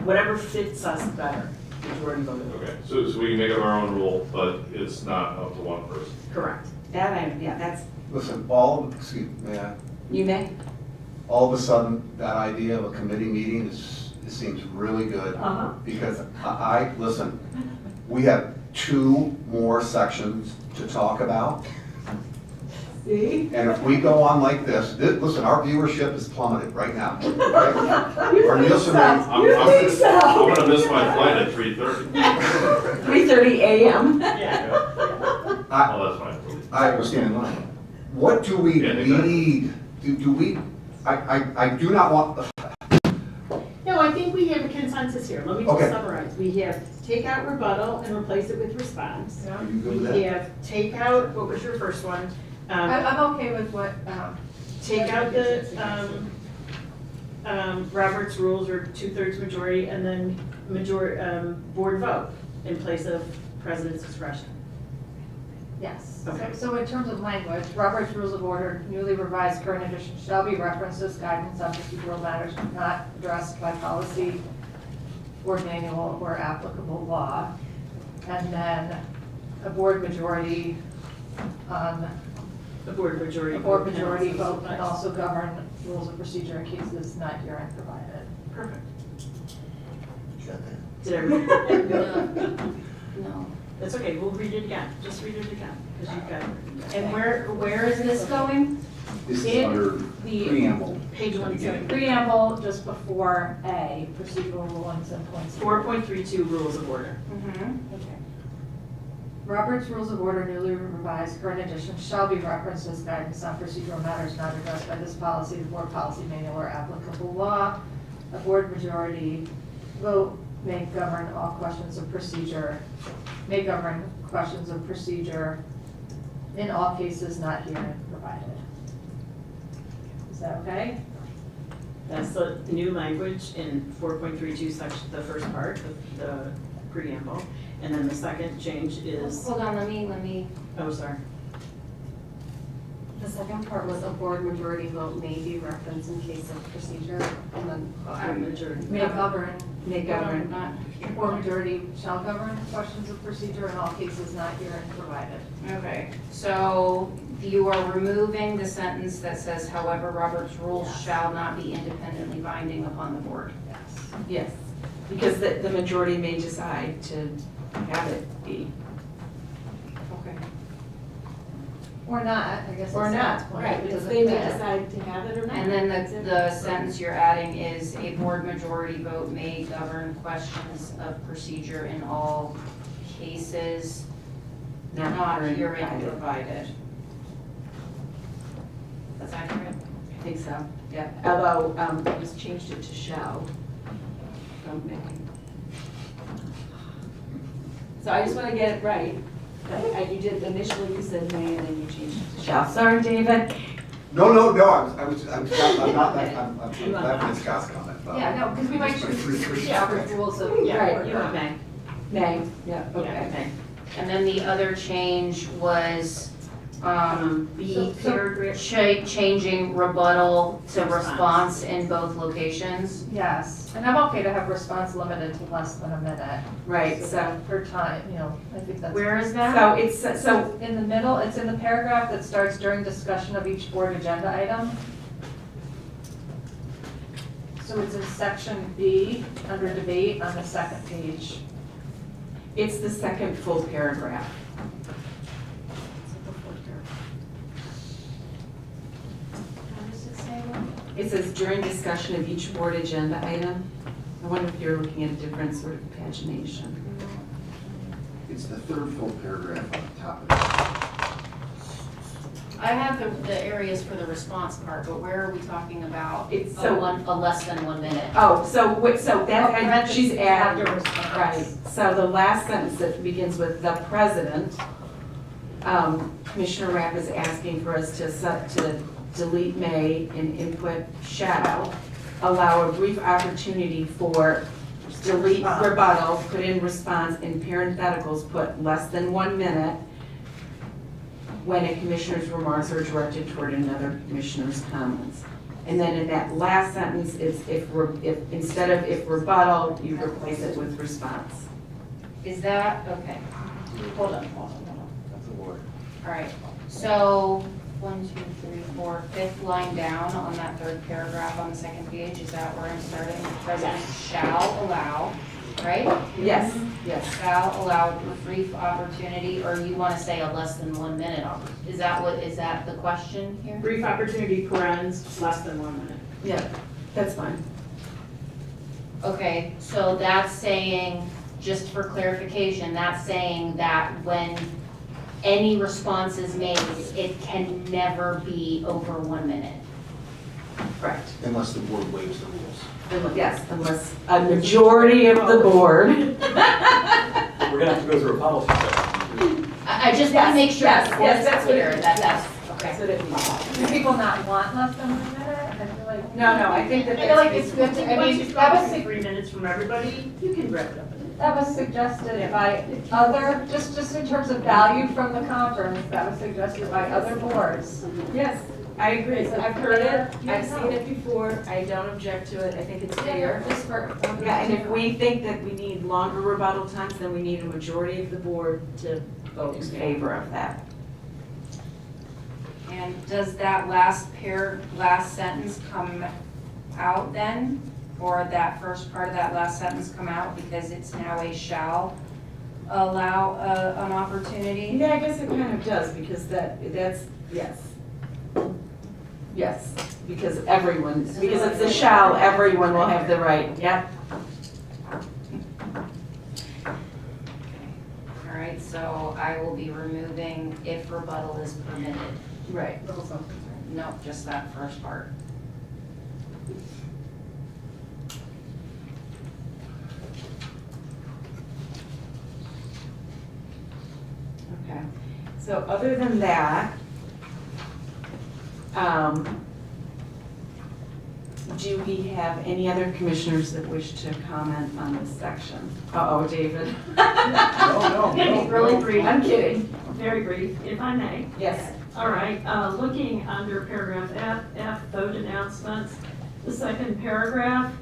whatever fits us better, majority vote of the board. Okay, so we can make up our own rule, but it's not up to one person. Correct. That's, Listen, excuse me, you may? all of a sudden, that idea of a committee meeting it seems really good. Uh-huh. Because listen, we have 2 more sections to talk about. See? And if we go on like listen, our viewership is plummeted right now. Right? Our Nielsen rate- I'm gonna miss my flight at 3:30. 3:30 a.m. Yeah. Oh, that's fine. I understand in line. What do we Yeah, exactly. need? Do we, I do not want, No, I think we have a consensus here. Let me just Okay. summarize. We have take out rebuttal and replace it with response. are you good with We that? have take out, what was your first one? I'm okay with what, Take out the Robert's rules or 2/3 majority and then board vote in place of president's discretion. yes. Okay. So in terms of language, Robert's Rules of Order, newly revised current edition, shall be referenced as guidance on procedural matters not addressed by policy or manual or applicable law. And then a board majority on The board majority. a board majority vote and also govern rules of procedure in cases not herein provided. Perfect. Did everybody? No. That's okay, we'll read it again. Just read it again, because you've got it. And where is this going? This is In under the preamble. Page at the beginning. preamble, just before A, procedural rulings and points. 4.32 rules of order. Okay. Robert's Rules of Order newly revised current edition shall be referenced as guidance on procedural matters not addressed by this policy, the board policy manual, or applicable law. A board majority vote may govern all questions of procedure, may govern questions of procedure in all cases not herein provided. Is that okay? That's the new language in 4.32 section, the first part, the preamble. And then the second change is, Hold on, let me, oh, sorry. the second part was a board majority vote may be referenced in case of procedure, and then. Majority. May govern. May govern. Not, Board majority shall govern questions of procedure in all cases not herein provided. okay, so you are removing the sentence that says, however, Robert's rules Yes. shall not be independently binding upon the board. Yes. Yes, because the majority may decide to have it be. Okay. Or not, I guess. Or that's not, the point. right, It because doesn't they may fit. decide to have it or not. And then That's it. the sentence you're adding is a board majority vote may govern questions of procedure in all cases not herein provided. That's accurate? I think so, yeah, although, we just changed it to shall. Don't make it. So I just want to get it right. You did, initially you said may, and then you changed it to shall. Sorry, David. No, I'm not, I'm laughing at Scott's comment. Yeah, no, because we might choose Robert's Rules of Right, Order. You want May. May, yeah, Yeah, okay. May. And then the other change was B paragraph. Changing rebuttal to Response. response in both locations. Yes, and I'm okay to have response limited to less than a minute. Right, so, that per time, I think that's. Where is that? so it's, so, In the middle, it's in the paragraph that starts during discussion of each board agenda item. So it's in section B, under debate, on the second page. it's the second full paragraph. What does it say? It says during discussion of each board agenda item. I wonder if you're looking at a different sort of pagination. It's the third full paragraph on the top of it. I have the areas for the response part, but where are we talking about? It's A so- less than 1 minute. Oh, so what, so that, Parentheses she's adding, after response. right, so the last sentence that begins with the president, Commissioner Rapp is asking for us to delete may and input shall, allow a brief opportunity for delete rebuttal, put in response, in parentheticals, put less than 1 minute when a commissioner's remarks are directed toward another commissioner's comments. And then in that last sentence, it's if instead of if rebuttal, you replace it with response. Is that, okay, hold on. That's a word. All right, so 1, 2, 3, 4, fifth line down on that third paragraph on the second page, is that where I'm starting? The president shall allow, right? Yes, yes. Shall allow a brief opportunity, or you want to say a less than 1 minute? Is that the question here? Brief opportunity, parens, less than 1 minute. Yeah, that's fine. Okay, so that's saying, just for clarification, that's saying that when any response is made, it can never be over 1 minute. Correct. Unless the board waives the rules. Yes, unless a majority of the board. We're gonna have to go through a policy session. I just want to make sure Yes, the yes, board is that's what it clear is. that Yes, that's, That's okay. what it means. Do people not want less than 1 minute? I feel like. No, I think that I feel like that's. it's good to, I Once mean, you've that gone was, through 3 minutes from everybody, you can wrap it up in a minute. that was suggested by other, just in terms of value from the conference, that was suggested by other boards. Yes, I agree. Is it I've heard it, fair? I've seen it before, I don't object to it, I think it's fair. Just for. Yeah, and if we think that we need longer rebuttal times, then we need a majority of the board to vote in favor of that. And does that last sentence come out then? Or that first part of that last sentence come out because it's now a shall allow an opportunity? Yeah, I guess it kind of does, because that's, yes. Yes, because because it's a shall, everyone will have the right, yep. All right, so I will be removing if rebuttal is permitted. Right. No, just that first part. Okay, so other than that, do we have any other commissioners that wish to comment on this section? Uh-oh, David. No, Really brief, I'm kidding. Very brief, if I may. Yes. All right, looking under paragraph F, vote announcements, the second paragraph,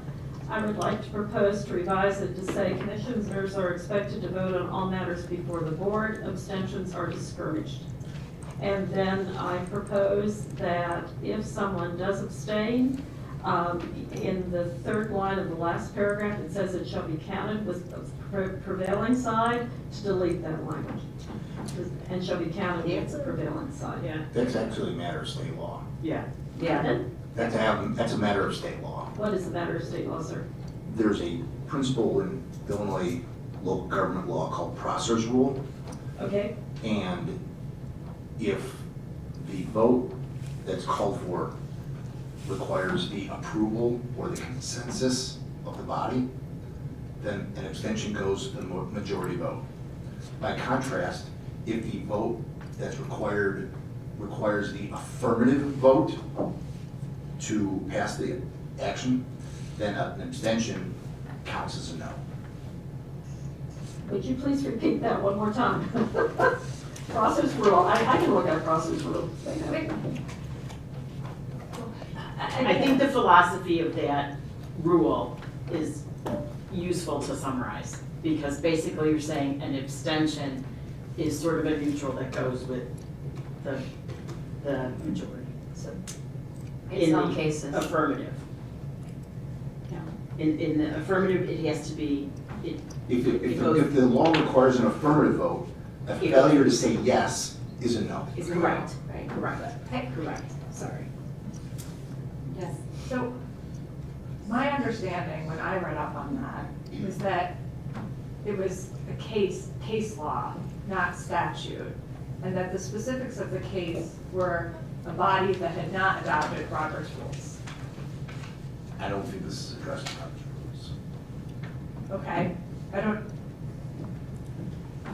I would like to propose to revise it to say commissioners are expected to vote on all matters before the board, abstentions are discouraged. And then I propose that if someone does abstain, in the third line of the last paragraph, it says it shall be counted with the prevailing side, to delete that language. And shall be counted with the prevailing side. Yeah. That's actually a matter of state law. Yeah. Yeah. That's a matter of state law. What is the matter of state law, sir? There's a principle in Illinois local government law called Prosser's Rule. Okay. And if the vote that's called for requires the approval or the consensus of the body, then an abstention goes to the majority vote. By contrast, if the vote that's required requires the affirmative vote to pass the action, then an abstention counts as a no. Would you please repeat that one more time? Prosser's rule, I can look at Prosser's rule. I think the philosophy of that rule is useful to summarize, because basically you're saying an abstention is sort of a neutral that goes with the majority, so. In some cases. Affirmative. In the affirmative, it has to be, If the law requires an affirmative vote, a failure to say yes is a no. is correct, correct, sorry. Yes. So, my understanding when I read up on that was that it was a case law, not statute, and that the specifics of the case were a body that had not adopted Robert's rules. I don't think this is addressed in Robert's rules. Okay, I don't,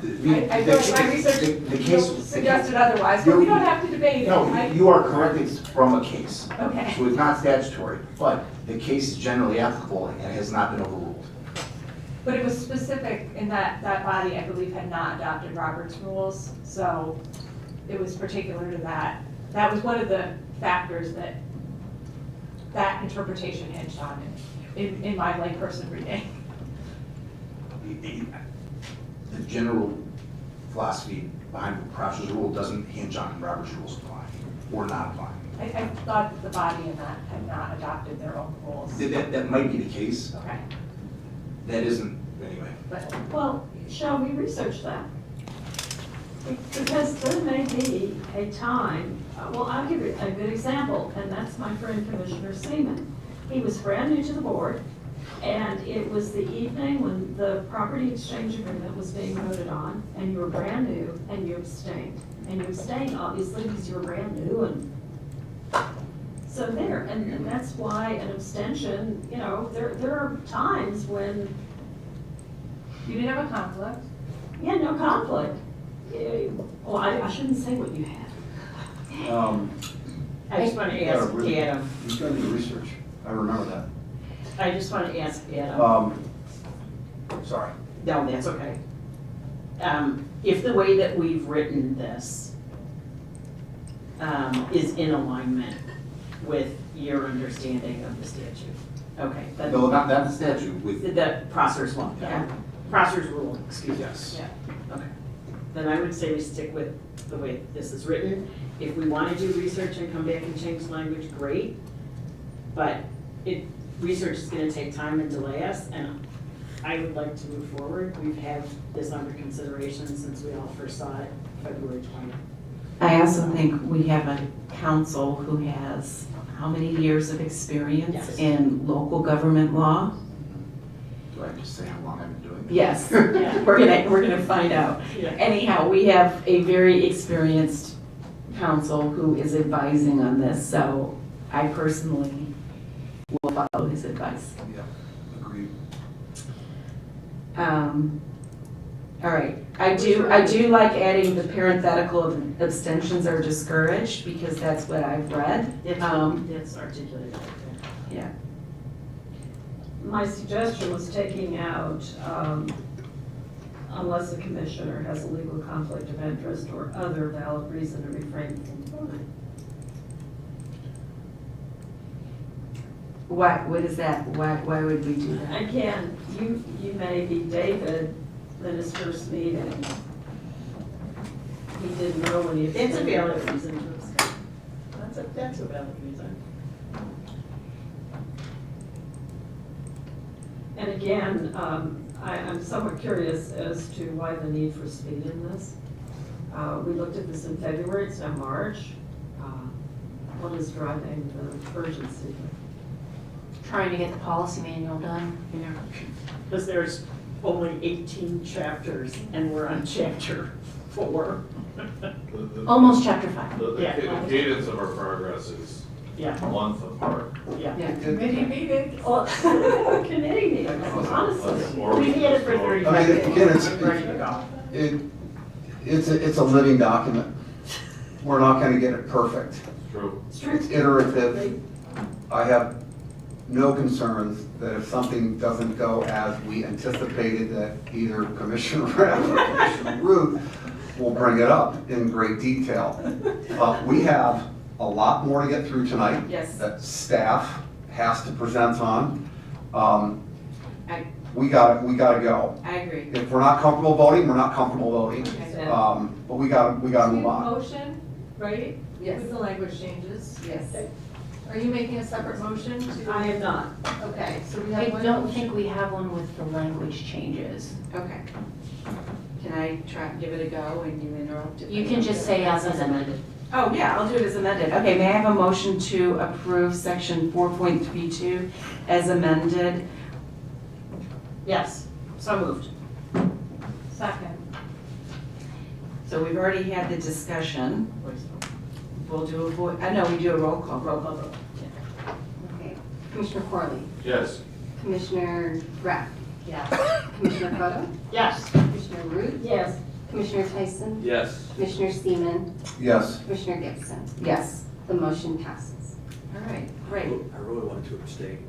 The- I feel like my research the case- suggested otherwise, but we don't have to debate it. No, right? you are correct, it's from a case. Okay. So it's not statutory, but the case is generally applicable and has not been overruled. But it was specific in that that body, I believe, had not adopted Robert's rules, so it was particular to that. That was one of the factors that that interpretation hinged on in my layperson reading. The general philosophy behind Prosser's rule doesn't hinge on Robert's rules applying or not applying. I thought that the body in that had not adopted their own rules. That might be the case. Okay, That isn't, anyway. but Well, shall we research that? Because there may be a time, well, I'll give you a good example, and that's my friend Commissioner Seaman. He was brand new to the board, and it was the evening when the property exchange agreement was being voted on, and you were brand new, and you abstained. And you abstained, obviously, because you were brand new, and so there, and that's why an abstention, you know, there are times when, you didn't have a conflict. yeah, no conflict. Well, I shouldn't say what you had. I just want to ask Adam, You've done your research, I remember that. I just want to ask Adam. Sorry. No, that's okay. If the way that we've written this is in alignment with your understanding of the statute. Okay. then- No, not the statute, with. The Prosser's law, Yeah. Prosser's rule, excuse me. Yes. Yeah, okay. Then I would say we stick with the way this is written. If we want to do research and come back and change language, great. But research is going to take time and delay us, and I would like to move forward. We've had this under consideration since we all first saw it February 20th. I also think we have a council who has how many years of experience Yes. in local government law? Do I just say how long I've been doing this? Yes, Yeah. we're gonna find out. Yeah. Anyhow, we have a very experienced counsel who is advising on this, so I personally will follow his advice. Yeah, agreed. All right, I do like adding the parenthetical of abstentions are discouraged, because that's what I've read. That's articulated right there. Yeah. My suggestion was taking out, unless the commissioner has a legal conflict of interest or other valid reason to refrain from voting. What is that? Why would we do that? Again, you may be David in his first meeting. He didn't know when he. That's a valid reason to abstain. That's a valid reason. And again, I'm somewhat curious as to why the need for speed in this. We looked at this in February, it's now March. What is driving the urgency? Trying to get the policy manual done. Because there's only 18 chapters and we're on chapter 4. Almost chapter 5. The Yeah. cadence of our progress is Yeah. a month apart. Yeah. Committee meeting. Committee meetings, honestly. We had it for 35 I mean, days. again, it's- I'm ready to go. It's a living document. We're not gonna get it perfect. True. It's iterative. I have no concerns that if something doesn't go as we anticipated, that either Commissioner Rapp or Commissioner Root we'll bring it up in great detail. We have a lot more to get through tonight. Yes. That staff has to present on. I- We gotta go. I agree. If we're not comfortable voting, we're not comfortable voting. Okay. But we gotta move on. Motion, right? Yes. With the language changes. Yes. Are you making a separate motion to? I am not. Okay, so we I have one don't motion. think we have one with the language changes. Okay. Can I try, give it a go and you interrupt? if I You can don't just get it? say as amended. Oh, yeah, I'll do it as amended. Okay, may I have a motion to approve section 4.32 as amended? Yes, so moved. Second. So we've already had the discussion. We'll do we do a roll call. Roll call vote. Okay. Commissioner Corley, Yes. Commissioner Rapp, Yes. Commissioner Proto, Yes. Commissioner Root, Yes. Commissioner Tyson, Yes. Commissioner Seaman, Yes. Commissioner Gibson. Yes. The motion passes. All right, great. I really wanted to abstain.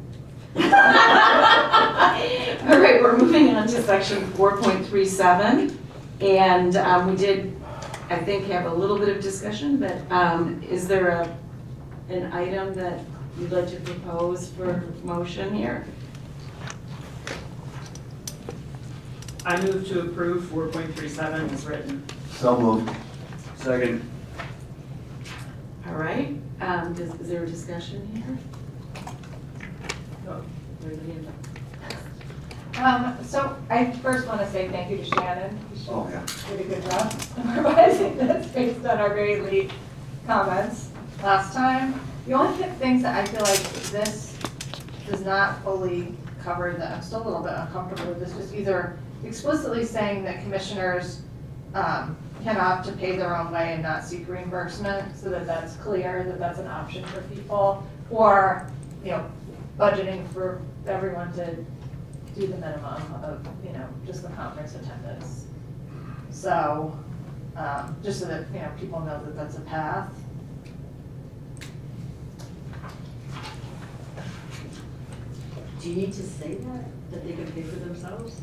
All right, we're moving on to section 4.37. And we did, I think, have a little bit of discussion, but is there an item that you'd like to propose for motion here? I move to approve 4.37 as written. So moved. Second. All right, is there a discussion here? Oh, So I first want to say thank you to Shannon. She Oh, yeah. did a good job revising this based on our very late comments last time. The only things that I feel like this does not fully cover that I'm still a little bit uncomfortable with is just either explicitly saying that commissioners can opt to pay their own way and not seek reimbursement, so that that's clear, that that's an option for people, or, budgeting for everyone to do the minimum of, just the conference attendance. So, just so that, people know that that's a path. Do you need to say that they can pay for themselves?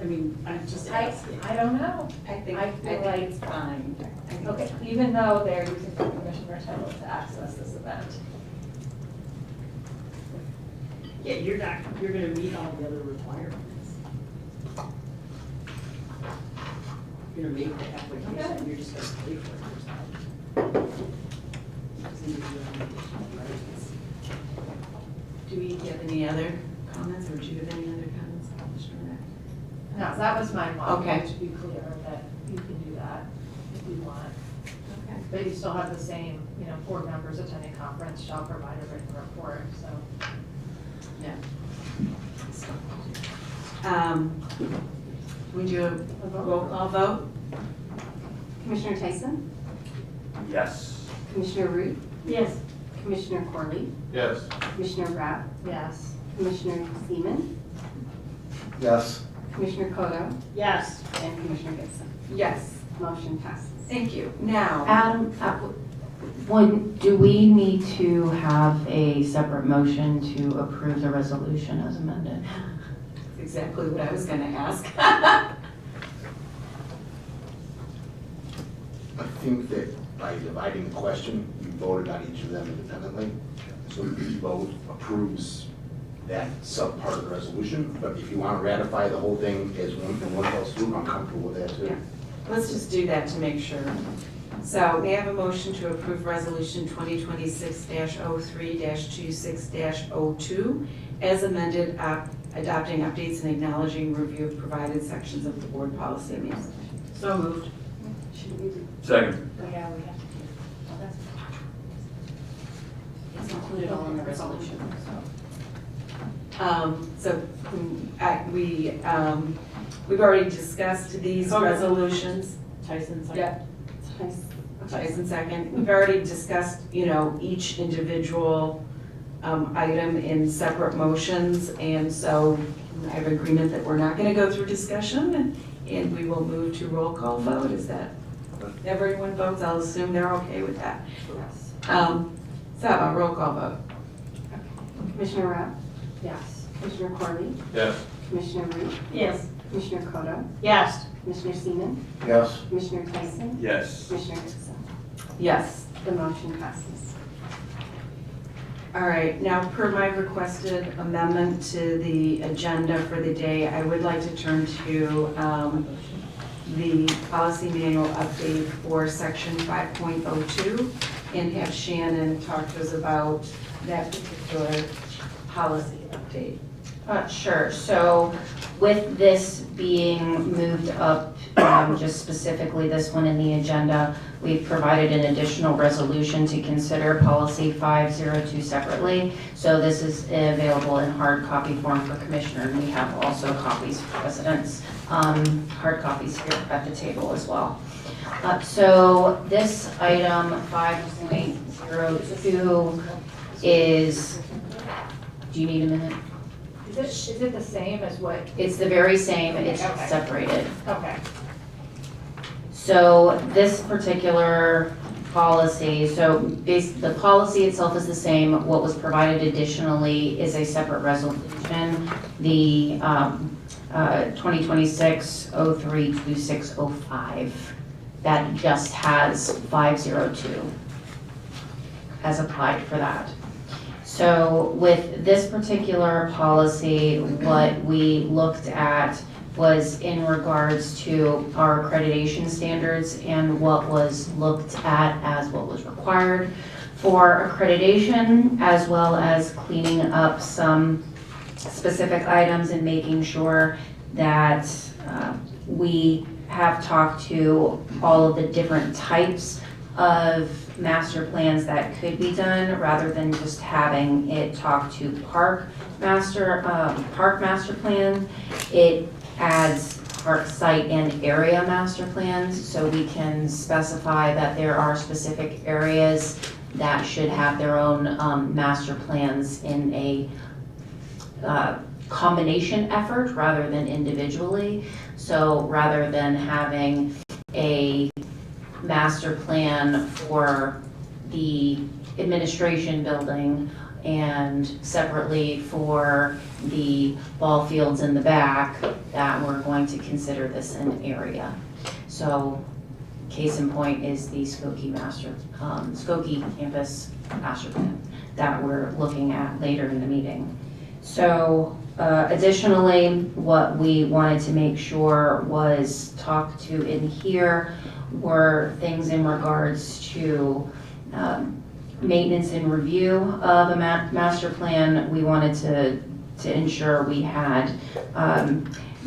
I mean, I'm just asking. I don't know. I think it's fine. Okay, even though they're using the commissioner title to access this event. Yeah, you're gonna meet all the other requirements. You're gonna make the application, you're just gonna pay for it yourself. Do we have any other comments, or do you have any other comments, Commissioner Rapp? No, that was my one, Okay. to be clear that you can do that if you want. Okay. But you still have the same, board members attending conference shall provide a written report, so. Yeah. We do a roll call vote? Commissioner Tyson, Yes. Commissioner Root, Yes. Commissioner Corley, Yes. Commissioner Rapp, Yes. Commissioner Seaman, Yes. Commissioner Koto, Yes. and Commissioner Gibson. Yes. Motion passes. Thank you. Now, Adam, do we need to have a separate motion to approve the resolution as amended? that's exactly what I was going to ask. I think that by dividing the question, you voted on each of them independently. So each vote approves that sub-part of the resolution. But if you want to ratify the whole thing as one fell swoop, I'm comfortable with that too. Yeah. Let's just do that to make sure. So may I have a motion to approve Resolution 2026-03-26-02 as amended, adopting updates and acknowledging review of provided sections of the board policy manual? So moved. Second. Oh, yeah, we have to do. Well, that's- It's included all in the resolution, so. We've already discussed these resolutions. Tyson, second. Yeah. Tyson second. We've already discussed, each individual item in separate motions, and so I have agreement that we're not going to go through discussion, and we will move to roll call vote. Is that, everyone votes? I'll assume they're okay with that. Yes. So a roll call vote. Commissioner Rapp, Yes. Commissioner Corley, Yes. Commissioner Root, Yes. Commissioner Koto, Yes. Commissioner Seaman? Yes. Commissioner Tyson? Yes. Commissioner Gibson? Yes. The motion passes. All right, now per my requested amendment to the agenda for the day, I would like to turn to the policy manual update for section 5.02 and have Shannon talk to us about that particular policy update. Sure, so with this being moved up, just specifically this one in the agenda, we've provided an additional resolution to consider policy 502 separately. So this is available in hard copy form for commissioner, and we have also copies for residents, hard copies here at the table as well. So this item 5.02 is, do you need a minute? Is it the same as what? It's the very same, it's Okay. separated. Okay. So this particular policy, the policy itself is the same. What was provided additionally is a separate resolution, the 2026-03-2605, that just has 502 as applied for that. So with this particular policy, what we looked at was in regards to our accreditation standards and what was looked at as what was required for accreditation, as well as cleaning up some specific items and making sure that we have talked to all of the different types of master plans that could be done, rather than just having it talk to park master plan. It adds park site and area master plans, so we can specify that there are specific areas that should have their own master plans in a combination effort rather than individually. So rather than having a master plan for the administration building and separately for the ball fields in the back, that we're going to consider this an area. So case in point is the Skokie campus master plan that we're looking at later in the meeting. So additionally, what we wanted to make sure was talked to in here were things in regards to maintenance and review of a master plan. We wanted to ensure we had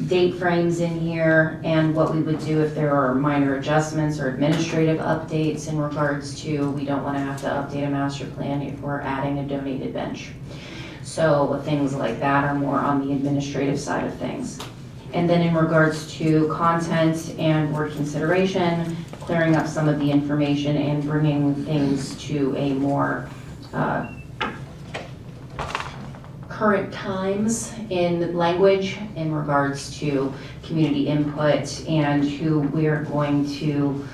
date frames in here and what we would do if there are minor adjustments or administrative updates in regards to, we don't want to have to update a master plan if we're adding a donated bench. So things like that are more on the administrative side of things. And then in regards to content and board consideration, clearing up some of the information and bringing things to a more current times in language in regards to community input and who we're going to,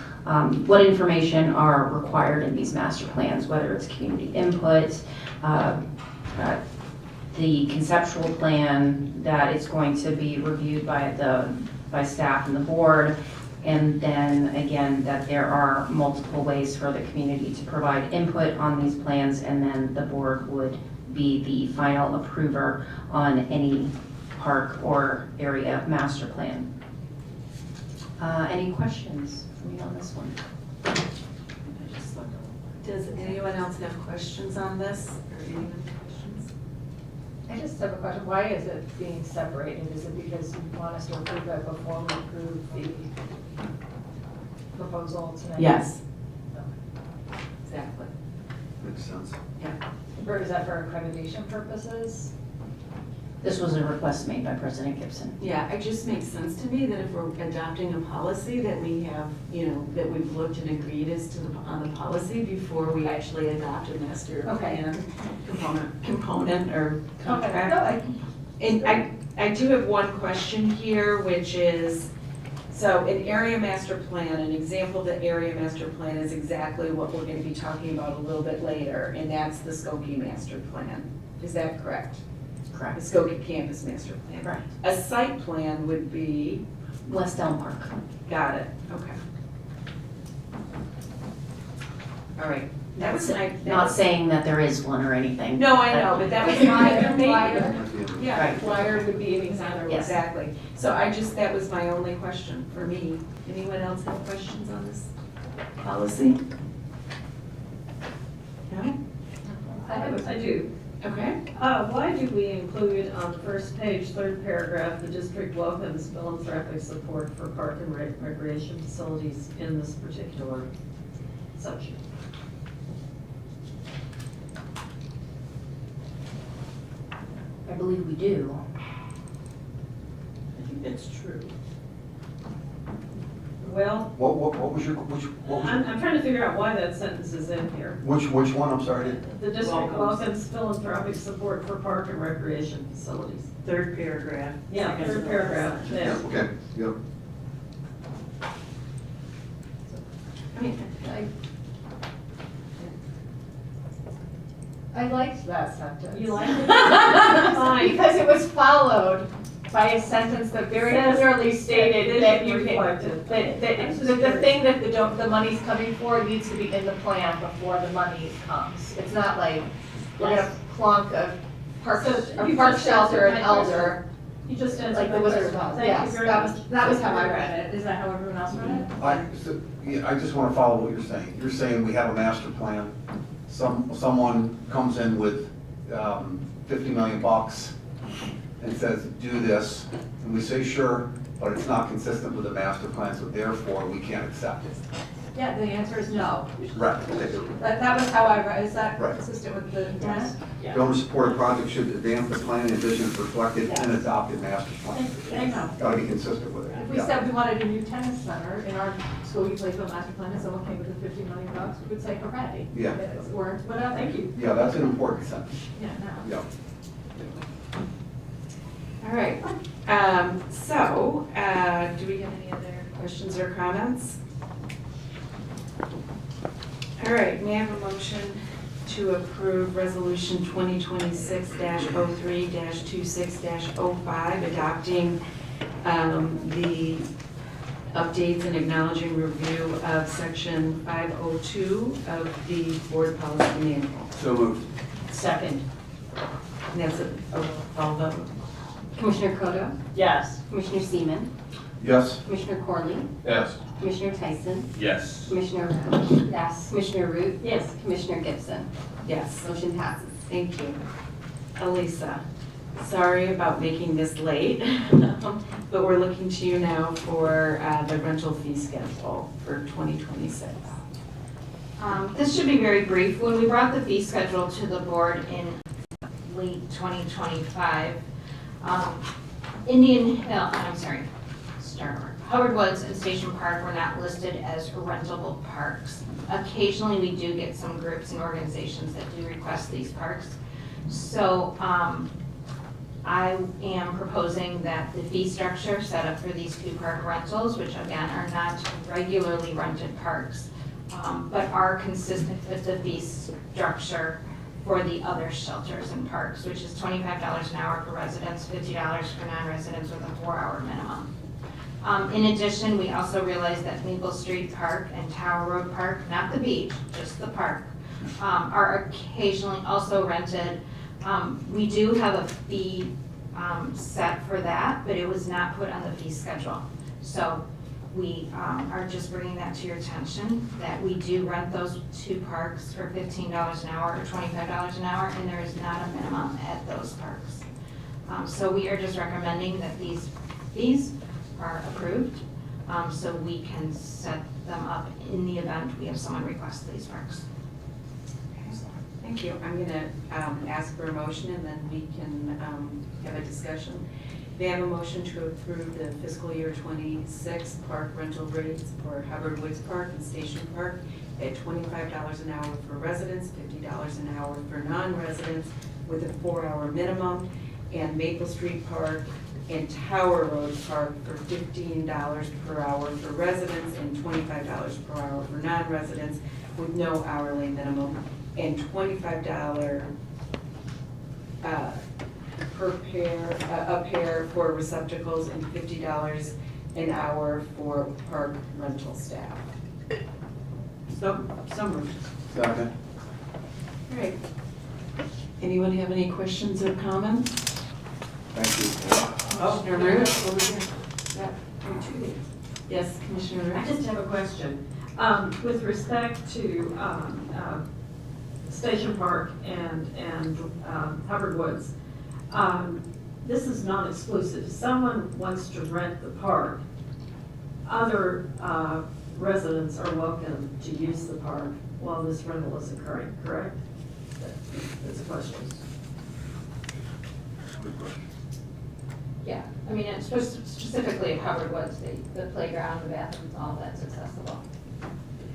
what information are required in these master plans, whether it's community input, the conceptual plan, that it's going to be reviewed by staff and the board, and then again that there are multiple ways for the community to provide input on these plans, and then the board would be the final approver on any park or area master plan. Any questions for me on this one? Does anyone else have questions on this? Or any questions? I just have a question. Why is it being separated? Is it because you want us to approve it before we approve the proposal tonight? Yes. Exactly. Makes sense. Yeah. Or is that for accreditation purposes? This was a request made by President Gibson. Yeah, it just makes sense to me that if we're adopting a policy that we have, that we've looked and agreed on the policy before we actually adopt a master plan component or contract. Okay. And I do have one question here, which is, so an area master plan, an example of the area master plan is exactly what we're going to be talking about a little bit later, and that's the Skokie master plan. Is that correct? Correct. The Skokie campus master plan. Correct. A site plan would be West Elm Park. Got it, okay. All right. That was my. Not saying that there is one or anything. No, I know, but that was my. Yeah, Right. flyer would be an example, Yes. exactly. So that was my only question for me. Anyone else have questions on this policy? No? I do. Okay. Why do we include on the first page, third paragraph, the district welcomes philanthropic support for park and recreation facilities in this particular section? I believe we do. I think that's true. Well, What was your, I'm trying to figure out why that sentence is in here. which one, I'm sorry? The district welcomes philanthropic support for park and recreation facilities. Third paragraph. Yeah, third paragraph, yeah. Okay, yep. I mean, I liked that sentence. You like it? Fine. Because it was followed by a sentence that very Says- clearly stated that you can, reflected. that the thing that the money's coming for needs to be in the plan before the money comes. It's not like we're gonna plonk a park shelter and elder. You just answered Like the my Wizard of question. Oz. Thank Yes, you very that much. was how I read it. Is that how everyone else read it? I just want to follow what you're saying. You're saying we have a master plan. Someone comes in with 50 million bucks and says, do this, and we say, sure, but it's not consistent with the master plan, so therefore we can't accept it. Yeah, the answer is no. Right. That was how I read, is that Right. consistent with the intent? Donor supported project should advance the plan and vision reflected in adopted master plan. Thank you. Got to be consistent with it. If we Yeah. said we wanted a new tennis center in our school youth Lakeville master plan and someone came with the 50 million bucks, we would say, hooray. Yeah. Or whatever. Thank you. Yeah, that's an important sentence. Yeah, no. Yeah. All right. Do we have any other questions or comments? All right, may I have a motion to approve Resolution 2026-03-26-05, adopting the updates and acknowledging review of Section 502 of the Board Policy Manual? So moved. Second. And that's a call vote. Commissioner Cotto? Yes. Commissioner Seaman? Yes. Commissioner Corley? Yes. Commissioner Tyson? Yes. Commissioner Yes. Commissioner Root? Yes. Commissioner Gibson? Yes. Motion passes. Thank you. Elisa, sorry about making this late, but we're looking to you now for the rental fee schedule for 2026. This should be very brief. When we brought the fee schedule to the board in late 2025, Howard Woods and Station Park were not listed as rentable parks. Occasionally, we do get some groups and organizations that do request these parks. So I am proposing that the fee structure set up for these two park rentals, which again are not regularly rented parks, but are consistent with the fee structure for the other shelters and parks, which is $25 an hour for residents, $50 for non-residents with a 4-hour minimum. In addition, we also realize that Maple Street Park and Tower Road Park, not the beach, just the park, are occasionally also rented. We do have a fee set for that, but it was not put on the fee schedule. So we are just bringing that to your attention, that we do rent those two parks for $15 an hour or $25 an hour, and there is not a minimum at those parks. So we are just recommending that these fees are approved, so we can set them up in the event we have someone request these parks. Thank you. I'm going to ask for a motion and then we can have a discussion. May I have a motion to approve the fiscal year 26 park rental rates for Howard Woods Park and Station Park at $25 an hour for residents, $50 an hour for non-residents with a 4-hour minimum, and Maple Street Park and Tower Road Park for $15 per hour for residents and $25 per hour for non-residents with no hourly minimum, and $25 per pair, a pair for receptacles, and $50 an hour for park rental staff. So moved. Second. All right. Anyone have any questions or comments? Thank you. Commissioner Root, over here. Yes, Commissioner Root. I just have a question. With respect to Station Park and Hubbard Woods, this is non-exclusive. If someone wants to rent the park, other residents are welcome to use the park while this rental is occurring, correct? That's a question. Yeah, I mean, it's specifically at Howard Woods, the playground, the bathrooms, all of that's accessible.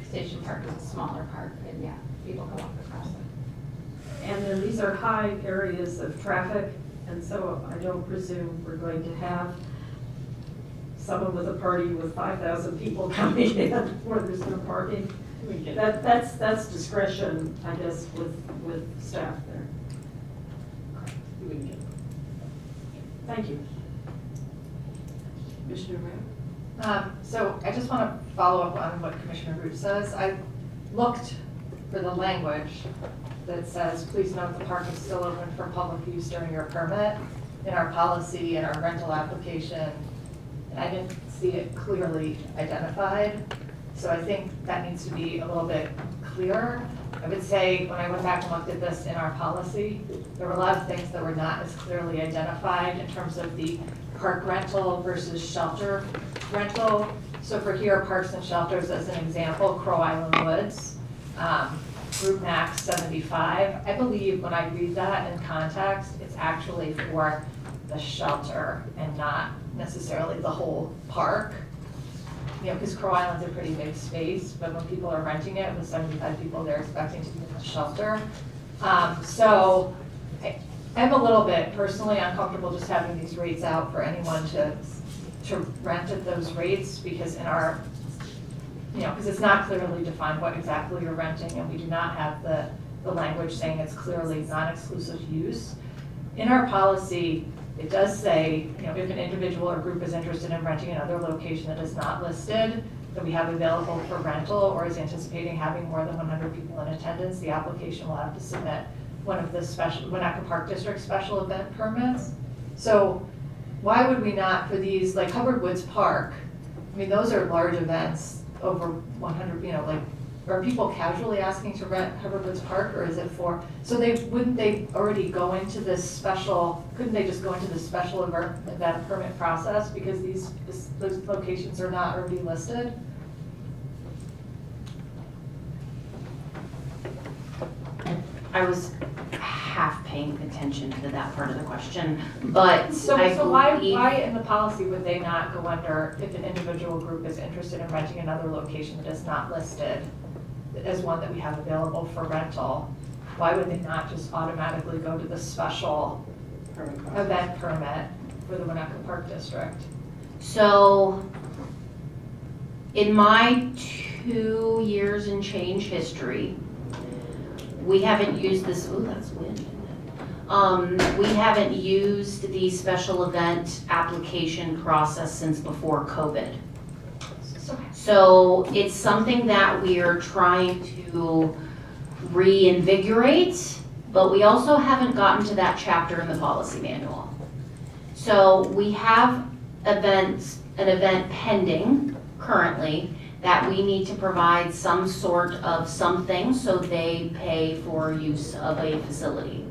Station Park is a smaller park, and yeah, people can walk across it. And then these are high areas of traffic, and so I don't presume we're going to have someone with a party with 5,000 people coming in where there's no parking. That's discretion, I guess, with staff there. Thank you. Commissioner Root. So I just want to follow up on what Commissioner Root says. I looked for the language that says, please note the park is still open for public use during your permit in our policy and our rental application. And I didn't see it clearly identified. So I think that needs to be a little bit clearer. I would say when I went back and looked at this in our policy, there were a lot of things that were not as clearly identified in terms of the park rental versus shelter rental. So for here, parks and shelters as an example, Crow Island Woods, group max 75. I believe when I read that in context, it's actually for the shelter and not necessarily the whole park. You know, because Crow Island's a pretty big space, but when people are renting it with 75 people, they're expecting to be in the shelter. So I'm a little bit personally uncomfortable just having these rates out for anyone to rent at those rates, because in our, because it's not clearly defined what exactly you're renting, and we do not have the language saying it's clearly non-exclusive use. In our policy, it does say, if an individual or group is interested in renting another location that is not listed, that we have available for rental, or is anticipating having more than 100 people in attendance, the application will have to submit one of the Winnetka Park District special event permits. So why would we not, for these, like Hubbard Woods Park, I mean, those are large events, over 100, are people casually asking to rent Hubbard Woods Park, or is it for, so wouldn't they already go into this special, couldn't they just go into this special event permit process because those locations are not already listed? I was half paying attention to that part of the question, but So I why believe, in the policy would they not go under, if an individual group is interested in renting another location that is not listed as one that we have available for rental, why would they not just automatically go to the special event permit for the Winnetka Park District? so in my 2 years and change history, we haven't used this, oh, that's wind. We haven't used the special event application process since before COVID. So it's something that we are trying to reinvigorate, but we also haven't gotten to that chapter in the policy manual. So we have an event pending currently that we need to provide some sort of something so they pay for use of a facility.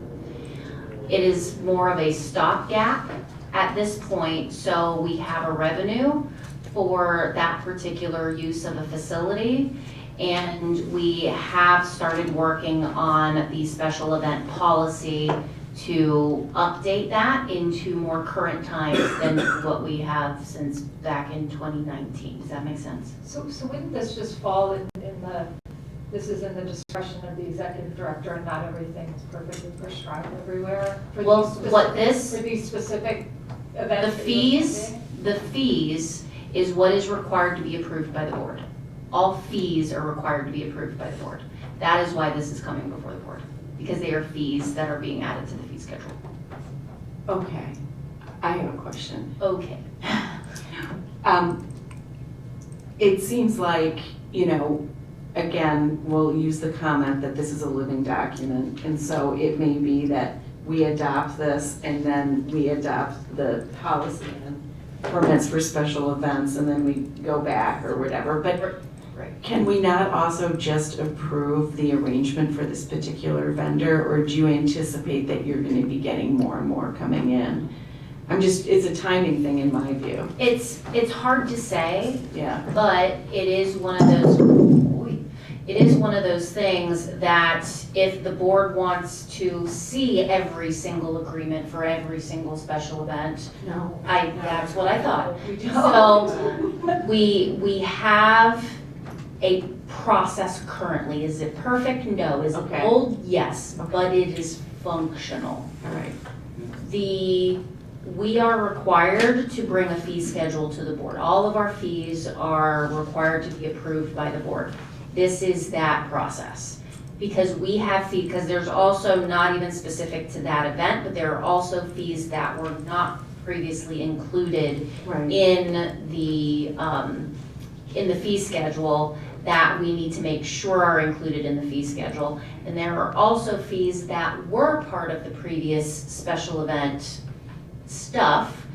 It is more of a stopgap at this point, so we have a revenue for that particular use of a facility, and we have started working on the special event policy to update that into more current times than what we have since back in 2019. Does that make sense? So wouldn't this just fall in this is in the discretion of the executive director, and not everything is perfectly prescribed everywhere? For these specific events? The fees is what is required to be approved by the board. All fees are required to be approved by the board. That is why this is coming before the board, because they are fees that are being added to the fee schedule. Okay, I have a question. Okay. It seems like, you know, again, we'll use the comment that this is a living document, and so it may be that we adopt this and then we adopt the policy and permits for special events and then we go back or whatever, but can we not also just approve the arrangement for this particular vendor, or do you anticipate that you're gonna be getting more and more coming in? It's a timing thing in my view. It's hard to say, Yeah. but it is one of those things that if the board wants to see every single agreement for every single special event, No. that's what I thought. So we have a process currently. Is it perfect? No. Is it Okay. old? Yes, but it is functional. All right. We are required to bring a fee schedule to the board. All of our fees are required to be approved by the board. This is that process. Because we have fees, because there's also not even specific to that event, but there are also fees that were not previously included in the fee schedule that we need to make sure are included in the fee schedule. And there are also fees that were part of the previous special event stuff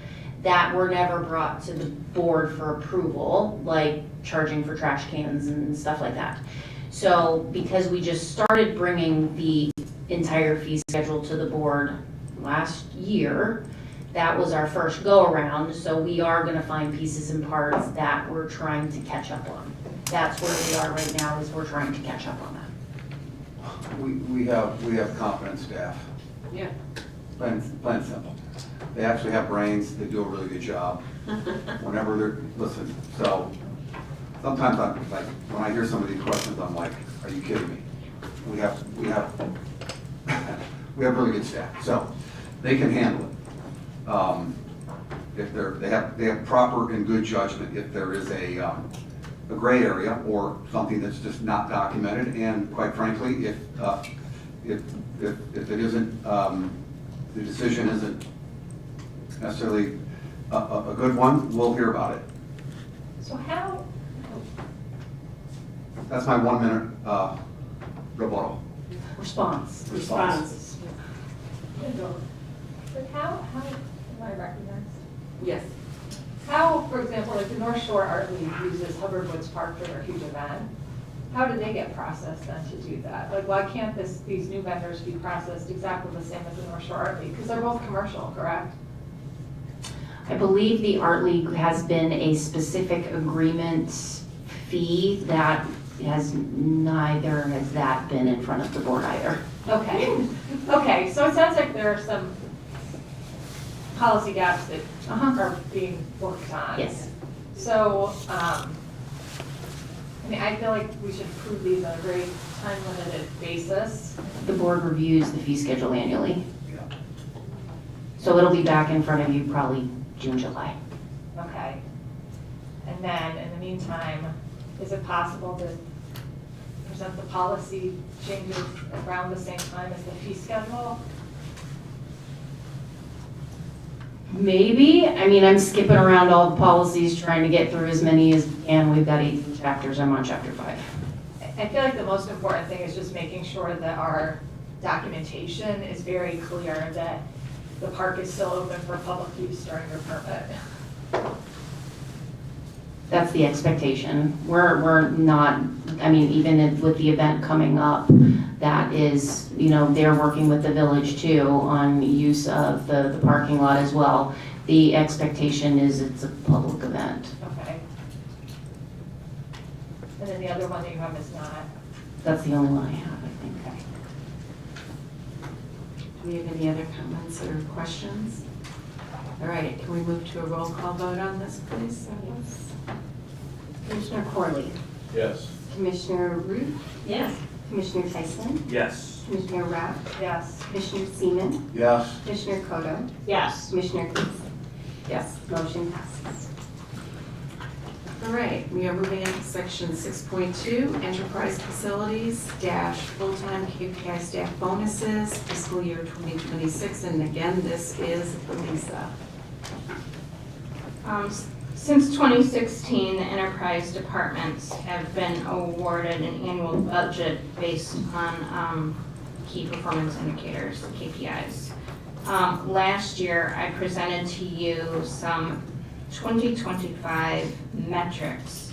that were never brought to the board for approval, like charging for trash cans and stuff like that. So because we just started bringing the entire fee schedule to the board last year, that was our first go-around, so we are gonna find pieces and parts that we're trying to catch up on. That's where we are right now, is we're trying to catch up on that. We have competent staff. Yeah. Plain and simple. They actually have brains, they do a really good job. Whenever listen, so sometimes I'm like, when I hear some of these questions, I'm like, are you kidding me? We have really good staff, so they can handle it. If they have proper and good judgment if there is a gray area or something that's just not documented, and quite frankly, if it isn't, the decision isn't necessarily a good one, we'll hear about it. So how, That's my 1 minute rebuttal. Response. but how, am I recognized? Yes. How, for example, like the North Shore Art League uses Hubbard Woods Park for their huge event, how do they get processed then to do that? Like, why can't these new vendors be processed exactly the same as the North Shore Art League? Because they're both commercial, correct? I believe the Art League has been a specific agreement fee that neither has that been in front of the board either. Okay, okay, so it sounds like there are some policy gaps that are being worked on. Yes. So, I mean, I feel like we should approve these on a very time-limited basis. The board reviews the fee schedule annually. So it'll be back in front of you probably June, July. Okay. And then, in the meantime, is it possible to present the policy changes around the same time as the fee schedule? Maybe. I mean, I'm skipping around all the policies, trying to get through as many as we can. We've got 18 chapters. I'm on chapter 5. I feel like the most important thing is just making sure that our documentation is very clear that the park is still open for public use during your permit. That's the expectation. We're not, I mean, even with the event coming up, that is, you know, they're working with the village too on use of the parking lot as well. The expectation is it's a public event. Okay. And then the other one that you have is not. That's the only one I have, I think. Do we have any other comments or questions? All right, can we move to a roll call vote on this, please? Commissioner Corley? Yes. Commissioner Root? Yes. Commissioner Tyson? Yes. Commissioner Rapp? Yes. Commissioner Seaman? Yes. Commissioner Kodo? Yes. Commissioner Cleese? Yes. Motion passes. All right, we are moving into section 6.2, enterprise facilities dash full-time KPI staff bonuses, fiscal year 2026, and again, this is Lisa. Since 2016, the enterprise departments have been awarded an annual budget based on key performance indicators, KPIs. Last year, I presented to you some 2025 metrics.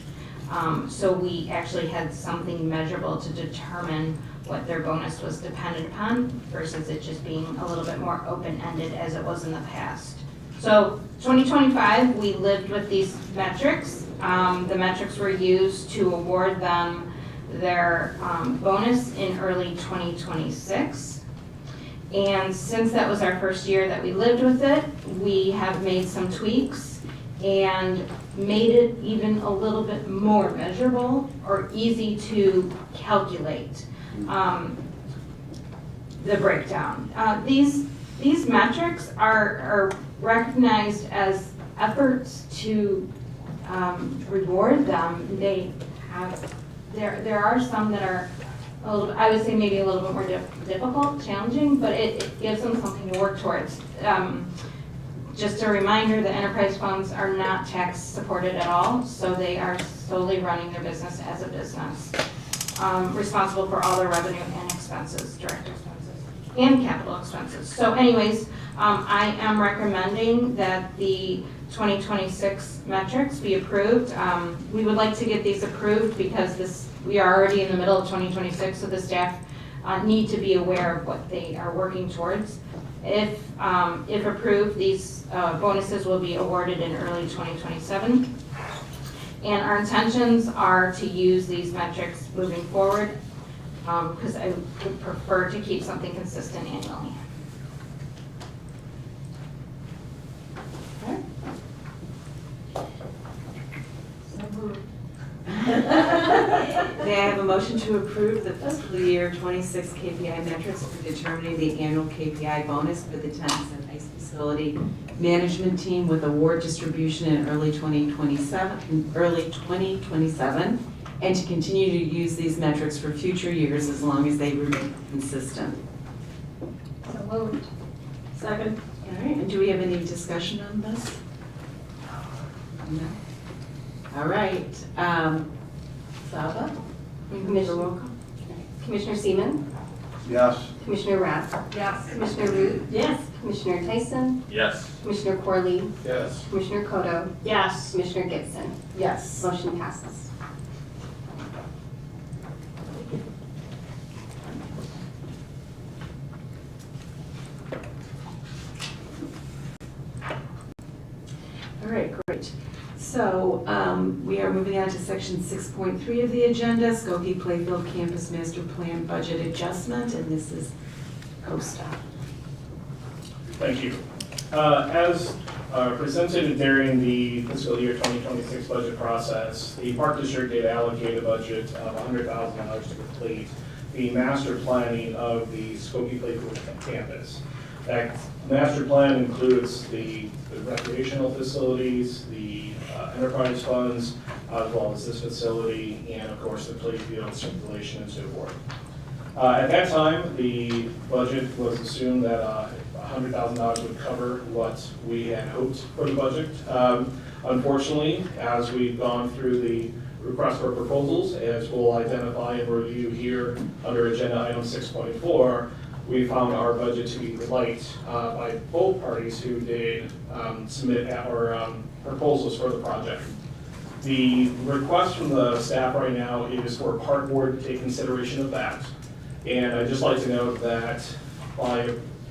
So we actually had something measurable to determine what their bonus was dependent upon versus it just being a little bit more open-ended as it was in the past. So 2025, we lived with these metrics. The metrics were used to award them their bonus in early 2026. And since that was our first year that we lived with it, we have made some tweaks and made it even a little bit more measurable or easy to calculate the breakdown. These metrics are recognized as efforts to reward them. There are some that are a little, I would say maybe a little bit more difficult, challenging, but it gives them something to work towards. Just a reminder, the enterprise funds are not tax supported at all, so they are solely running their business as a business. Responsible for all their revenue and expenses, direct expenses, and capital expenses. So anyways, I am recommending that the 2026 metrics be approved. We would like to get these approved because we are already in the middle of 2026, so the staff need to be aware of what they are working towards. If approved, these bonuses will be awarded in early 2027. And our intentions are to use these metrics moving forward because I would prefer to keep something consistent annually. May I have a motion to approve the fiscal year 26 KPI metrics for determining the annual KPI bonus for the tenants and ice facility management team with award distribution in early 2027, and to continue to use these metrics for future years as long as they remain consistent. So moved. Second. All right, and do we have any discussion on this? No? All right, Saba? Commissioner Seaman? Yes. Commissioner Rath? Yes. Commissioner Root? Yes. Commissioner Tyson? Yes. Commissioner Corley? Yes. Commissioner Kodo? Yes. Commissioner Gibson? Yes. Motion passes. All right, great. So we are moving on to section 6.3 of the agenda, Skokie Playfield Campus Master Plan Budget Adjustment, and this is Costa. Thank you. As presented during the fiscal year 2026 budget process, the Park District did allocate a budget of $100,000 to complete the master planning of the Skokie Playfield campus. That master plan includes the recreational facilities, the enterprise funds, as well as this facility, and of course the playfield circulation and so forth. At that time, the budget was assumed that $100,000 would cover what we had hoped for the budget. Unfortunately, as we've gone through the request for proposals, as we'll identify and review here under agenda item 6.4, we found our budget to be light by both parties who did submit our proposals for the project. The request from the staff right now is for Park Board to take consideration of that. And I'd just like to note that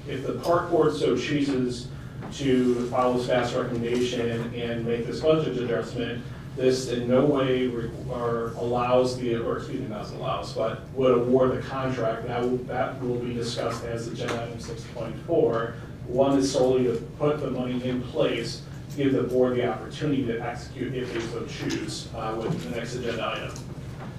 if the Park Board so chooses to follow staff's recommendation and make this budget adjustment, this in no way allows but would award the contract. That will be discussed as agenda item 6.4. One is solely to put the money in place, to give the board the opportunity to execute if they so choose with the next agenda item.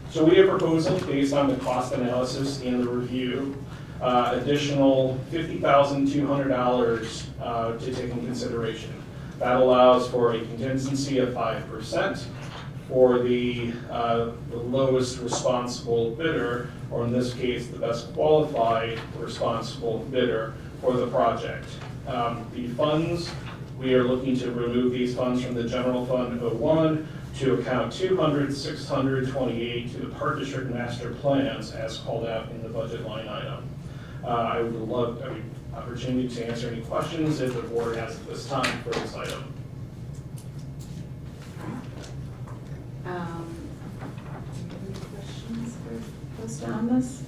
So we are proposing, based on the cost analysis and the review, additional $50,200 to take into consideration. That allows for a contingency of 5% for the lowest responsible bidder, or in this case, the best qualified responsible bidder for the project. The funds we are looking to remove these funds from the general fund 01 to account 200-628 to the Park District Master Plans as called out in the budget line item. I would love every opportunity to answer any questions if the board has at this time for this item. Any questions for Costa on this?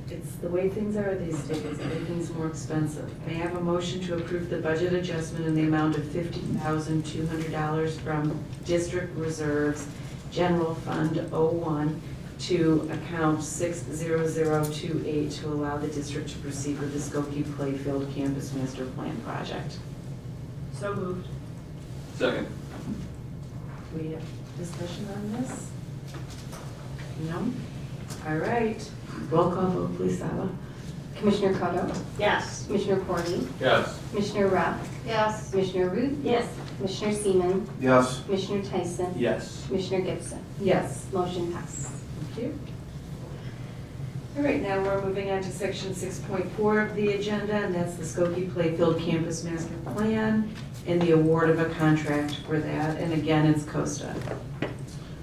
It's the way things are these days, everything's more expensive. May I have a motion to approve the budget adjustment in the amount of $50,200 from District Reserves General Fund 01 to account 60028 to allow the district to proceed with the Skokie Playfield Campus Master Plan project? So moved. Second. We have discussion on this? No? All right. Roll call vote, please, Saba. Commissioner Cotto? Yes. Commissioner Corley? Yes. Commissioner Rapp? Yes. Commissioner Root? Yes. Commissioner Seaman? Yes. Commissioner Tyson? Yes. Commissioner Gibson? Yes. Motion passes. Thank you. All right, now we're moving on to section 6.4 of the agenda, and that's the Skokie Playfield Campus Master Plan and the award of a contract for that. And again, it's Costa.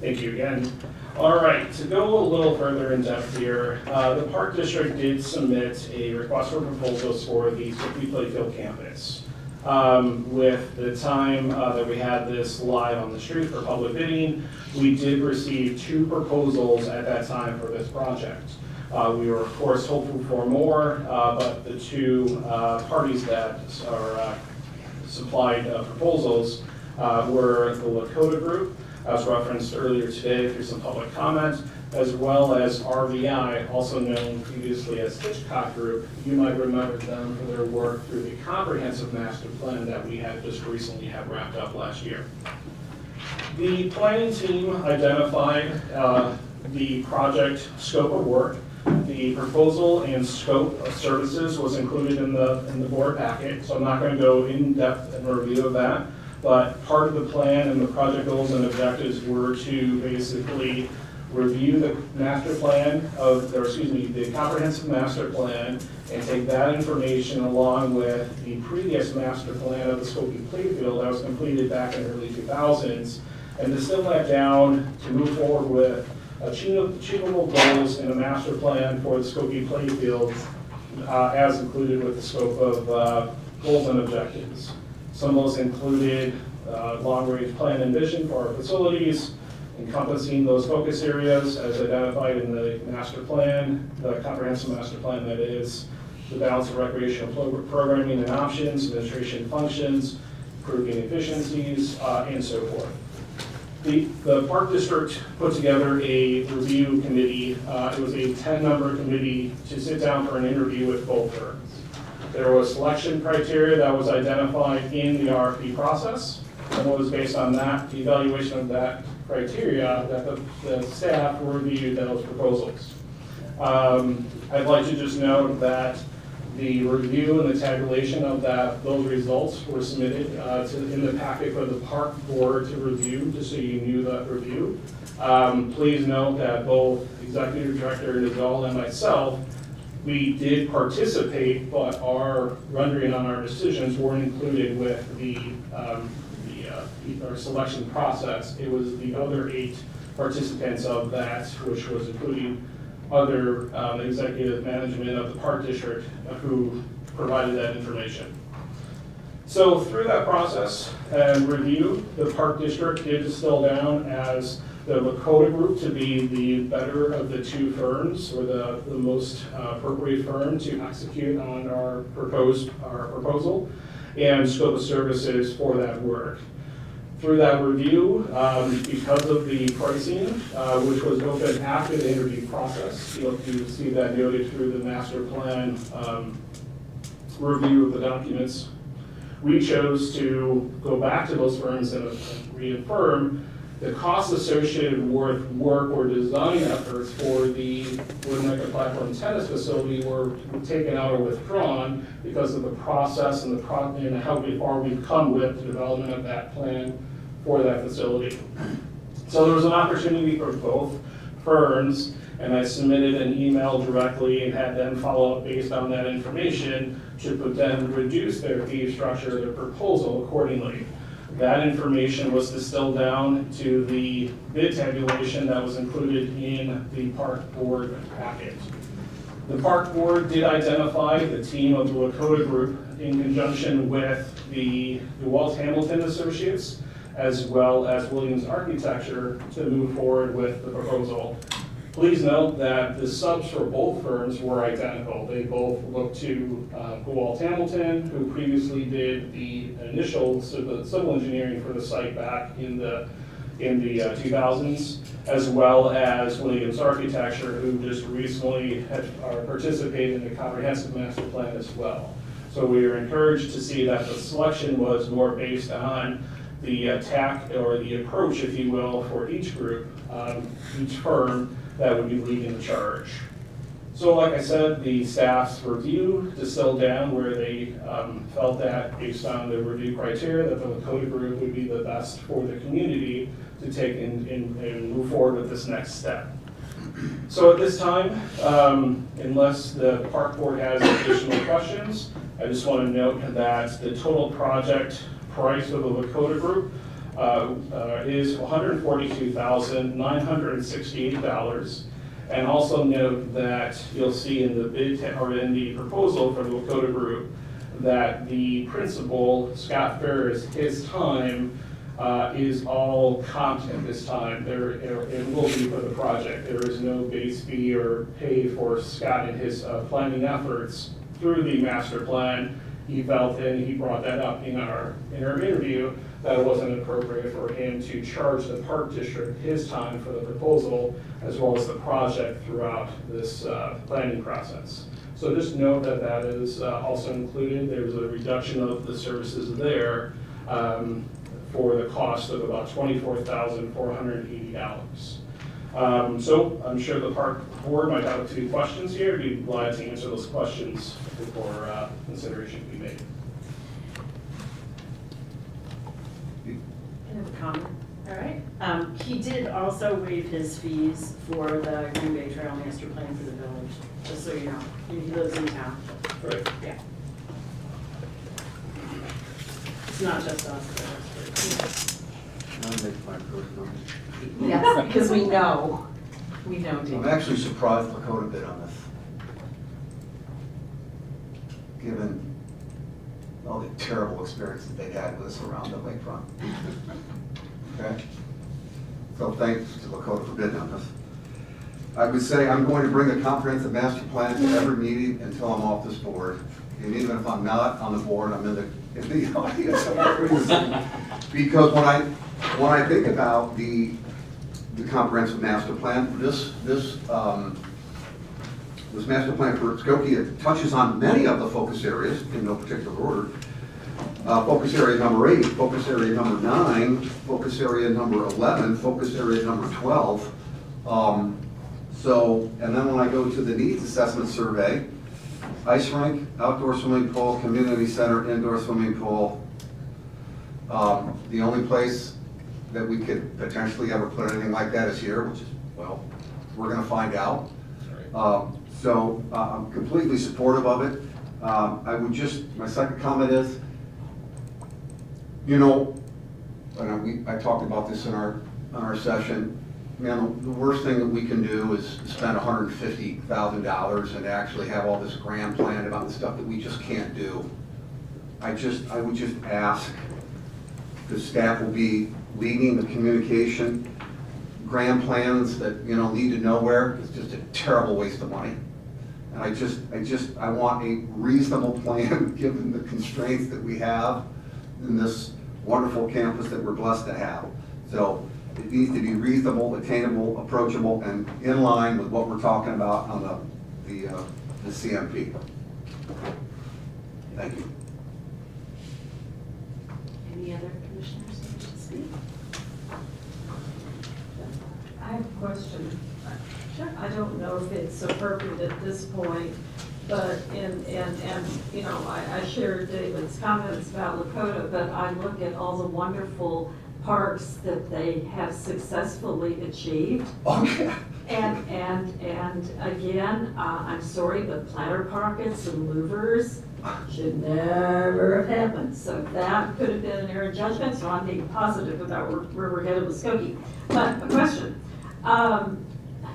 Thank you again. All right, to go a little further in depth here, the Park District did submit a request for proposals for the Skokie Playfield campus. With the time that we had this live on the street for public bidding, we did receive 2 proposals at that time for this project. We were, of course, hopeful for more, but the 2 parties that are supplied proposals were the Lakota Group, as referenced earlier today through some public comment, as well as RVI, also known previously as Hitchcock Group. You might remember them for their work through the comprehensive master plan that we had just recently had wrapped up last year. The planning team identified the project scope of work. The proposal and scope of services was included in the board packet, so I'm not going to go in depth in a review of that. But part of the plan and the project goals and objectives were to basically review the master plan the comprehensive master plan, and take that information along with the previous master plan of the Skokie Playfield that was completed back in the early 2000s, and distill that down to move forward with achievable goals in a master plan for the Skokie Playfield as included with the scope of goals and objectives. Some of those included long-range plan and vision for our facilities, encompassing those focus areas as identified in the master plan, the comprehensive master plan that is, the balance of recreational programming and options, administration functions, improving efficiencies, and so forth. The Park District put together a review committee. It was a 10-member committee to sit down for an interview with both firms. There was selection criteria that was identified in the RFP process, and it was based on that, the evaluation of that criteria, that the staff reviewed those proposals. I'd like to just note that the review and the tabulation of those results were submitted in the packet for the park board to review, just so you knew that review. Please note that both Executive Director Nadal and myself, we did participate, but our rendering on our decisions weren't included with our selection process. It was the other 8 participants of that, which was including other executive management of the Park District who provided that information. So through that process and review, the Park District did distill down as the Lakota Group to be the better of the 2 firms, or the most appropriate firm to execute on our proposal and scope of services for that work. Through that review, because of the pricing, which was open after the interview process, you'll see that noted through the master plan review of the documents, we chose to go back to those firms and reaffirm the costs associated with work or design efforts for the Woodmaker Platform Tennis Facility were taken out or withdrawn because of the process and how far we've come with the development of that plan for that facility. So there was an opportunity for both firms, and I submitted an email directly and had them follow up based on that information should then reduce their fee structure, their proposal accordingly. That information was distilled down to the bid tabulation that was included in the park board packet. The park board did identify the team of the Lakota Group in conjunction with the DeWalt Hamilton Associates, as well as Williams Architecture, to move forward with the proposal. Please note that the subs for both firms were identical. They both looked to DeWalt Hamilton, who previously did the initial civil engineering for the site back in the 2000s, as well as Williams Architecture, who just recently had participated in the comprehensive master plan as well. So we are encouraged to see that the selection was more based on the tack or the approach, if you will, for each group, each firm that would be leading the charge. So like I said, the staff's review distilled down where they felt that based on the review criteria that the Lakota Group would be the best for the community to take and move forward with this next step. So at this time, unless the park board has additional questions, I just want to note that the total project price of the Lakota Group is $142,968. And also note that you'll see in the bid or in the proposal for the Lakota Group that the principal, Scott Ferris, his time is all comped at this time. It will be for the project. There is no base fee or pay for Scott and his planning efforts through the master plan. He felt, and he brought that up in our interview, that it wasn't appropriate for him to charge the park district his time for the proposal as well as the project throughout this planning process. So just note that that is also included. There's a reduction of the services there for the cost of about $24,480. So I'm sure the park board might have a few questions here. I'd be glad to answer those questions before consideration can be made. Can I have a comment? All right. He did also waive his fees for the Green Bay Trail Master Plan for the village, just so you know. He lives in town. Right. Yeah. It's not just us, but I'll make my personal. Yes, because we know Dean. I'm actually surprised Lakota bid on this, given all the terrible experiences they had with us around the lakefront. Okay? So thanks to Lakota for bidding on this. I would say I'm going to bring a comprehensive master plan to every meeting until I'm off this board. And even if I'm not on the board, I'm in the audience. Because when I think about the comprehensive master plan, this master plan for Skokie touches on many of the focus areas in no particular order. Focus area number 8, focus area number 9, focus area number 11, focus area number 12. And then when I go to the needs assessment survey, ice rink, outdoor swimming pool, community center, indoor swimming pool. The only place that we could potentially ever put anything like that is here, which is, well, we're gonna find out. So I'm completely supportive of it. My second comment is, you know, and I talked about this in our session, man, the worst thing that we can do is spend $150,000 and actually have all this grand plan about the stuff that we just can't do. I would just ask, the staff will be leading the communication, grand plans that, you know, lead to nowhere. It's just a terrible waste of money. And I want a reasonable plan given the constraints that we have in this wonderful campus that we're blessed to have. So it needs to be reasonable, attainable, approachable, and in line with what we're talking about on the CMP. Thank you. Any other commissioners who wish to speak? I have a question. Sure. I don't know if it's appropriate at this point, but, and you know, I share David's comments about Lakota, but I look at all the wonderful parks that they have successfully achieved. Okay. And again, I'm sorry, but Platter Pockets and Louvers, Should never have happened. So that could have been an error of judgment, so I'm being positive about where we're headed with Skokie. But a question,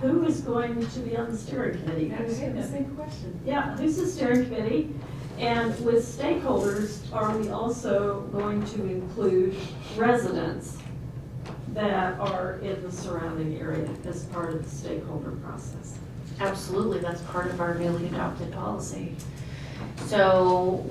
who is going to be on the steering committee? I was the same question. Yeah, who's the steering committee? And with stakeholders, are we also going to include residents that are in the surrounding area as part of the stakeholder process? Absolutely, that's part of our newly adopted policy. So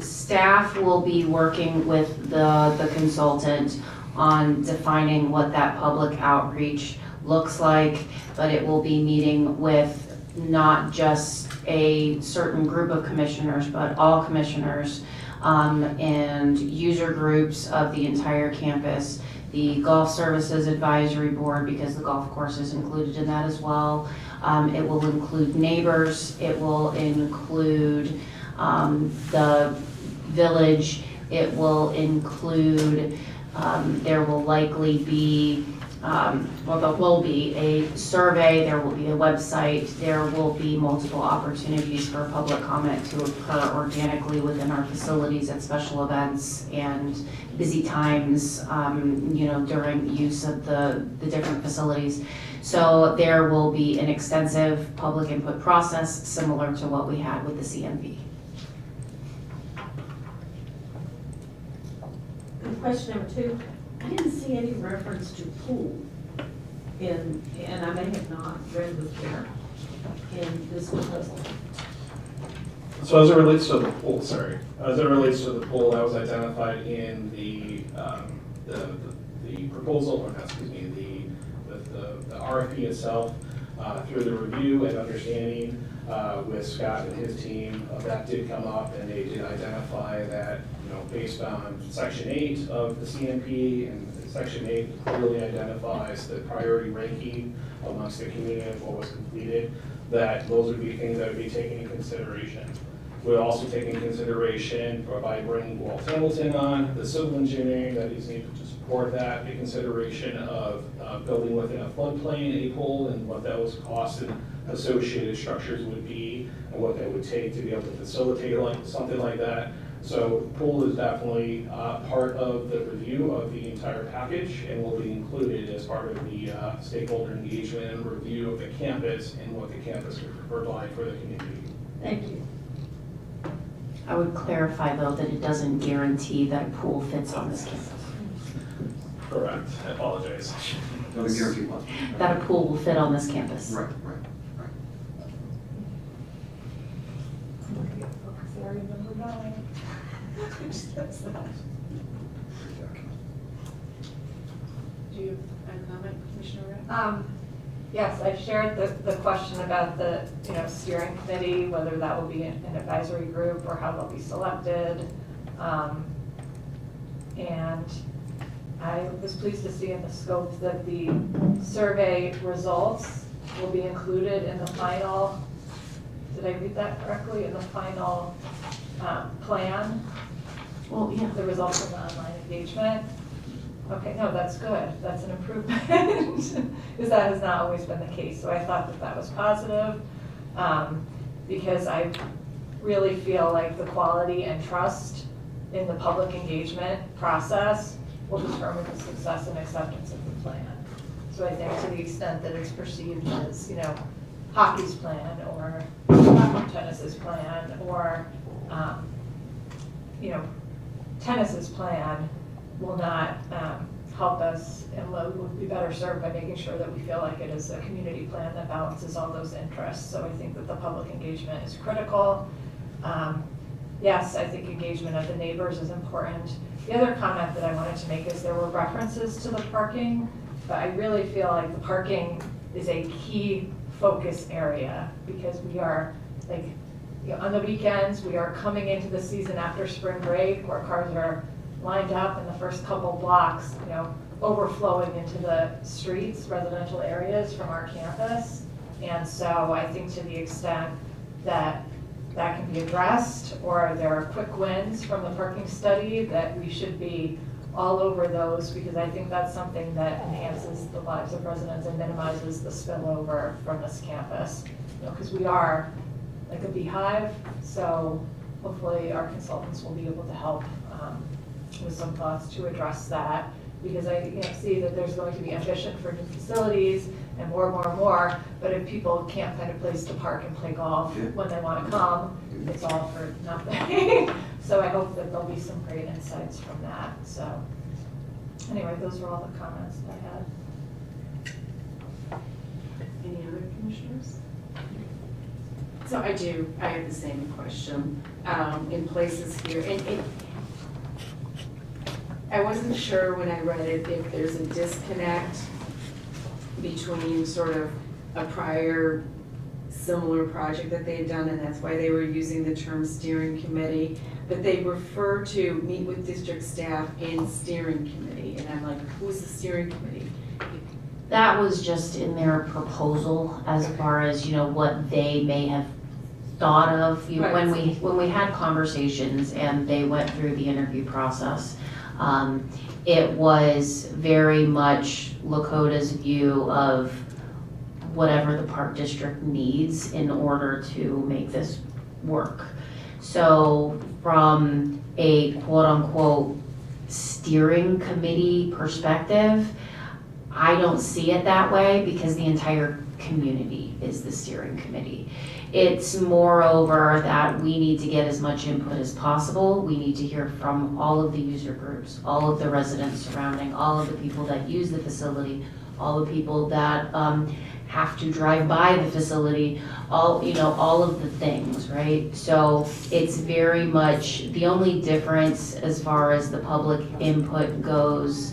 staff will be working with the consultant on defining what that public outreach looks like, but it will be meeting with not just a certain group of commissioners, but all commissioners and user groups of the entire campus, the Golf Services Advisory Board, because the golf course is included in that as well. It will include neighbors, it will include the village, it will include, there will likely be, there will be a survey, there will be a website, there will be multiple opportunities for public comment to occur organically within our facilities at special events and busy times, during use of the different facilities. So there will be an extensive public input process similar to what we had with the CMV. And question number 2, I didn't see any reference to pool and I may have not read with care in this proposal. So as it relates to the pool, that was identified in the proposal, or not, excuse me, the RFP itself, through the review and understanding with Scott and his team, that did come up, and they did identify that, based on Section 8 of the CMP, and Section 8 clearly identifies the priority ranking amongst the community of what was completed, that those would be things that would be taken into consideration. We'll also take into consideration by bringing Walt Hamilton on, the civil engineering that is needed to support that, the consideration of building within a floodplain a pool and what those costs and associated structures would be and what that would take to be able to facilitate something like that. So pool is definitely part of the review of the entire package and will be included as part of the stakeholder engagement and review of the campus and what the campus would provide for the community. Thank you. I would clarify though that it doesn't guarantee that a pool fits on this campus. Correct, I apologize. Doesn't guarantee what? That a pool will fit on this campus. Right. Area number 9. Do you have a comment, Commissioner Ray? Yes, I've shared the question about the, steering committee, whether that will be an advisory group or how they'll be selected. And I was pleased to see in the scope that the survey results will be included in the final, did I read that correctly, in the final plan? Well, yeah. The results of the online engagement. Okay, no, that's good. That's an improvement, because that has not always been the case. So I thought that was positive, because I really feel like the quality and trust in the public engagement process will determine the success and acceptance of the plan. So I think to the extent that it's perceived as, hockey's plan or tennis's plan or, tennis's plan will not help us, and will be better served by making sure that we feel like it is a community plan that balances all those interests. So I think that the public engagement is critical. Yes, I think engagement of the neighbors is important. The other comment that I wanted to make is there were references to the parking, but I really feel like the parking is a key focus area, because we are, on the weekends, we are coming into the season after spring break where cars are lined up in the first couple blocks, overflowing into the streets, residential areas from our campus. And so I think to the extent that that can be addressed, or there are quick wins from the parking study, that we should be all over those, because I think that's something that enhances the lives of residents and minimizes the spillover from this campus. Because we are like a beehive. So hopefully our consultants will be able to help with some thoughts to address that, because I see that there's going to be ambition for new facilities and more, but if people can't find a place to park and play golf when they want to come, it's all for nothing. So I hope that there'll be some great insights from that. So anyway, those were all the comments that I had. Any other commissioners? So I have the same question. In places here, and I wasn't sure when I read it if there's a disconnect between sort of a prior similar project that they had done, and that's why they were using the term steering committee, but they refer to meet with district staff and steering committee, and I'm like, who's the steering committee? That was just in their proposal as far as, what they may have thought of. When we had conversations and they went through the interview process, it was very much Lakota's view of whatever the park district needs in order to make this work. So from a quote-unquote steering committee perspective, I don't see it that way because the entire community is the steering committee. It's moreover that we need to get as much input as possible. We need to hear from all of the user groups, all of the residents surrounding, all of the people that use the facility, all the people that have to drive by the facility, all of the things, right? So it's very much, the only difference as far as the public input goes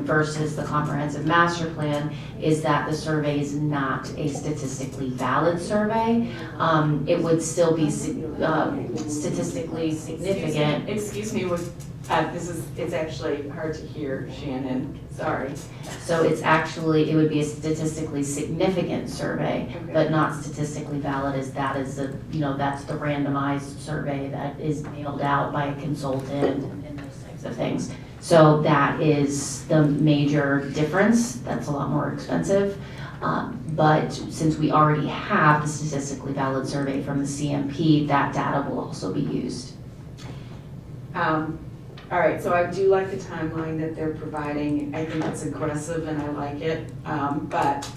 versus the comprehensive master plan is that the survey is not a statistically valid survey. It would still be statistically significant. Excuse me, it's actually hard to hear, Shannon, sorry. So it would be a statistically significant survey, but not statistically valid, as that is that's the randomized survey that is mailed out by a consultant and those types of things. So that is the major difference. That's a lot more expensive. But since we already have the statistically valid survey from the CMP, that data will also be used. All right, so I do like the timeline that they're providing. I think it's aggressive and I like it. But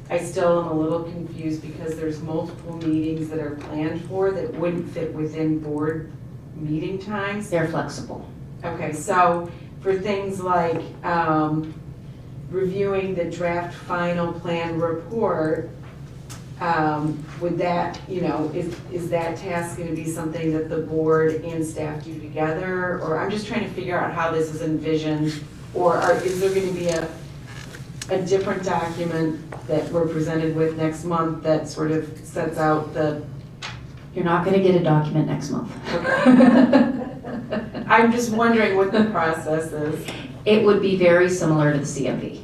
I still am a little confused because there's multiple meetings that are planned for that wouldn't fit within board meeting times. They're flexible. Okay, so for things like reviewing the draft final plan report, would that, is that task going to be something that the board and staff do together? Or I'm just trying to figure out how this is envisioned, or is there going to be a different document that we're presented with next month that sort of sets out the... You're not going to get a document next month. I'm just wondering what the process is. It would be very similar to the CMP.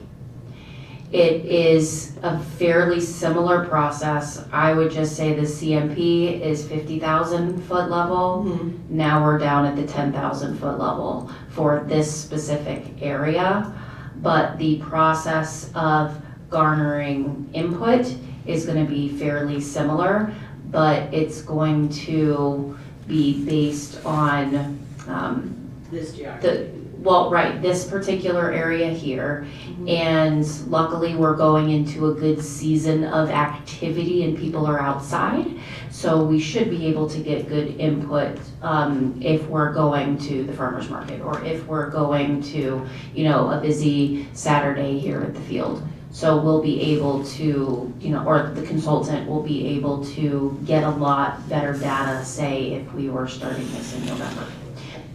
It is a fairly similar process. I would just say the CMP is 50,000 foot level. Mm-hmm. Now we're down at the 10,000 foot level for this specific area. But the process of garnering input is going to be fairly similar, but it's going to be based on this geography. This particular area here. Mm-hmm. And luckily we're going into a good season of activity and people are outside. So we should be able to get good input if we're going to the farmer's market or if we're going to, a busy Saturday here at the field. So we'll be able to, or the consultant will be able to get a lot better data, say, if we were starting this in November.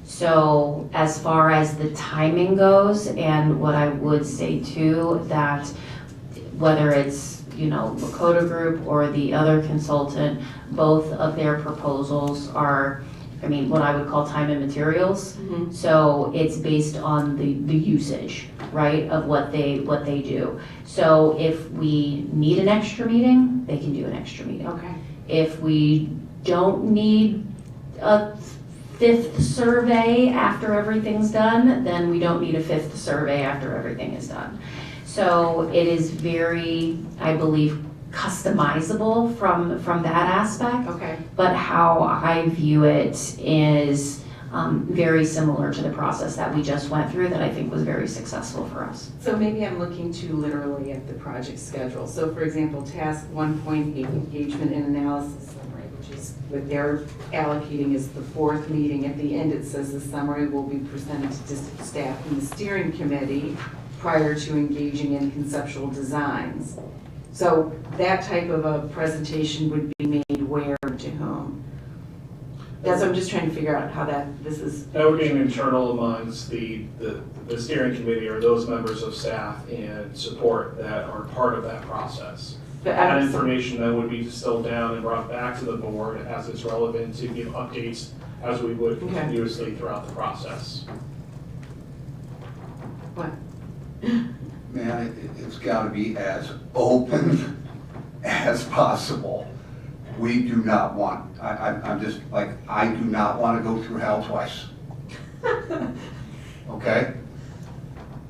So as far as the timing goes, and what I would say too, that whether it's, Lakota Group or the other consultant, both of their proposals are, what I would call time and materials. Mm-hmm. So it's based on the usage, right, of what they do. So if we need an extra meeting, they can do an extra meeting. Okay. If we don't need a fifth survey after everything's done, then we don't need a fifth survey after everything is done. So it is very, I believe, customizable from that aspect. Okay. But how I view it is very similar to the process that we just went through that I think was very successful for us. So maybe I'm looking too literally at the project schedule. So for example, task 1.8, engagement and analysis summary, which is what they're allocating is the 4th meeting. At the end, it says the summary will be presented to district staff and the steering committee prior to engaging in conceptual designs. So that type of a presentation would be made where to whom? That's what I'm just trying to figure out how this is. That would be an internal amongst the steering committee or those members of staff and support that are part of that process. That information then would be distilled down and brought back to the board as it's relevant to give updates as we would continuously throughout the process. What? Man, it's got to be as open as possible. We do not want, I'm just like, I do not want to go through hell twice. Okay?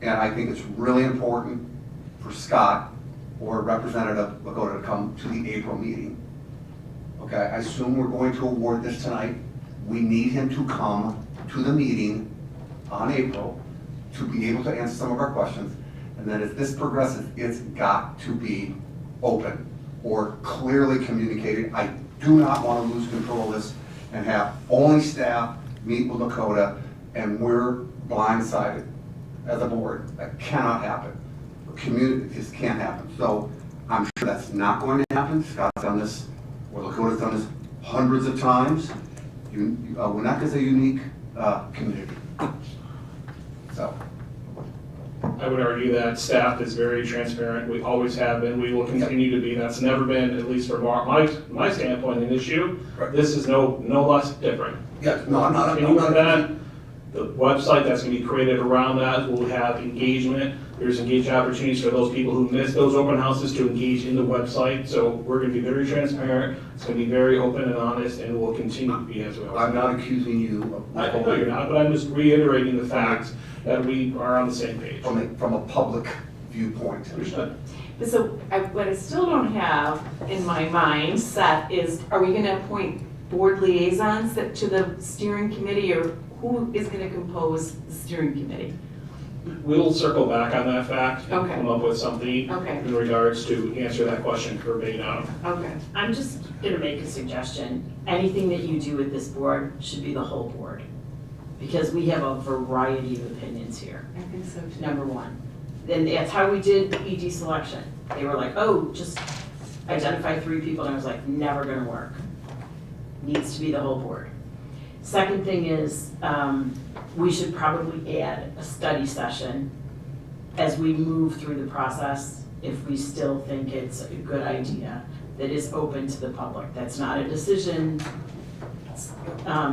And I think it's really important for Scott or Representative Lakota to come to the April meeting. Okay, I assume we're going to award this tonight. We need him to come to the meeting on April to be able to answer some of our questions. And then as this progresses, it's got to be open or clearly communicated. I do not want to lose control of this and have only staff meet with Lakota and we're blindsided as a board. That cannot happen. Community just can't happen. So I'm sure that's not going to happen. Scott's done this, or Lakota's done this hundreds of times. Winnebago's a unique community. So. I would argue that staff is very transparent. We always have been. We will continue to be. That's never been, at least from my standpoint, an issue. Right. This is no less different. Yes, no, I'm not. That. The website that's going to be created around that will have engagement. There's engagement opportunities for those people who miss those open houses to engage in the website. So we're going to be very transparent. It's going to be very open and honest, and will continue to be as well. I'm not accusing you of. I know you're not, but I'm just reiterating the fact that we are on the same page. From a public viewpoint. Understood. So what I still don't have in my mind set is, are we going to appoint board liaisons to the steering committee, or who is going to compose the steering committee? We'll circle back on that fact and Okay. come up with something in regards to answer that question verbatim. Okay. I'm just gonna make a suggestion. Anything that you do with this board should be the whole board. Because we have a variety of opinions here, I think so too. number one. And that's how we did the ED selection. They were like, oh, just identify 3 people, and I was like, never gonna work. Needs to be the whole board. Second thing is, we should probably add a study session as we move through the process, if we still think it's a good idea, that is open to the public. That's not a decision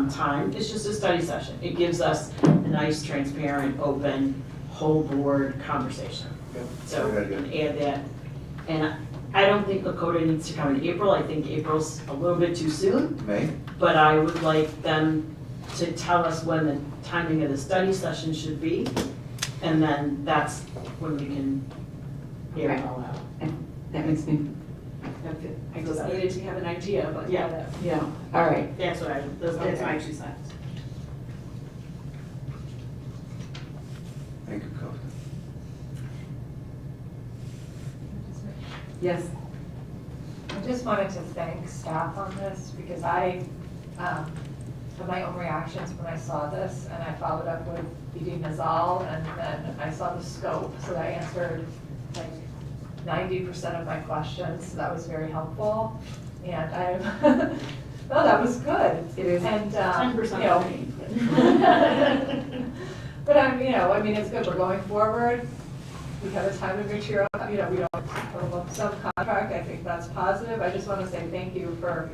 time, it's just a study session. It gives us a nice, transparent, open, whole board conversation. So we can add that. And I don't think Lakota needs to come in April. I think April's a little bit too soon. May? But I would like them to tell us when the timing of the study session should be. And then that's when we can hear it all out. That makes me. I just needed to have an idea, but Yeah. Yeah. All right. That's what that's my 2 cents. Thank you, Coach. Yes. I just wanted to thank staff on this because I had my own reactions when I saw this, and I followed up with BD Nazal, and then I saw the scope, so I answered like 90% of my questions, so that was very helpful. And I'm, no, that was good. It is. And, 10% you know, but I mean, it's good, we're going forward. We have a time and material, we don't put a lump sum contract, I think that's positive. I just want to say thank you for,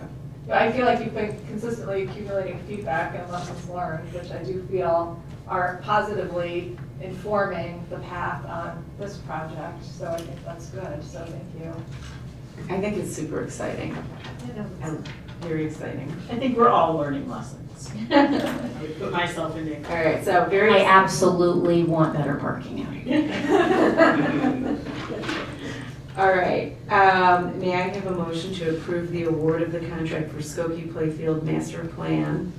I feel like you've been consistently accumulating feedback and lessons learned, which I do feel are positively informing the path on this project. So I think that's good, so thank you. I think it's super exciting. Very exciting. I think we're all learning lessons. I put myself in there. All right, so very. I absolutely want better parking out here. All right, may I have a motion to approve the award of the contract for Skokie Playfield Master Plan,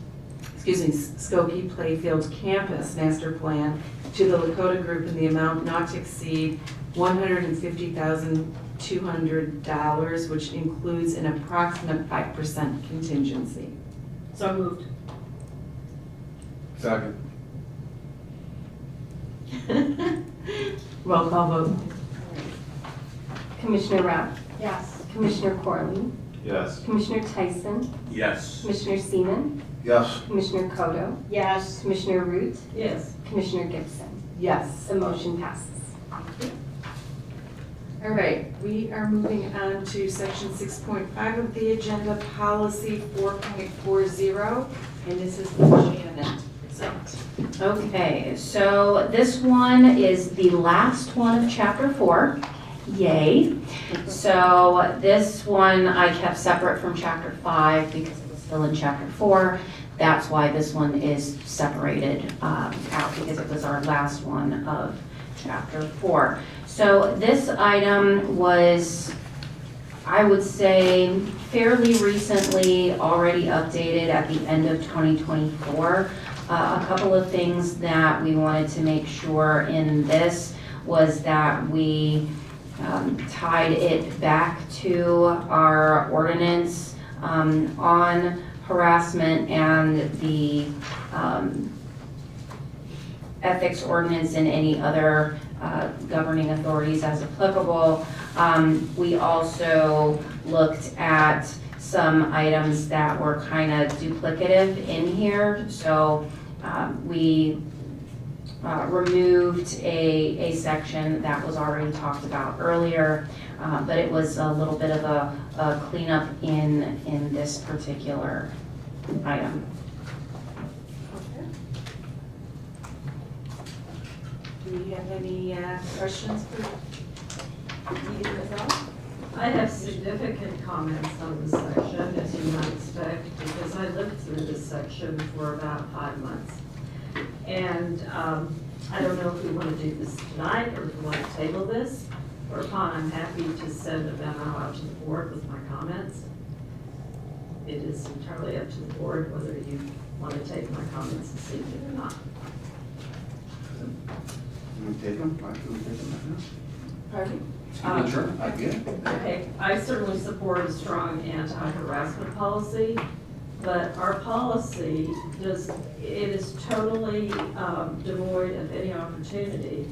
Skokie Playfield Campus Master Plan to the Lakota Group in the amount not to exceed $150,200, which includes an approximate 5% contingency. So moved. Second. Roll call vote. Commissioner Rapp, Yes. Commissioner Corley, Yes. Commissioner Tyson, Yes. Commissioner Seaman, Yes. Commissioner Kodo, Yes. Commissioner Root, Yes. Commissioner Gibson. Yes. The motion passes. All right, we are moving on to section 6.5 of the agenda, policy 4.40, and this is the Shannon present. Okay, so this one is the last one of chapter 4. Yay. So this one I kept separate from chapter 5 because it was still in chapter 4. That's why this one is separated out, because it was our last one of chapter 4. So this item was, I would say, fairly recently already updated at the end of 2024. A couple of things that we wanted to make sure in this was that we tied it back to our ordinance on harassment and the ethics ordinance and any other governing authorities as applicable. We also looked at some items that were kind of duplicative in here. So we removed a section that was already talked about earlier, but it was a little bit of a cleanup in this particular item. Do we have any questions for either of them? I have significant comments on this section, as you might expect, because I lived through this section for about 5 months. And I don't know if we want to do this tonight or if we want to table this, whereupon I'm happy to send a memo out to the board with my comments. It is entirely up to the board whether you want to take my comments this evening or not. You want to take them? Why should we take them Pardon? right now? Sure, I get it. Okay, I certainly support a strong anti-harassment policy, but our policy it is totally devoid of any opportunity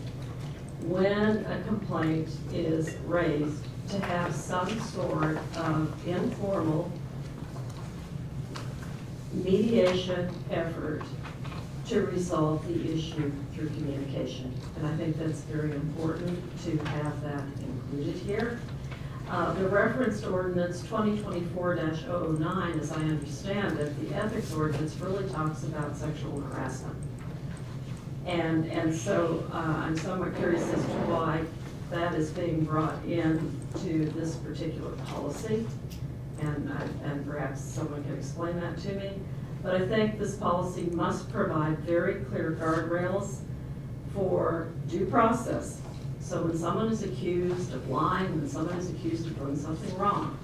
when a complaint is raised to have some sort of informal mediation effort to resolve the issue through communication. And I think that's very important to have that included here. The referenced ordinance 2024-009, as I understand it, the ethics ordinance really talks about sexual harassment. And so I'm somewhat curious as to why that is being brought into this particular policy. And perhaps someone can explain that to me. But I think this policy must provide very clear guardrails for due process. So when someone is accused of lying, when someone is accused of doing something wrong,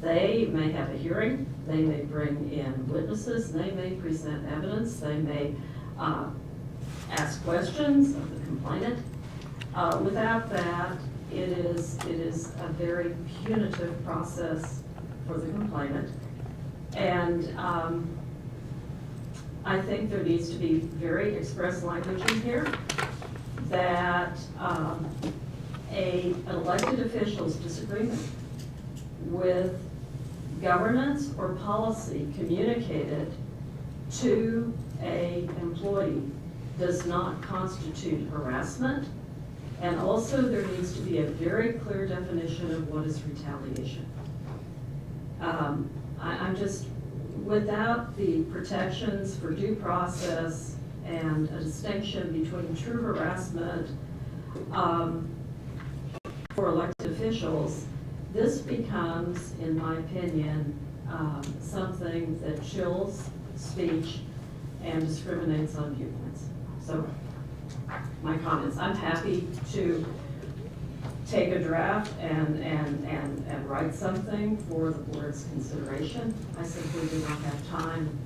they may have a hearing, they may bring in witnesses, they may present evidence, they may ask questions of the complainant. Without that, it is a very punitive process for the complainant. And I think there needs to be very express language in here that an elected official's disagreement with governance or policy communicated to an employee does not constitute harassment. And also there needs to be a very clear definition of what is retaliation. I'm just, without the protections for due process and a distinction between true harassment for elected officials, this becomes, in my opinion, something that chills speech and discriminates on viewpoints. So, my comments. I'm happy to take a draft and write something for the board's consideration. I simply do not have time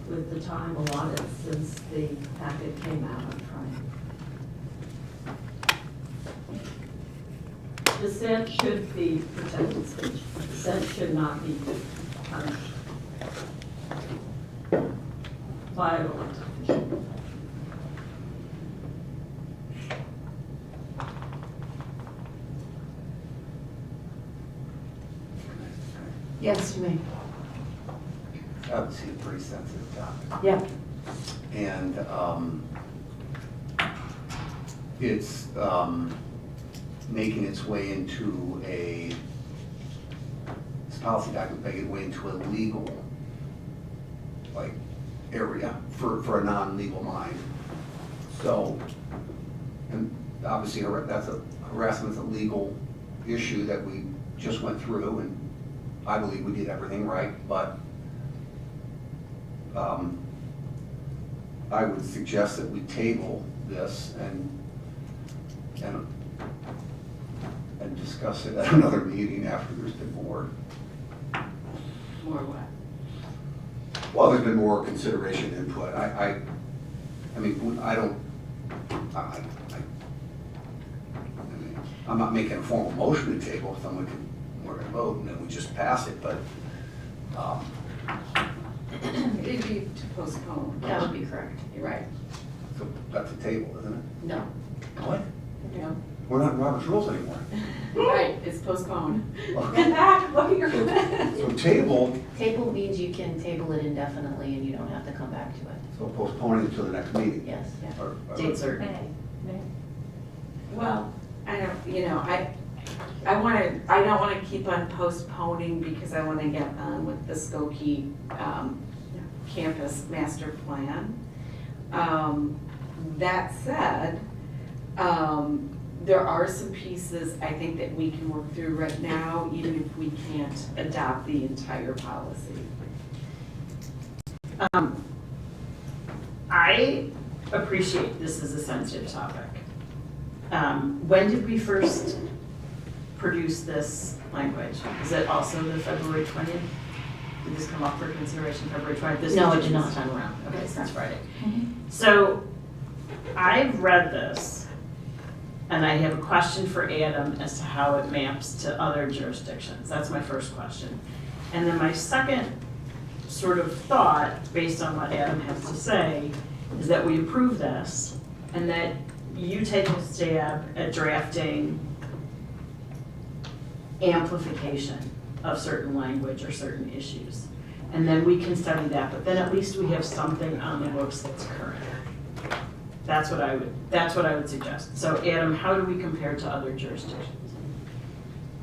with the time allotted since the packet came out on Friday. Dissent should be protected speech. Dissent should not be punished by an elected official. Yes, you may. Obviously, a pretty sensitive topic. Yeah. And it's making its way into this policy document making its way into a legal, like, area for a non-legal mind. So, and obviously harassment's a legal issue that we just went through, and I believe we did everything right, but I would suggest that we table this and discuss it at another meeting after there's been more. More what? Well, there's been more consideration input. I mean, I'm not making a formal motion to table. If someone can, we're gonna vote and then we just pass it, but, It'd be to postpone. That would be correct. You're right. so that's a table, isn't it? No. What? No. We're not in Robert's rules anymore. Right, it's postponed. Well, Get back, look at your. So table, Table means you can table it indefinitely and you don't have to come back to it. so postponing it until the next meeting. Yes. Or- Date certain. Well, I don't, I don't wanna keep on postponing because I wanna get on with the Skokie, campus master plan. That said, there are some pieces I think that we can work through right now, even if we can't adopt the entire policy. I appreciate this is a sensitive topic. When did we first produce this language? Is it also the February 20th? Did this come up for consideration February 20th? This No, was it did not. this time around. Okay, so that's Friday. Mhm. So I've read this and I have a question for Adam as to how it maps to other jurisdictions. That's my first question. And then my second sort of thought, based on what Adam has to say, is that we approve this and that you take a stab at drafting amplification of certain language or certain issues. And then we can study that, but then at least we have something on the books that's current. That's what I would suggest. So Adam, how do we compare to other jurisdictions?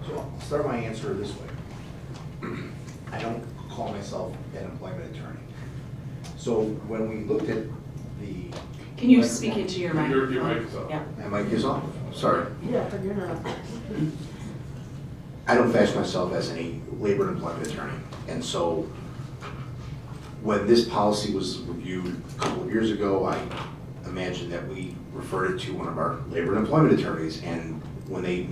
So I'll start my answer this way. I don't call myself an employment attorney. So when we looked at the. Can you speak into your microphone? Your mic is up. Yeah. My mic is off, sorry. Yeah, but you're not. I don't fashion myself as any labor and employment attorney. And so when this policy was reviewed a couple of years ago, I imagined that we referred it to one of our labor and employment attorneys. And when they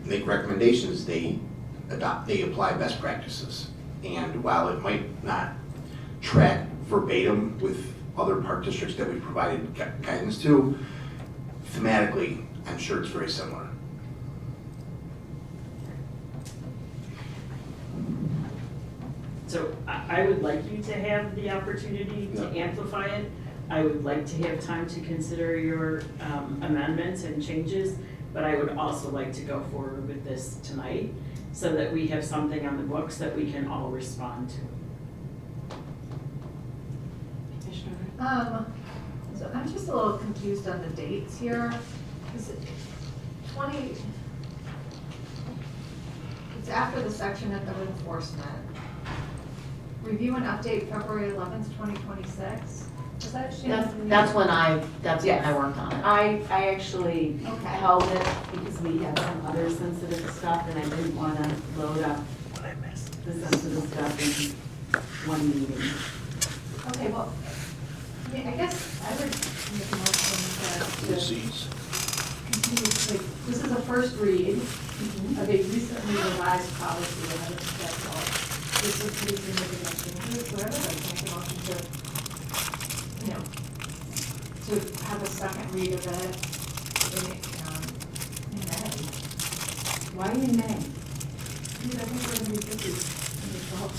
make recommendations, they apply best practices. And while it might not track verbatim with other park districts that we provided guidance to, thematically, I'm sure it's very similar. So I would like you to have the opportunity to amplify it. I would like to have time to consider your amendments and changes, but I would also like to go forward with this tonight so that we have something on the books that we can all respond to. So I'm just a little confused on the dates here. Is it it's after the section of enforcement. Review and update February 11th, 2026. Is that changed? That's when I worked on it. I actually held it because we had some other sensitive stuff and I didn't want to load up the sensitive stuff in one meeting. Okay, well, I guess I would make a motion to continue this is a first read of a recently revised policy that had a schedule. This was pretty significant changes, so everybody can make a motion to have a second read of it in May. Why in May? Because I think we're gonna be busy in the fall.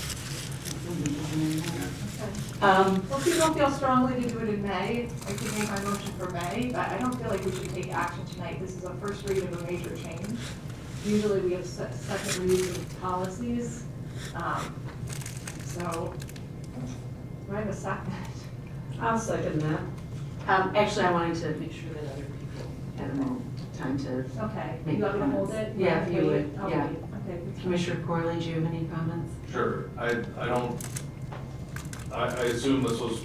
Well, if you don't feel strongly to do it in May, I could make my motion for May, but I don't feel like we should take action tonight. This is a first read of a major change. Usually we have second reads of policies. So, do I have a second? I'll second that. Actually, I wanted to make sure that other people had a moment, time to Okay, make you want me to hold comments. it? Yeah, if you Wait? would, I'll yeah. wait. Okay. Commissioner Corley, do you have any comments? Sure, I don't, I assume this was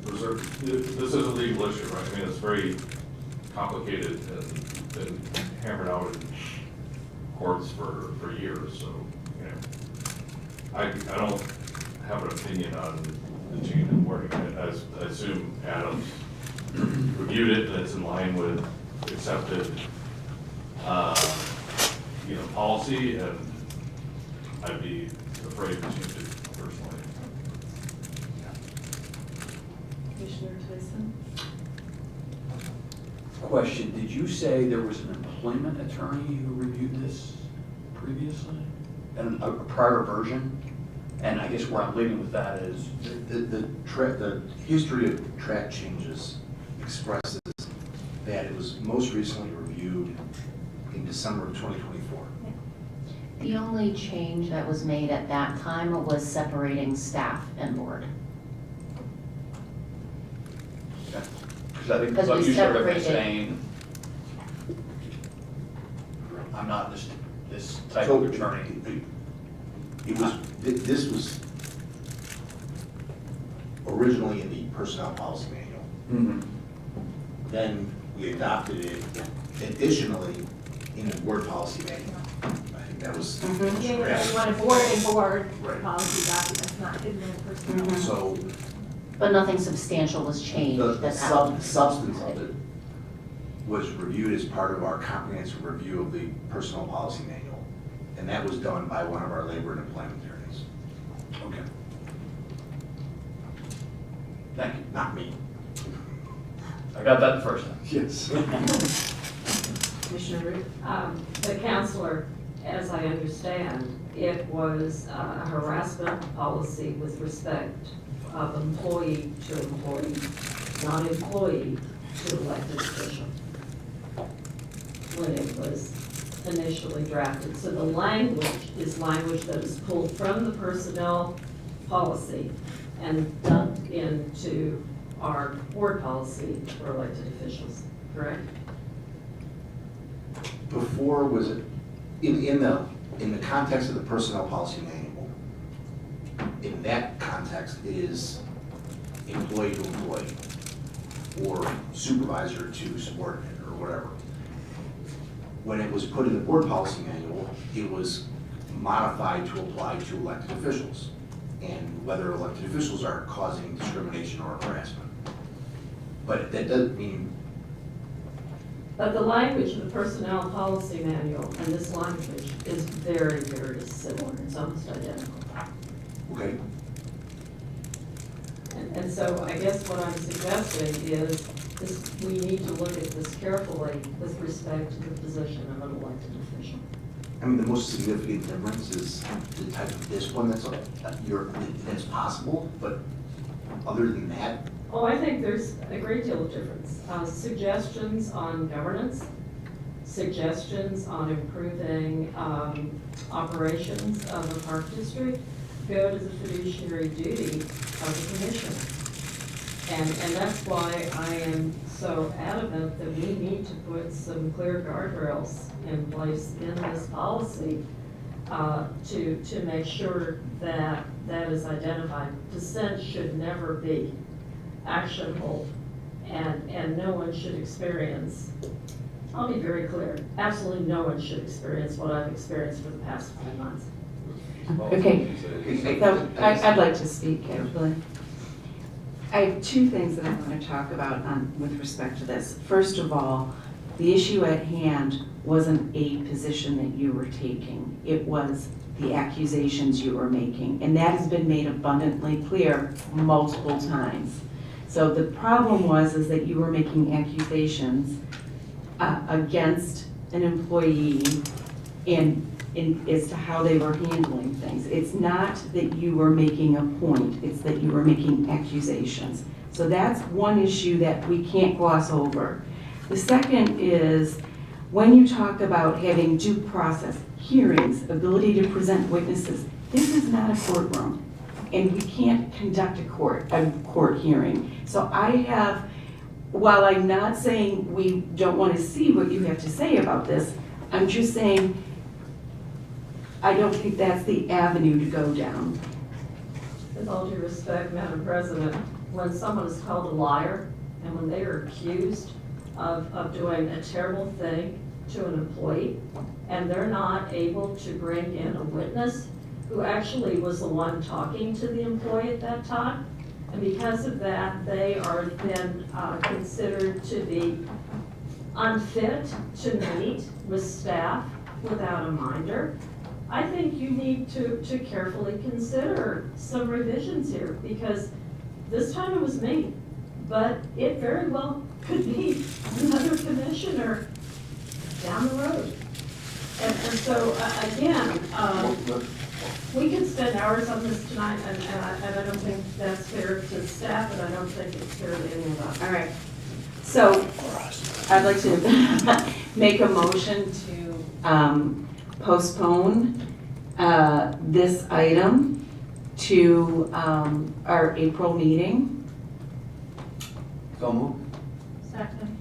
reserved, this is a legal issue, right? I mean, it's very complicated and been hammered out in courts for years, so, you know. I don't have an opinion on the change in wording. I assume Adams reviewed it and it's in line with accepted, policy, and I'd be afraid to change it personally. Commissioner Tyson? Question, did you say there was an employment attorney who reviewed this previously? And a prior version? And I guess where I'm leading with that is, The history of track changes expresses that it was most recently reviewed in December of 2024. The only change that was made at that time was separating staff and board. because I think Because what we you started by separated. saying, I'm not this type So, of attorney. This was originally in the personnel policy manual. Mhm. Then we adopted it additionally in the board policy manual. I think that was. Yeah, you want a board and board Right. policy documents, not hidden in personnel. So But nothing substantial was changed. the That's how. substance of it was reviewed as part of our comprehensive review of the personnel policy manual. And that was done by one of our labor and employment attorneys, Okay. Thank you. not me. I got that the first time. Yes. Commissioner Root? The counselor, as I understand, it was a harassment policy with respect of employee to employee, not employee to elected official, when it was initially drafted. So the language is language that is pulled from the personnel policy and dumped into our board policy for elected officials, correct? Before, was it, in the context of the personnel policy manual, in that context, it is employee to employee, or supervisor to subordinate, or whatever. When it was put in the board policy manual, it was modified to apply to elected officials, and whether elected officials are causing discrimination or harassment. But that doesn't mean. But the language of the personnel policy manual and this language is very, very similar. It's almost identical. Okay. And so I guess what I'm suggesting is we need to look at this carefully with respect to the position of an elected official. I mean, the most significant difference is the type of discipline that's possible, but other than that. Oh, I think there's a great deal of difference. Suggestions on governance, suggestions on improving operations of the park district go to the fiduciary duty of the commission. And that's why I am so adamant that we need to put some clear guardrails in place in this policy to make sure that that is identified. Dissent should never be actionable, and no one should experience, I'll be very clear, absolutely no one should experience what I've experienced for the past 5 months. Okay, so I'd like to speak, actually. I have two things that I want to talk about with respect to this. First of all, The issue at hand wasn't a position that you were taking. It was the accusations you were making. And that has been made abundantly clear multiple times. So the problem is that you were making accusations against an employee as to how they were handling things. It's not that you were making a point, it's that you were making accusations. So that's one issue that we can't gloss over. The second is when you talk about having due process, hearings, ability to present witnesses, this is not a courtroom, and we can't conduct a court hearing. So while I'm not saying we don't want to see what you have to say about this, I'm just saying I don't think that's the avenue to go down. With all due respect, Madam President, when someone is called a liar and when they are accused of doing a terrible thing to an employee and they're not able to bring in a witness who actually was the one talking to the employee at that time, and because of that, they are then considered to be unfit to meet with staff without a minder, I think you need to carefully consider some revisions here, because this time it was me, but it very well could be another commissioner down the road. And so, again, we could spend hours on this tonight, and I don't think that's fair to staff, and I don't think it's fair to any of us. All right. So I'd like to make a motion to postpone this item to our April meeting. So moved. Second.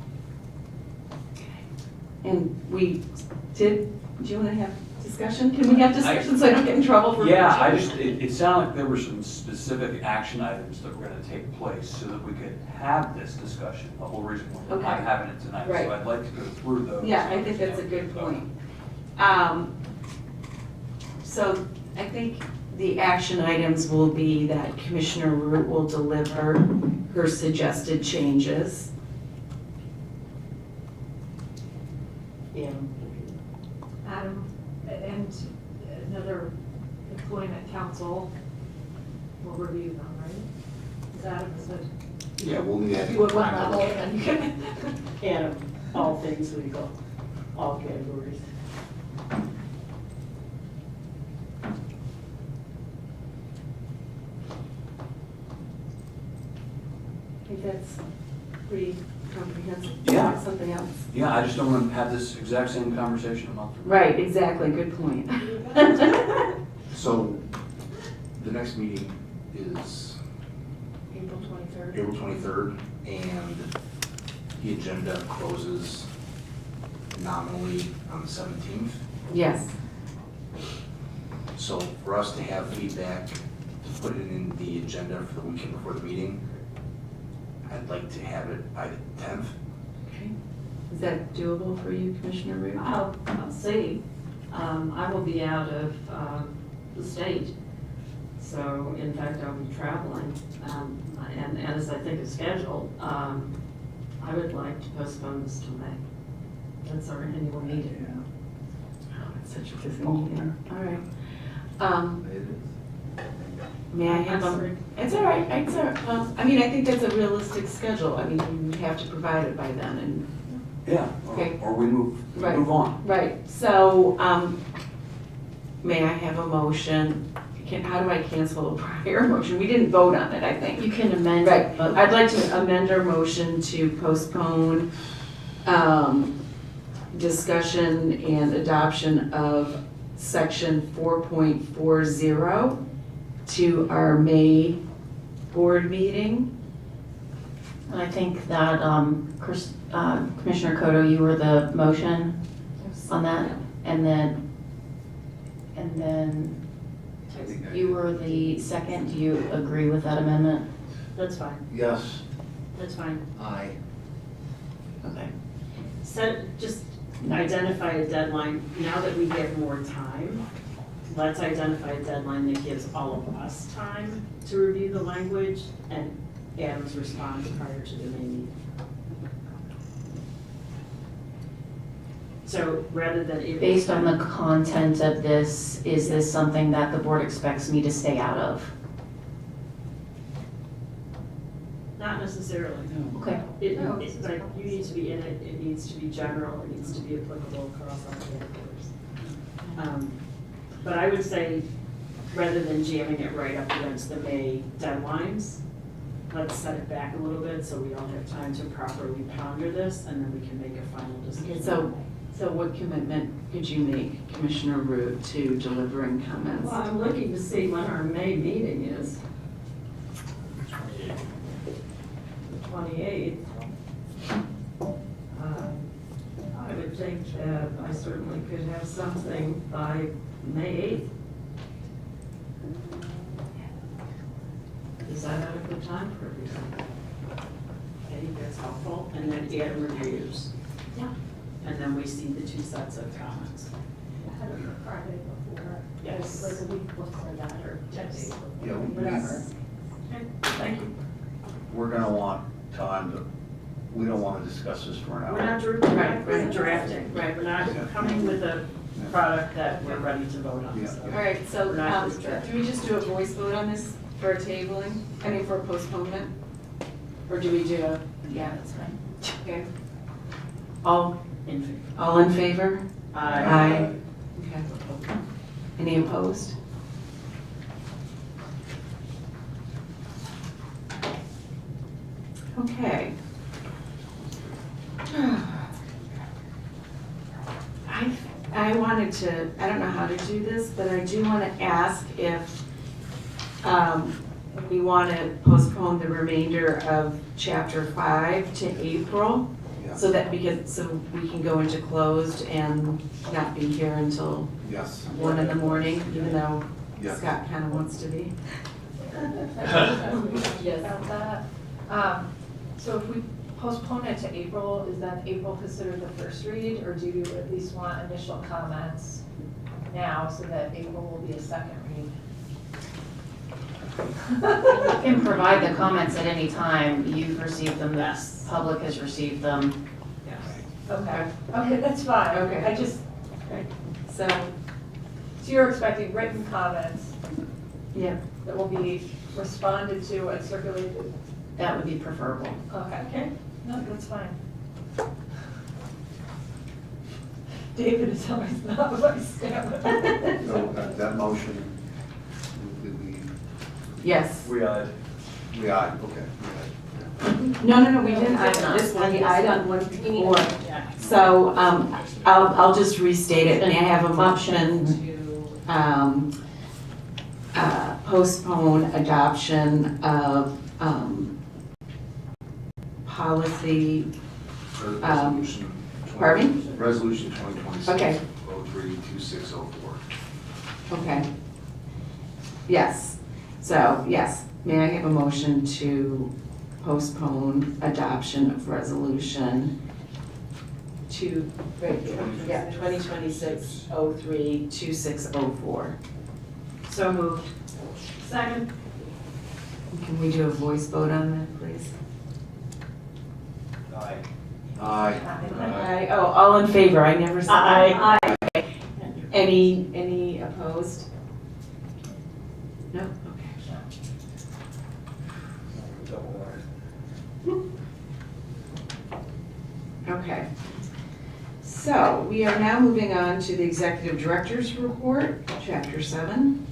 And do you want to have discussion? Can we have discussion so I don't get in trouble for? Yeah, it sounded like there were some specific action items that were gonna take place so that we could have this discussion. The whole reason we're not Okay. having it tonight, Right. so I'd like to go through those. Yeah, I think that's a good point. So I think the action items will be that Commissioner Root will deliver her suggested changes. Yeah. Adam, and another employment council will review them, right? Is Adam, is it? Yeah, we'll need that. What level, and you can. And all things legal, all categories. I think that's pretty comprehensive. Yeah. Something else? Yeah, I just don't want to have this exact same conversation a month from now. Right, exactly, good point. So the next meeting is April 23rd. April 23rd, and the agenda closes nominally on the 17th. Yes. So for us to have feedback, to put it in the agenda for the weekend before the meeting, I'd like to have it by the 10th. Okay. Is that doable for you, Commissioner Root? I'll see. I will be out of the state, so in fact, I'll be traveling. And as I think is scheduled, I would like to postpone this till May. That's our annual meeting. Oh, it's such a busy meeting. All right. May I have I'm a? sorry. It's all right, it's all right. Well, I mean, I think that's a realistic schedule. I mean, you have to provide it by then, and. Yeah, Okay. or we move Right. on. Right, so, may I have a motion? How do I cancel a prior motion? We didn't vote on it, I think. You can amend Right, it, but I'd like to amend our motion to postpone, discussion and adoption of section 4.40 to our May board meeting. I think that Commissioner Cotto, you were the motion on that, and then you were the second. Do you agree with that amendment? That's fine, Yes. that's fine. Aye. Okay. Just identify a deadline, now that we have more time, let's identify a deadline that gives all of us time to review the language and Adam's response prior to the May meeting. So rather than April. Based on the content of this, is this something that the board expects me to stay out of? Not necessarily, no. Okay. It's like, you need to be in it, it needs to be general, it needs to be applicable across all categories. But I would say, rather than jamming it right up against the May deadlines, let's set it back a little bit so we all have time to properly ponder this, and then we can make a final decision. Okay, so what commitment could you make, Commissioner Root, to delivering comments? Well, I'm looking to see when our May meeting is. 28th. I would think that I certainly could have something by May 8th. Is that a good time for everyone? I think that's helpful, and then add reviews. Yeah. And then we see the two sets of comments. I had it the Friday before. Yes. Like a week before that, or 10 days before, Yeah, whatever. Okay, thank you. We're gonna want time to, we don't wanna discuss this for an hour. We're not drafting, right, we're not coming with a product that we're ready to vote on, so. All right, so We're not just drafting. do we just do a voice vote on this for tabling, for postponement? Or do we do a, Yeah, that's fine. okay? All In favor. All in favor? Aye. Okay. Any opposed? Okay. I wanted to, I don't know how to do this, but I do want to ask if we want to postpone the remainder of Chapter 5 to April. Yeah. So that, so we can go into closed and not be here until Yes. 1 in the morning, even though Yes. Scott kind of wants to be. Yes. About that. So if we postpone it to April, is then April considered the first read, or do you at least want initial comments now so that April will be a second read? You can provide the comments at any time. You've received them, the Yes. public has received them. Okay, okay, that's fine. Okay. I just, So, so you're expecting written comments yeah, that will be responded to and circulated? That would be preferable. Okay, no, that's fine. David is always not my stamina. So that motion, we, yes. We okay. we aye. No, we didn't add on this one, we added on one before. Yeah. So, I'll just restate it. May I have a motion to, postpone adoption of, policy, Resolution pardon me? Resolution 2026. Okay. 032604. Okay. Yes, so, yes, may I have a motion to postpone adoption of resolution to, right here, yeah, 2026-03-2604. So moved. Second. Can we do a voice vote on that, please? Aye. Aye. Aye. Oh, all in favor, I never said. Aye. Any opposed? No, okay. Okay. So, we are now moving on to the Executive Director's Report, Chapter 7.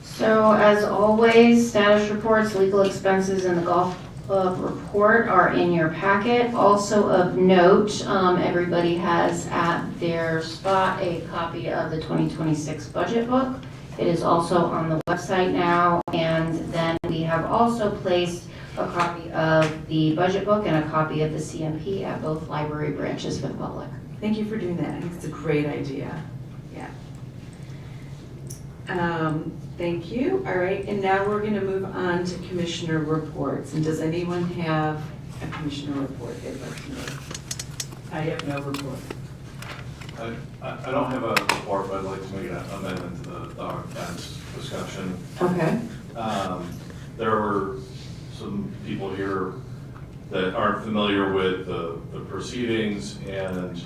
So as always, status reports, legal expenses, and the golf club report are in your packet. Also of note, everybody has at their spot a copy of the 2026 budget book. It is also on the website now, and then we have also placed a copy of the budget book and a copy of the CMP at both library branches for the public. Thank you for doing that. I think it's a great idea. Yeah. Thank you. All right, and now we're going to move on to commissioner reports. And does anyone have a commissioner report they'd like to make? I have no report. I don't have a report, but I'd like to make an amendment to the dog fence discussion. Okay. There were some people here that aren't familiar with the proceedings, and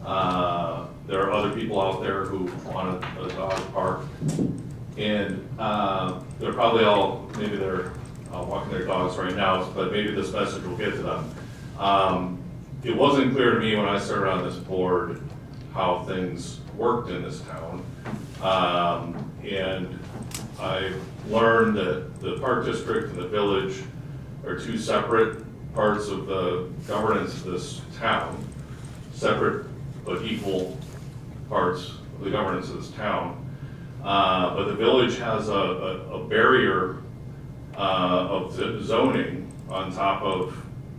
There are other people out there who want a dog park. And they're probably all, maybe they're walking their dogs right now, but maybe this message will get to them. It wasn't clear to me when I started on this board how things worked in this town. And I learned that the park district and the village are two separate parts of the governance of this town, separate but equal parts of the governance of this town. But the village has a barrier of zoning on top of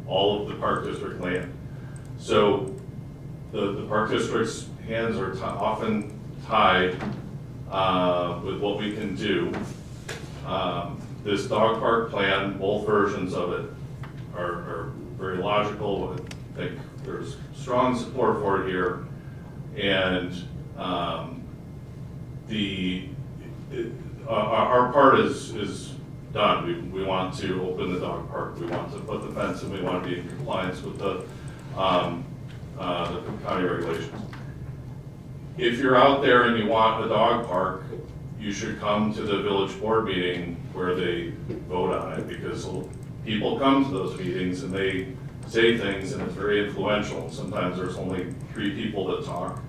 all of the park district land. So the park district's hands are often tied with what we can do. This dog park plan, both versions of it are very logical. I think there's strong support for it here. And our part is done. We want to open the dog park. We want to put the fence and we want to be in compliance with the county regulations. If you're out there and you want a dog park, you should come to the village board meeting where they vote on it, because people come to those meetings and they say things and it's very influential. Sometimes there's only 3 people that talk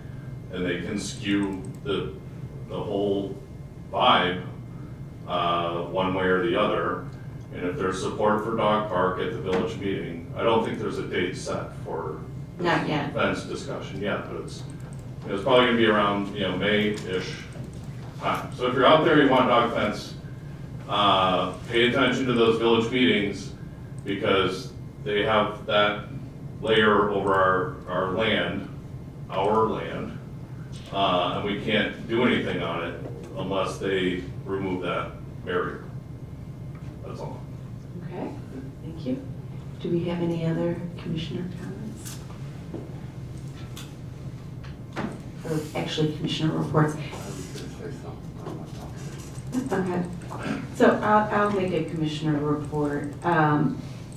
and they can skew the whole vibe one way or the other. And if there's support for dog park at the village meeting, I don't think there's a date set for Not yet. fence discussion yet, but it's probably gonna be around, May-ish time. So if you're out there, you want dog fence, pay attention to those village meetings, because they have that layer over our land, and we can't do anything on it unless they remove that barrier. That's all. Okay, thank you. Do we have any other commissioner comments? Or actually, commissioner reports. Okay, so I'll make a commissioner report.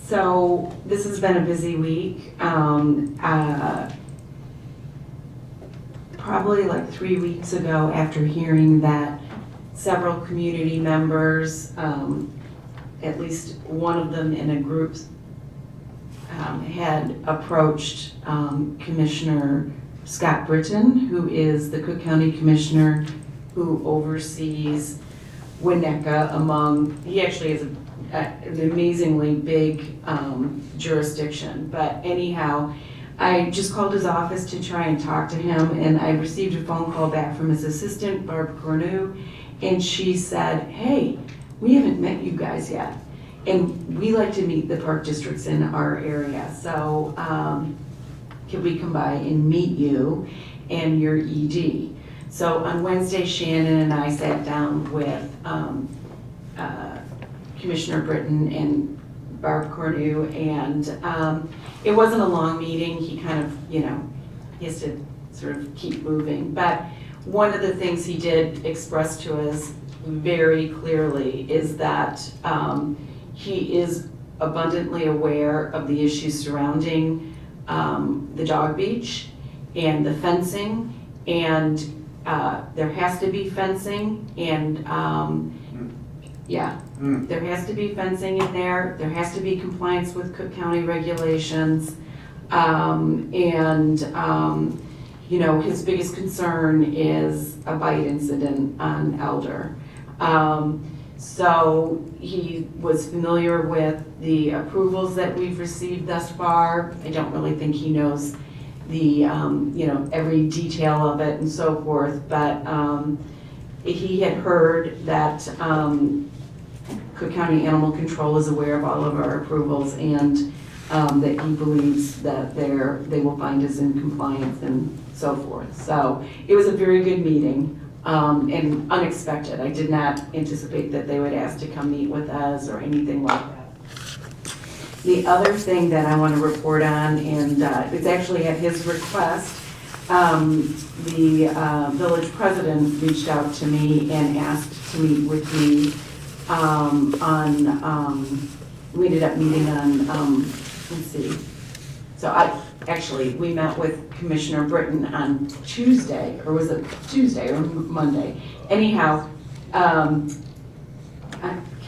So this has been a busy week. Probably like 3 weeks ago, after hearing that several community members, at least one of them in a group, had approached Commissioner Scott Britton, who is the Cook County Commissioner who oversees Winnetka he actually has an amazingly big jurisdiction. But anyhow, I just called his office to try and talk to him, and I received a phone call back from his assistant, Barb Cornu, and she said, hey, we haven't met you guys yet, and we like to meet the park districts in our area, so can we come by and meet you and your ED? So on Wednesday, Shannon and I sat down with Commissioner Britton and Barb Cornu, and it wasn't a long meeting. He kind of, he has to sort of keep moving. But one of the things he did express to us very clearly is that he is abundantly aware of the issues surrounding the dog beach and the fencing, and there has to be fencing, and there has to be fencing in there. There has to be compliance with Cook County regulations. His biggest concern is a bite incident on Elder. So he was familiar with the approvals that we've received thus far. I don't really think he knows the, every detail of it and so forth, but he had heard that Cook County Animal Control is aware of all of our approvals, and that he believes that they will find us in compliance and so forth. So it was a very good meeting, and unexpected. I did not anticipate that they would ask to come meet with us or anything like that. The other thing that I want to report on, and it's actually at his request, the village president reached out to me and asked to meet with me we ended up meeting on, let's see. So actually, we met with Commissioner Britton on Tuesday, or was it Tuesday or Monday? Anyhow, can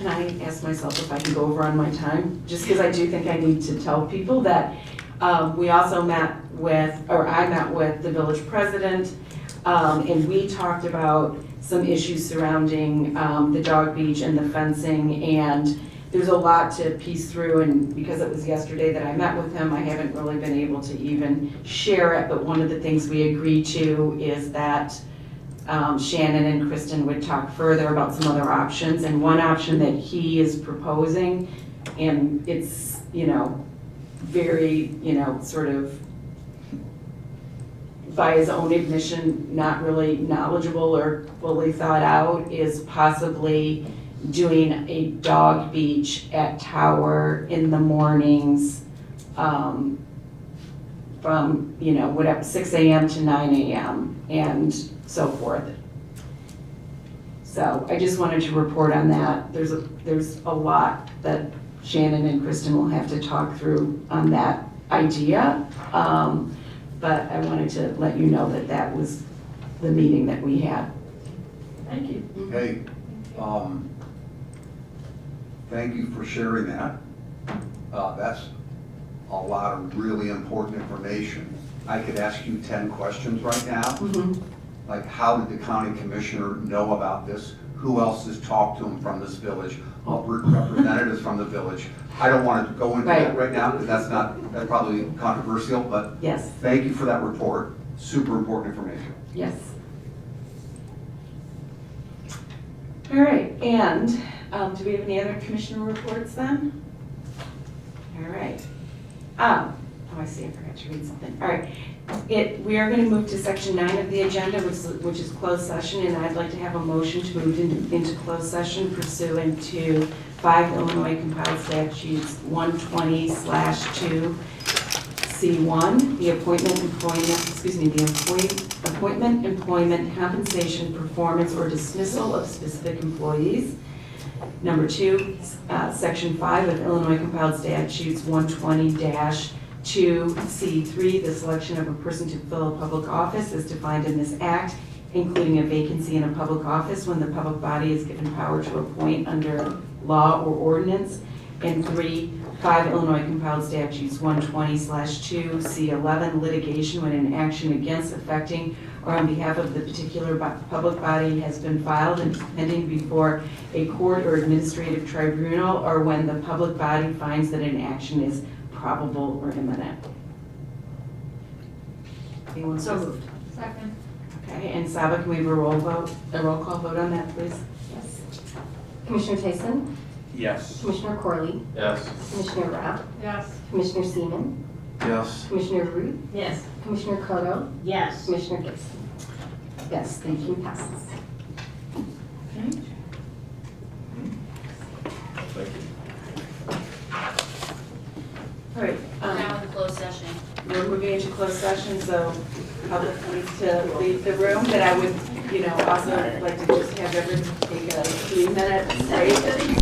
I ask myself if I can go over on my time? Just because I do think I need to tell people that we also met with, or I met with the village president, and we talked about some issues surrounding the dog beach and the fencing, and there's a lot to piece through, and because it was yesterday that I met with him, I haven't really been able to even share it, but one of the things we agreed to is that Shannon and Kristen would talk further about some other options, and one option that he is proposing, and it's, very, sort of by his own admission, not really knowledgeable or fully thought out, is possibly doing a dog beach at Tower in the mornings, from, whatever, 6 a.m. to 9 a.m. and so forth. So I just wanted to report on that. There's a lot that Shannon and Kristen will have to talk through on that idea. But I wanted to let you know that that was the meeting that we had. Thank you. Hey, thank you for sharing that. That's a lot of really important information. I could ask you 10 questions right now. Mm-hmm. Like, how did the county commissioner know about this? Who else has talked to him from this village? What representatives from the village? I don't want to go into that right now because that's probably controversial, but yes. Thank you for that report. Super important information. Yes. All right, and do we have any other commissioner reports then? All right. Oh, I see, I forgot to read something. All right. We are going to move to section 9 of the agenda, which is closed session, and I'd like to have a motion to move into closed session pursuant to 5 Illinois compiled statutes 120/2C1, the appointment, employment, compensation, performance, or dismissal of specific employees. Number 2, section 5 of Illinois compiled statutes 120-2C3, the selection of a person to fill a public office is defined in this act, including a vacancy in a public office when the public body is given power to appoint under law or ordinance. And 3, 5 Illinois compiled statutes 120/2C11, litigation when an action against, affecting, or on behalf of the particular public body has been filed and pending before a court or administrative tribunal, or when the public body finds that an action is probable or imminent. Anyone So moved. Second. Okay, and Saba, can we have a roll call vote on that, please? Yes. Commissioner Tyson? Yes. Commissioner Corley? Yes. Commissioner Rapp? Yes. Commissioner Seaman? Yes. Commissioner Root? Yes. Commissioner Kodo? Yes. Commissioner Gibson? Yes, thank you. Passes. Okay. Thank you. All right, Now in the closed session. we're moving into closed session, so public needs to leave the room, but I would, also like to just have everyone take a 3-minute break.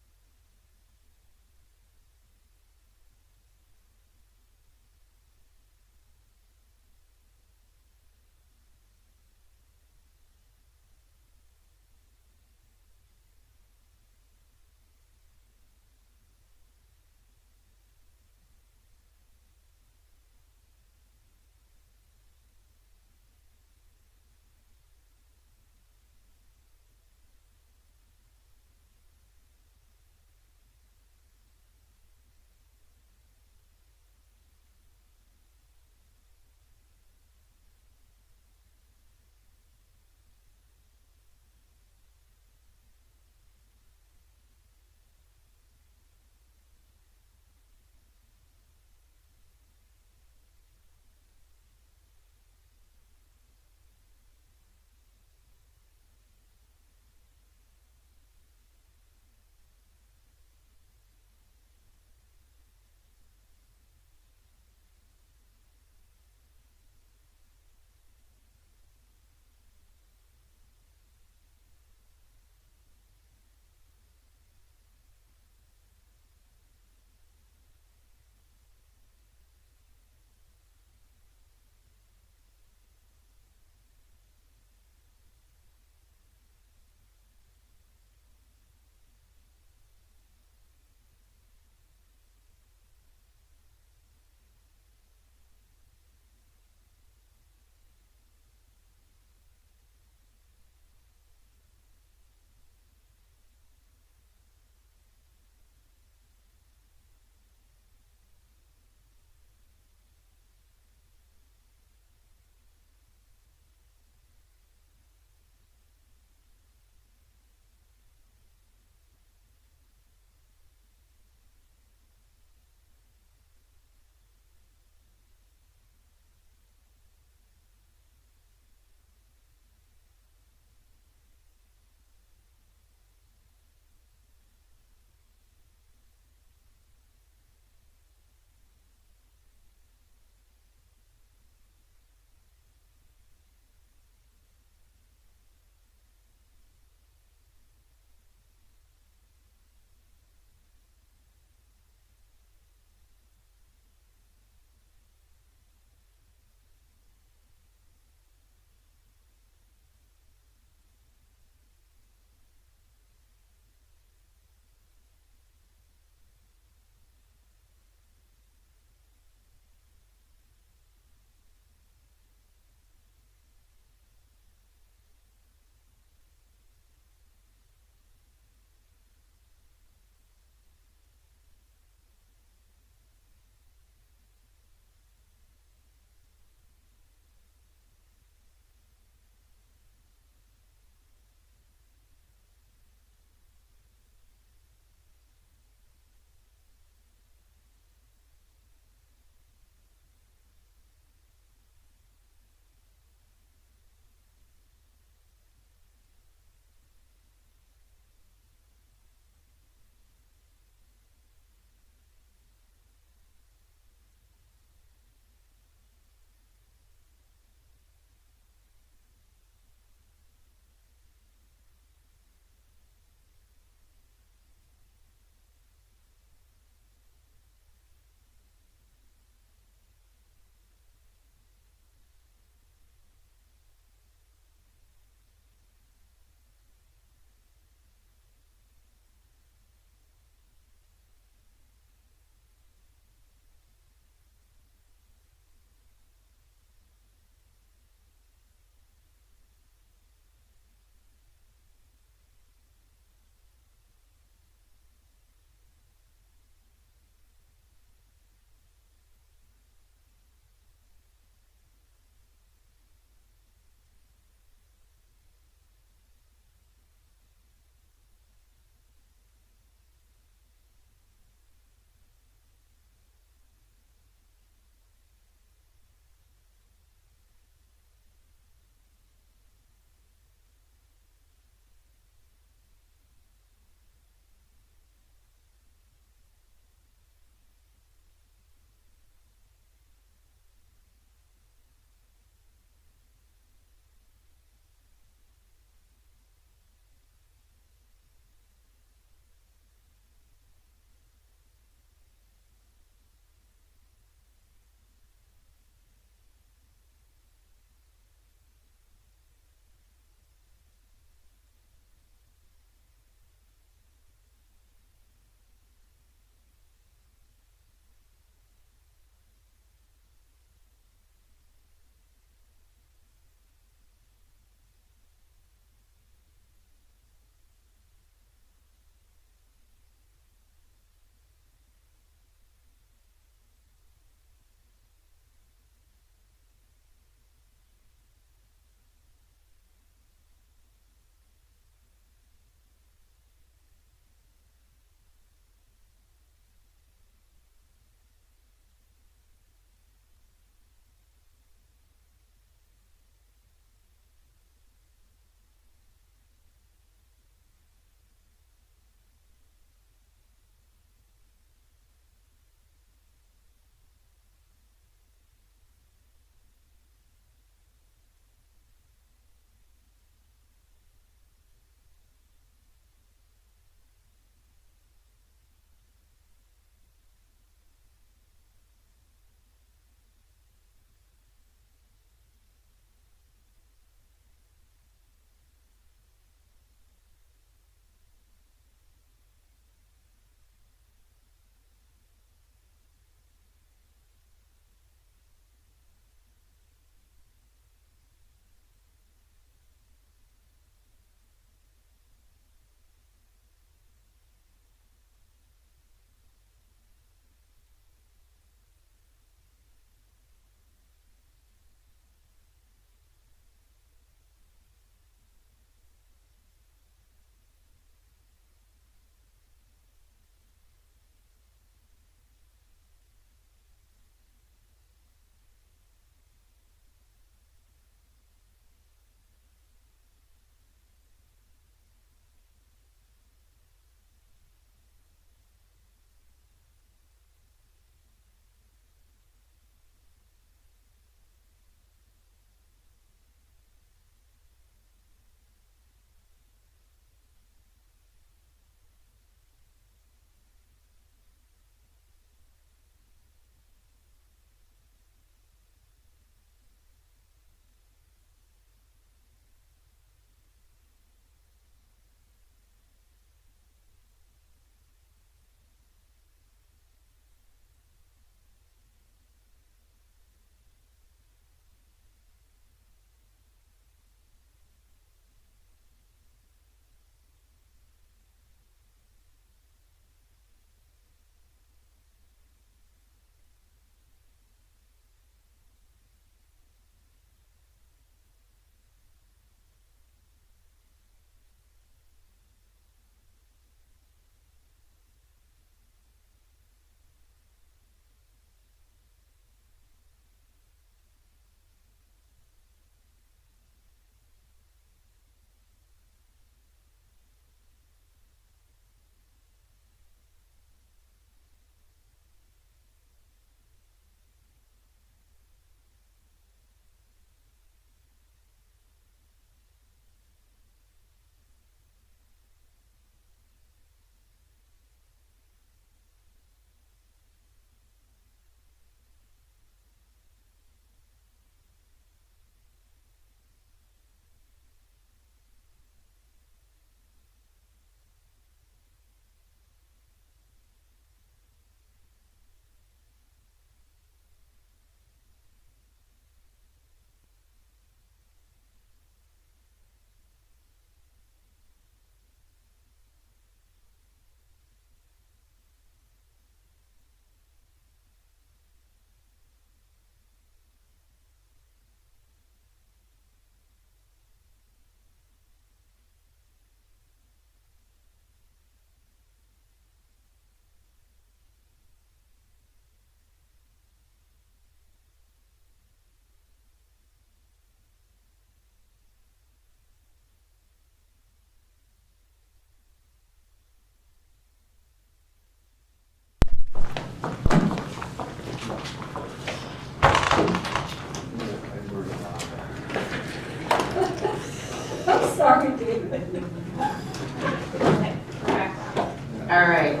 All right.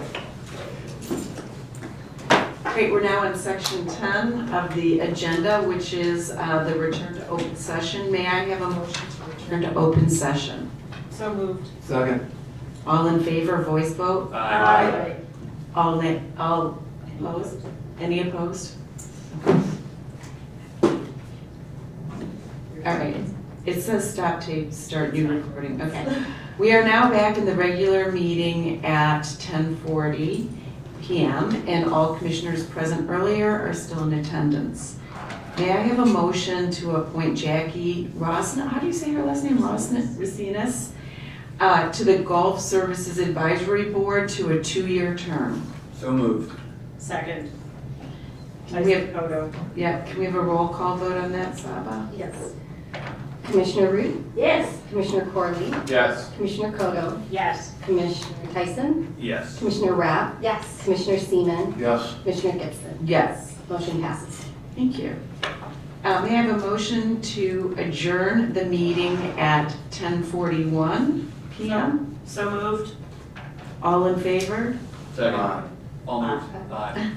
Great, we're now in section 10 of the agenda, which is the return to open session. May I have a motion to return to open session? So moved. Second. All in favor, voice vote? Aye. All opposed? Any opposed? All right, it says stop tape, start new recording, okay. We are now back in the regular meeting at 10:40 PM, and all commissioners present earlier are still in attendance. May I have a motion to appoint Jackie Rosner, how do you say her last name, Racinas, to the Golf Services Advisory Board to a 2-year term? So moved. Second. Can we have, Photo. yeah, can we have a roll call vote on that, Saba? Yes. Commissioner Root, Yes. Commissioner Corley, Yes. Commissioner Kodo, Yes. Commissioner Tyson, Yes. Commissioner Rapp. Yes. Commissioner Seaman, Yes. Commissioner Gibson. Yes. Motion passes. Thank you. May I have a motion to adjourn the meeting at 10:41 PM? So moved. All in favor? Second. All moved. Aye.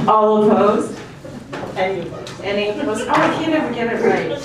All opposed? Any opposed? Any opposed? Oh, I can't ever get it right.